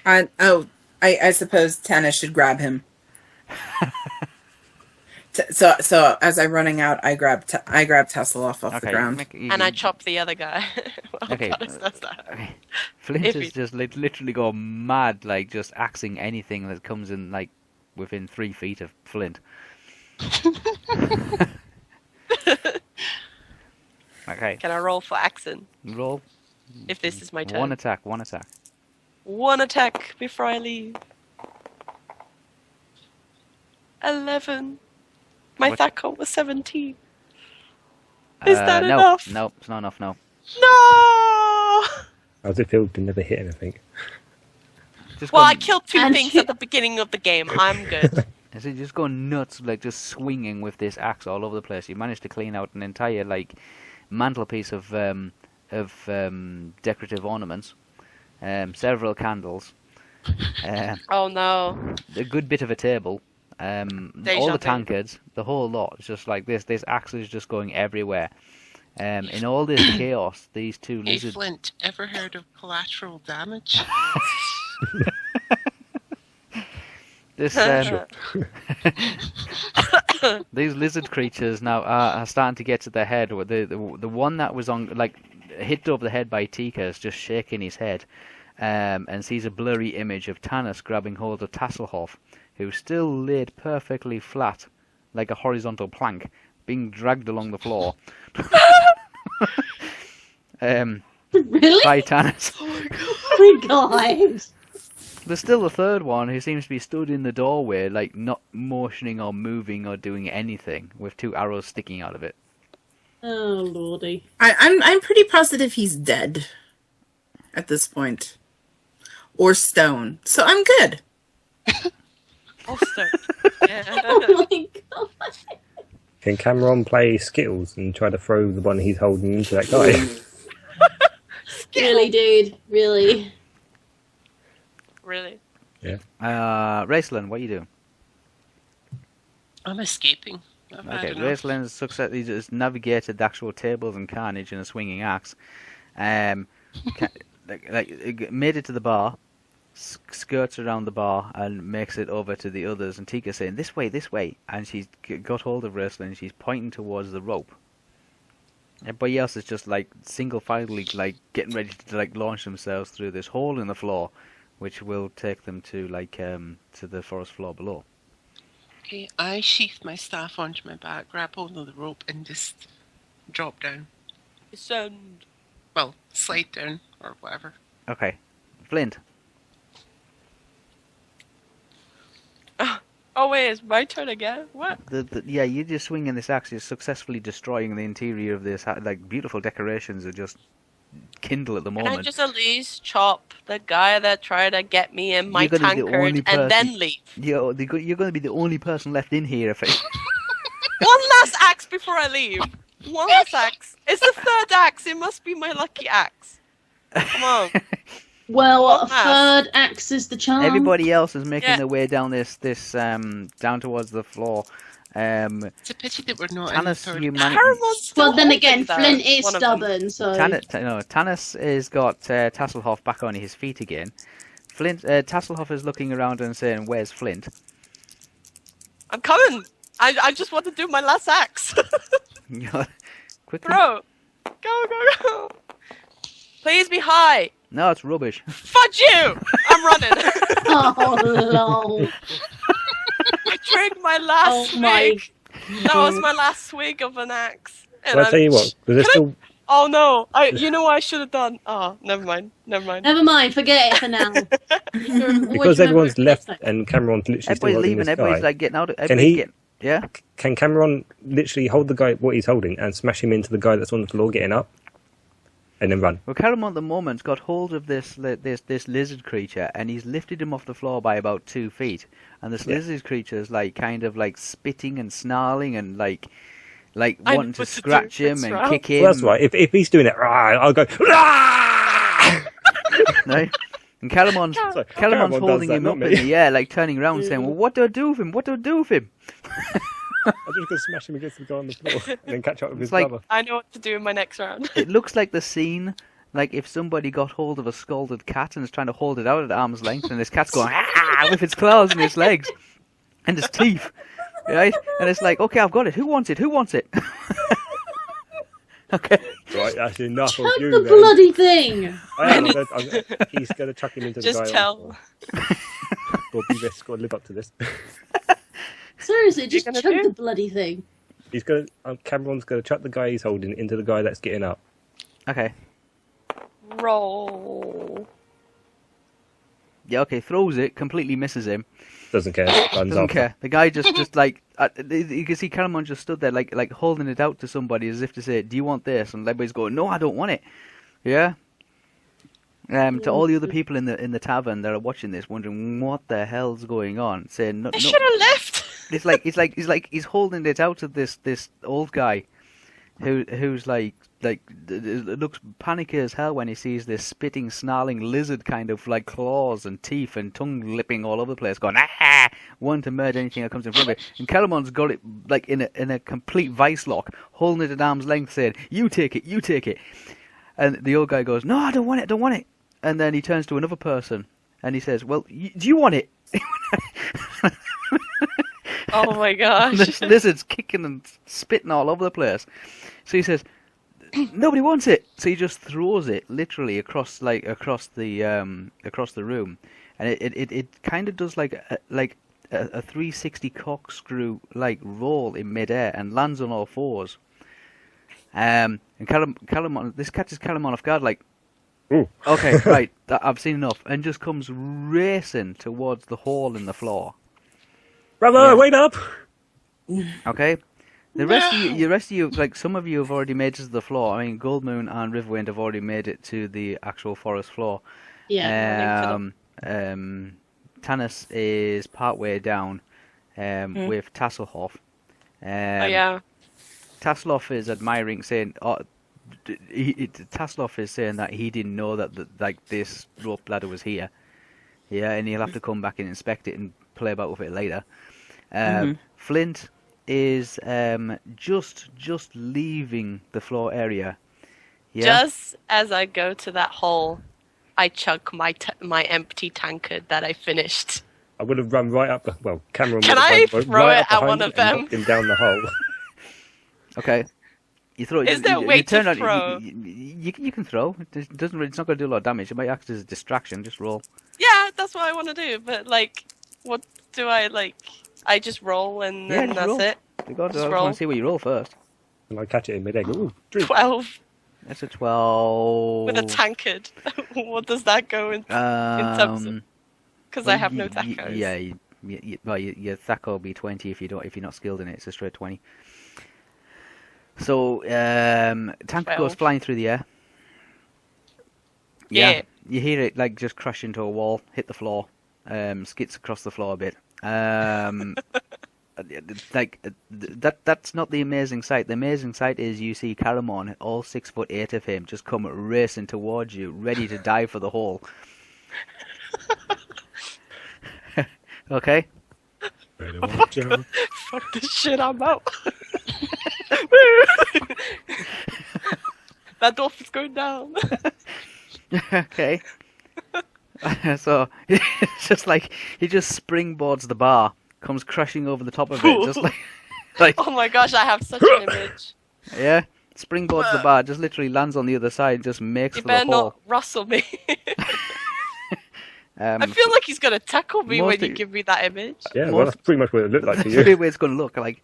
I suppose Tana should grab him. So as I'm running out, I grab Tasseloff off the ground. and I chop the other guy. Well, Okay. Dennis does that. Okay. Flint If is he- just literally go mad, like just axing anything that comes in like within 3 feet of Flint. Okay, Can I roll for accent roll. if this is my turn? One attack. One attack before I leave. 11. My What? attack roll was 17. Is that no, enough? No, it's not enough. No. No! How does it feel to never hit anything? Just Well, go, I killed 2 And things she- at the beginning of the game. I'm good. so you just go nuts, like just swinging with this axe all over the place. You managed to clean out an entire like mantelpiece of decorative ornaments, several candles, Oh no. a good bit of a table, all Deja the vu. tankards, the whole lot. It's just like this. This axe is just going everywhere. In all this chaos, these two Hey, lizards. Flint, ever heard of collateral damage? This these lizard creatures now are starting to get to their head. The one that was on like hit over the head by Tika is just shaking his head, and sees a blurry image of Tanis grabbing hold of Tasselhoff, who's still laid perfectly flat, like a horizontal plank, being dragged along the floor. Really? By Tanis. Oh my god. There's still a third one who seems to be stood in the doorway, like not motioning or moving or doing anything, with 2 arrows sticking out of it. Oh lordy. I'm pretty positive he's dead at this point, or stone. So I'm good. Also. Yeah. Oh my god. Can Cameron play Skittles and try to throw the one he's holding into that guy? Really, dude. Really. Really? Raceland, what are you doing? I'm escaping. I've had Okay, enough. Raceland's success. He just navigated the actual tables and carnage in a swinging axe. Made it to the bar, skirts around the bar and makes it over to the others. And Tika's saying, "This way," and she's got hold of Raceland. She's pointing towards the rope. Everybody else is just like single-filedly, like getting ready to like launch themselves through this hole in the floor, which will take them to like to the forest floor below. Okay, I sheath my staff onto my back, grab hold of the rope, and just drop down. Descend. Well, slide down, or whatever. Okay, Flint. Oh wait, it's my turn again? What? Yeah, you're just swinging this axe. You're successfully destroying the interior of this. Like beautiful decorations are just kindle at the Can moment. I just at least chop the guy that tried to get me in my You're gonna be the only tankard person- and then leave? You're going to be the only person left in here. If One last axe before I leave. One last axe. It's the third axe. It must be my lucky axe. Come on. Well, One a last. third axe is the charm. everybody else is making Yeah. their way down this down towards the floor. It's a pity that we're not in the Tanis, third. you managed. Caramel's still Well, then holding again, though, Flint is one of them. stubborn, so. Tanis has got Tasselhoff back on his feet again. Tasselhoff is looking around and saying, "Where's Flint?" I'm coming. I just want to do my last axe. Quickly. Bro. Go. Please be high. No, it's rubbish. Fudge you. I'm running. Oh, lol. I drank my last Oh my swig. That was my last swig of an axe. And Well, I tell you what, because there's Can I- still Oh no! You know what I should have done? Oh, never mind. Never mind, forget it for now. because everyone's left and Cameron's literally still Everybody's holding leaving. this Everybody's guy. like getting out. Can he Yeah. Can Cameron literally hold the guy what he's holding and smash him into the guy that's on the floor getting up, and then run? Well, Caramon at the moment's got hold of this lizard creature, and he's lifted him off the floor by about 2 feet. And this lizard creature is kind of spitting and snarling and like wanting to scratch him and kick him. Well, that's right. If he's doing it, I'll go. No. And Calamon's holding him up in the air, turning around, saying, "Well, what do I do with him? What do I do with him?" I'm just going to smash him against the guy on the floor and then catch up with his brother. I know what to do in my next round. It looks like the scene, if somebody got hold of a scalded cat and is trying to hold it out at arm's length, and this cat's going with its claws and its legs and its teeth, right? And it's like, okay, I've got it. Who wants it? Who wants it? Okay. Right, that's enough Chuck of you. the then. bloody thing! He's going to chuck him into the Just guy. tell. Or be this, got to live up to this. Seriously, just gonna chuck do? the bloody thing. He's going. Cameron's going to chuck the guy he's holding into the guy that's getting up. Okay. Roll. Yeah, okay, throws it, completely misses him. Doesn't care. Runs Doesn't after. care. The guy just you can see Caramon just stood there like holding it out to somebody as if to say, "Do you want this?" And everybody's going, "No, I don't want it." Yeah. To all the other people in the tavern that are watching this, wondering what the hell's going on, saying, "No, I should have left. he's holding it out to this old guy, who's looks panicky as hell when he sees this spitting, snarling lizard kind of claws and teeth and tongue lipping all over the place, going wanting to murder anything that comes in front of it. And Calamon's got it in a complete vice lock, holding it at arm's length, saying, "You take it, you take it." And the old guy goes, "No, I don't want it, I don't want it." And then he turns to another person and he says, "Well, do you want it?" Oh my gosh. This lizard's kicking and spitting all over the place. So he says, "Nobody wants it." So he just throws it literally across the room, and it kind of does a 360 corkscrew roll in midair and lands on all fours. And Calamon, this catches Calamon off guard, Ooh. Okay, right, I've seen enough, and just comes racing towards the hole in the floor. Brother, wait up! Okay. The rest of you, some of you have already made it to the floor. I mean, Goldmoon and Riverwind have already made it to the actual forest floor. Yeah. Tanis is partway down with Tasselhoff. Oh yeah. Tasselhoff is admiring, saying, Tasselhoff is saying that he didn't know that this rope ladder was here. Yeah, and he'll have to come back and inspect it and play about with it later. Flint is just leaving the floor area. Yeah? Just as I go to that hole, I chug my empty tankard that I finished. I would have run right up. Cameron. Can I throw it at one of them? Knocked him down the hole. Okay. You throw. Is there a way to throw? You can throw. It doesn't. It's not going to do a lot of damage. It might act as a distraction. Just roll. Yeah, that's what I want to do. But what do I I just roll and then that's roll. it. I want to see what you roll first. And I catch it in mid-egg. Ooh, drink. 12 That's a 12. with a tankard. What does that go in terms of? Because I have no tacos. Your thaco will be 20 if you're not skilled in it. It's a straight 20. So tankard goes flying through the air. Yeah. You hear it just crash into a wall, hit the floor, skits across the floor a bit. That's not the amazing sight. The amazing sight is you see Caramon, all 6'8" of him, just come racing towards you, ready to dive for the hole. Okay. Fuck this shit, I'm out. That dwarf is going down. Okay. So it's just he just springboards the bar, comes crashing over the top of it, just Oh my gosh, I have such an image. Yeah, springboards the bar, just literally lands on the other side, just makes You for the better hole. not rustle me. I feel like he's gonna tackle me when you give me that image. Yeah, well, that's pretty much what it looked like to That's you. the way it's going to look like.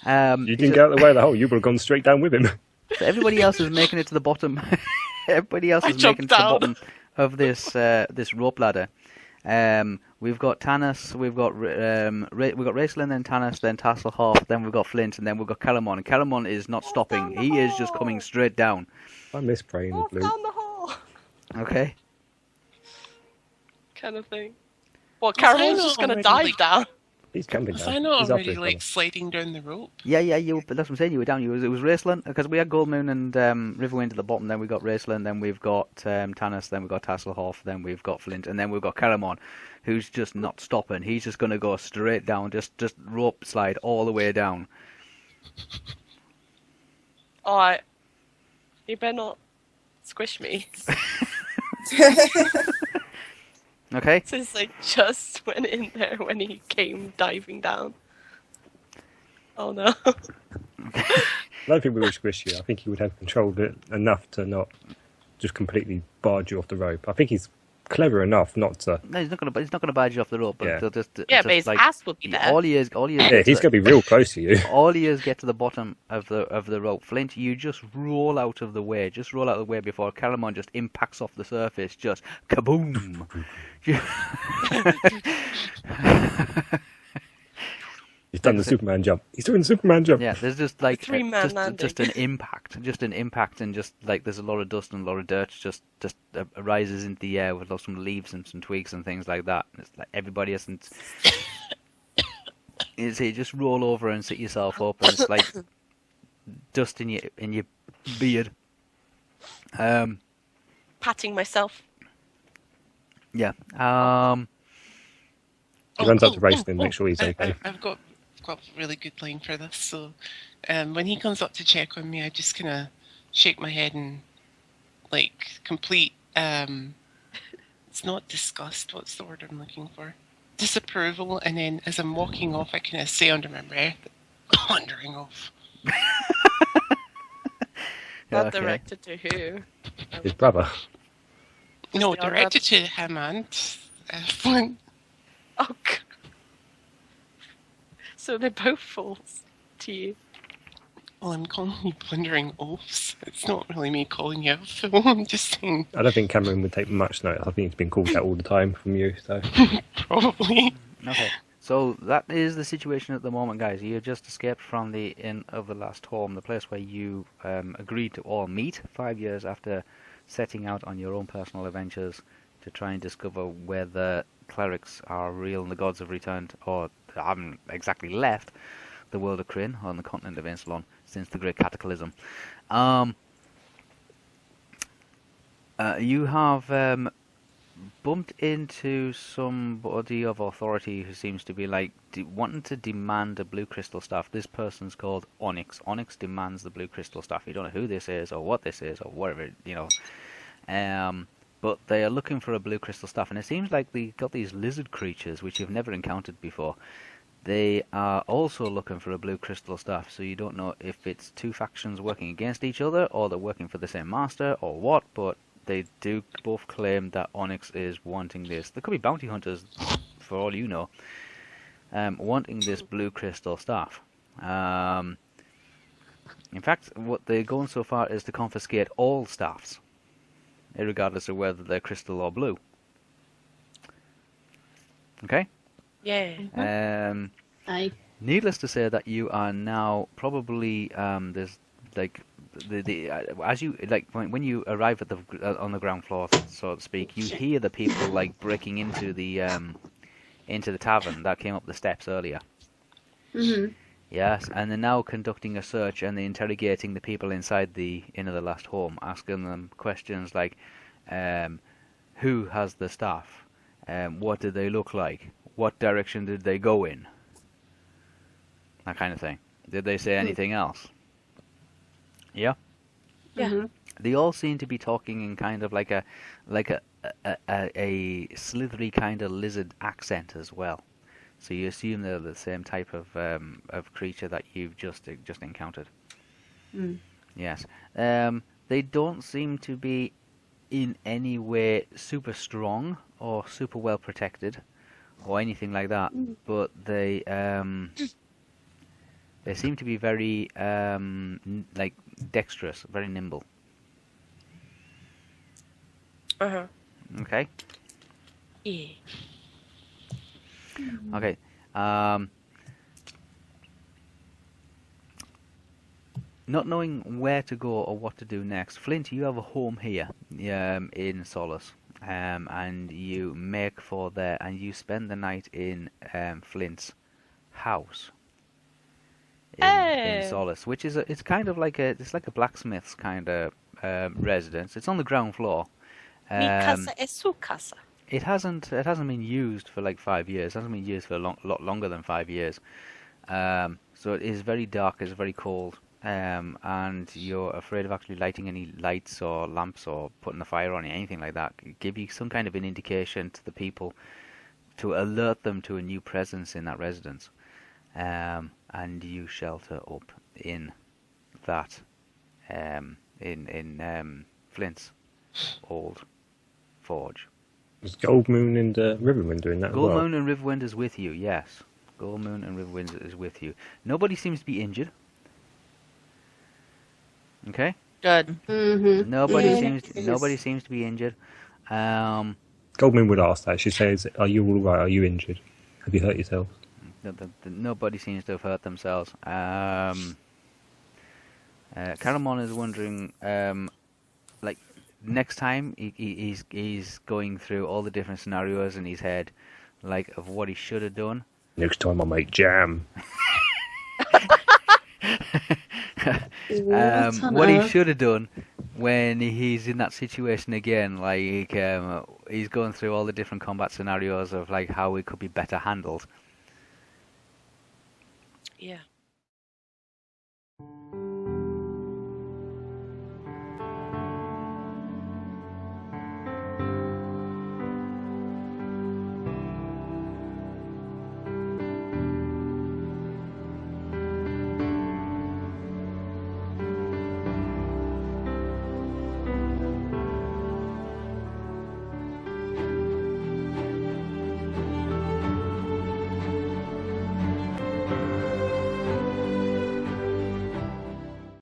You didn't get out of the way of the hole. You would have gone straight down with him. So everybody else is making it to the bottom. Everybody else is making it to the bottom of this rope ladder. We've got Tanis, we've got Raceland, then Tanis, then Tasselhoff, then we've got Flint, and then we've got Calamon. And Calamon is not stopping. He is just coming straight down. I miss praying the blue. Down the hole. Okay. Kind of thing. Well, Was I Caramel's not just gonna already, dive like- down. He's jumping Was down. I not He's up already his like brother. sliding down the rope? Yeah, that's what I'm saying. You were down. It was Raceland, because we had Goldmoon and Riverwind at the bottom. Then we got Raceland. Then we've got Tanis. Then we've got Tasselhoff. Then we've got Flint. And then we've got Caramon, who's just not stopping. He's just going to go straight down. Just rope slide all the way down. Alright. You better not squish me. Okay. Since I just went in there when he came diving down. Oh no. I don't think we would squish you. I think he would have controlled it enough to not just completely barge you off the rope. I think he's clever enough not to. No, he's not gonna barge you off the rope. But Yeah. they'll just Yeah, just, but his like, ass will be there. All he is. Yeah, he's going to be real close to you. All he is get to the bottom of the rope. Flint, you just roll out of the way. Just roll out of the way before Calamon just impacts off the surface. Just kaboom! He's done the Superman jump. He's doing the Superman jump. Yeah, there's just like Three-man landing. just an impact, and just like there's a lot of dust and a lot of dirt just arises into the air with lots of leaves and some twigs and things like that. And it's like everybody hasn't. You just roll over and sit yourself up, and it's like dust in your beard. Patting myself. Yeah. He runs up to Raceland and makes sure he's okay. I've got a really good line for this. So when he comes up to check on me, I just kind of shake my head and like complete. It's not disgust. What's the word I'm looking for? Disapproval. And then as I'm walking off, I kind of say under my breath, "Wandering off." Not Okay. directed to who? His brother. No, Yeah, directed to him and Flint. Oh, God. So they're both false to you. Well, I'm calling you blundering oafs. It's not really me calling you out, Phil. I'm just saying, I don't think Cameron would take much note. I think he's been called that all the time from you. So probably. Okay. So that is the situation at the moment, guys. You just escaped from the Inn of the Last Home, the place where you agreed to all meet 5 years after setting out on your own personal adventures to try and discover whether clerics are real and the gods have returned, or haven't exactly left the world of Kryn on the continent of Insulon since the Great Cataclysm. You have bumped into somebody of authority who seems to be like wanting to demand a blue crystal staff. This person's called Onyx. Onyx demands the blue crystal staff. You don't know who this is or what this is or whatever, but they are looking for a blue crystal staff, and it seems like they got these lizard creatures which you've never encountered before. They are also looking for a blue crystal staff, so you don't know if it's two factions working against each other or they're working for the same master or what, but they do both claim that Onyx is wanting this. There could be bounty hunters, for all you know, wanting this blue crystal staff. In fact, what they're going so far is to confiscate all staffs, regardless of whether they're crystal or blue. Okay? Yeah. Aye. Needless to say that you are now probably there's like as you like when you arrive at the on the ground floor, so to speak, you hear the people like breaking into the tavern that came up the steps earlier. Mhm. Yes, and they're now conducting a search and they're interrogating the people inside the Inn of the Last Home, asking them questions like, who has the staff? What do they look like? What direction did they go in? That kind of thing. Did they say anything else? Yeah? Yeah. Mhm. They all seem to be talking in kind of like a slithery kind of lizard accent as well. So you assume they're the same type of creature that you've just encountered. Mm. Yes. They don't seem to be in any way super strong or super well protected or anything like that, but they seem to be very like dexterous, very nimble. Uh-huh. Okay. Yeah. Okay. Not knowing where to go or what to do next, Flint, you have a home here in Solace, and you make for there, and you spend the night in Flint's house in Solace, which is it's kind of like it's like a blacksmith's kind of residence. It's on the ground floor. Mi casa es su casa. It hasn't been used for like 5 years. It hasn't been used for a lot longer than 5 years. So it is very dark. It's very cold. And you're afraid of actually lighting any lights or lamps or putting a fire on it, anything like that. Give you some kind of an indication to the people to alert them to a new presence in that residence. And you shelter up in that, in Flint's old forge. Is Goldmoon and Riverwind doing that as well? Goldmoon and Riverwind is with you, yes. Goldmoon and Riverwind is with you. Nobody seems to be injured. Okay. Good. Mm-hmm. Nobody seems to be injured. Goldmoon would ask that. She says, "Are you all right? Are you injured? Have you hurt yourself?" Nobody seems to have hurt themselves. Caramon is wondering, like next time he's going through all the different scenarios in his head, like of what he should have done. Next time I'll make jam. What he should have done when he's in that situation again, like he's going through all the different combat scenarios of like how it could be better handled. Yeah.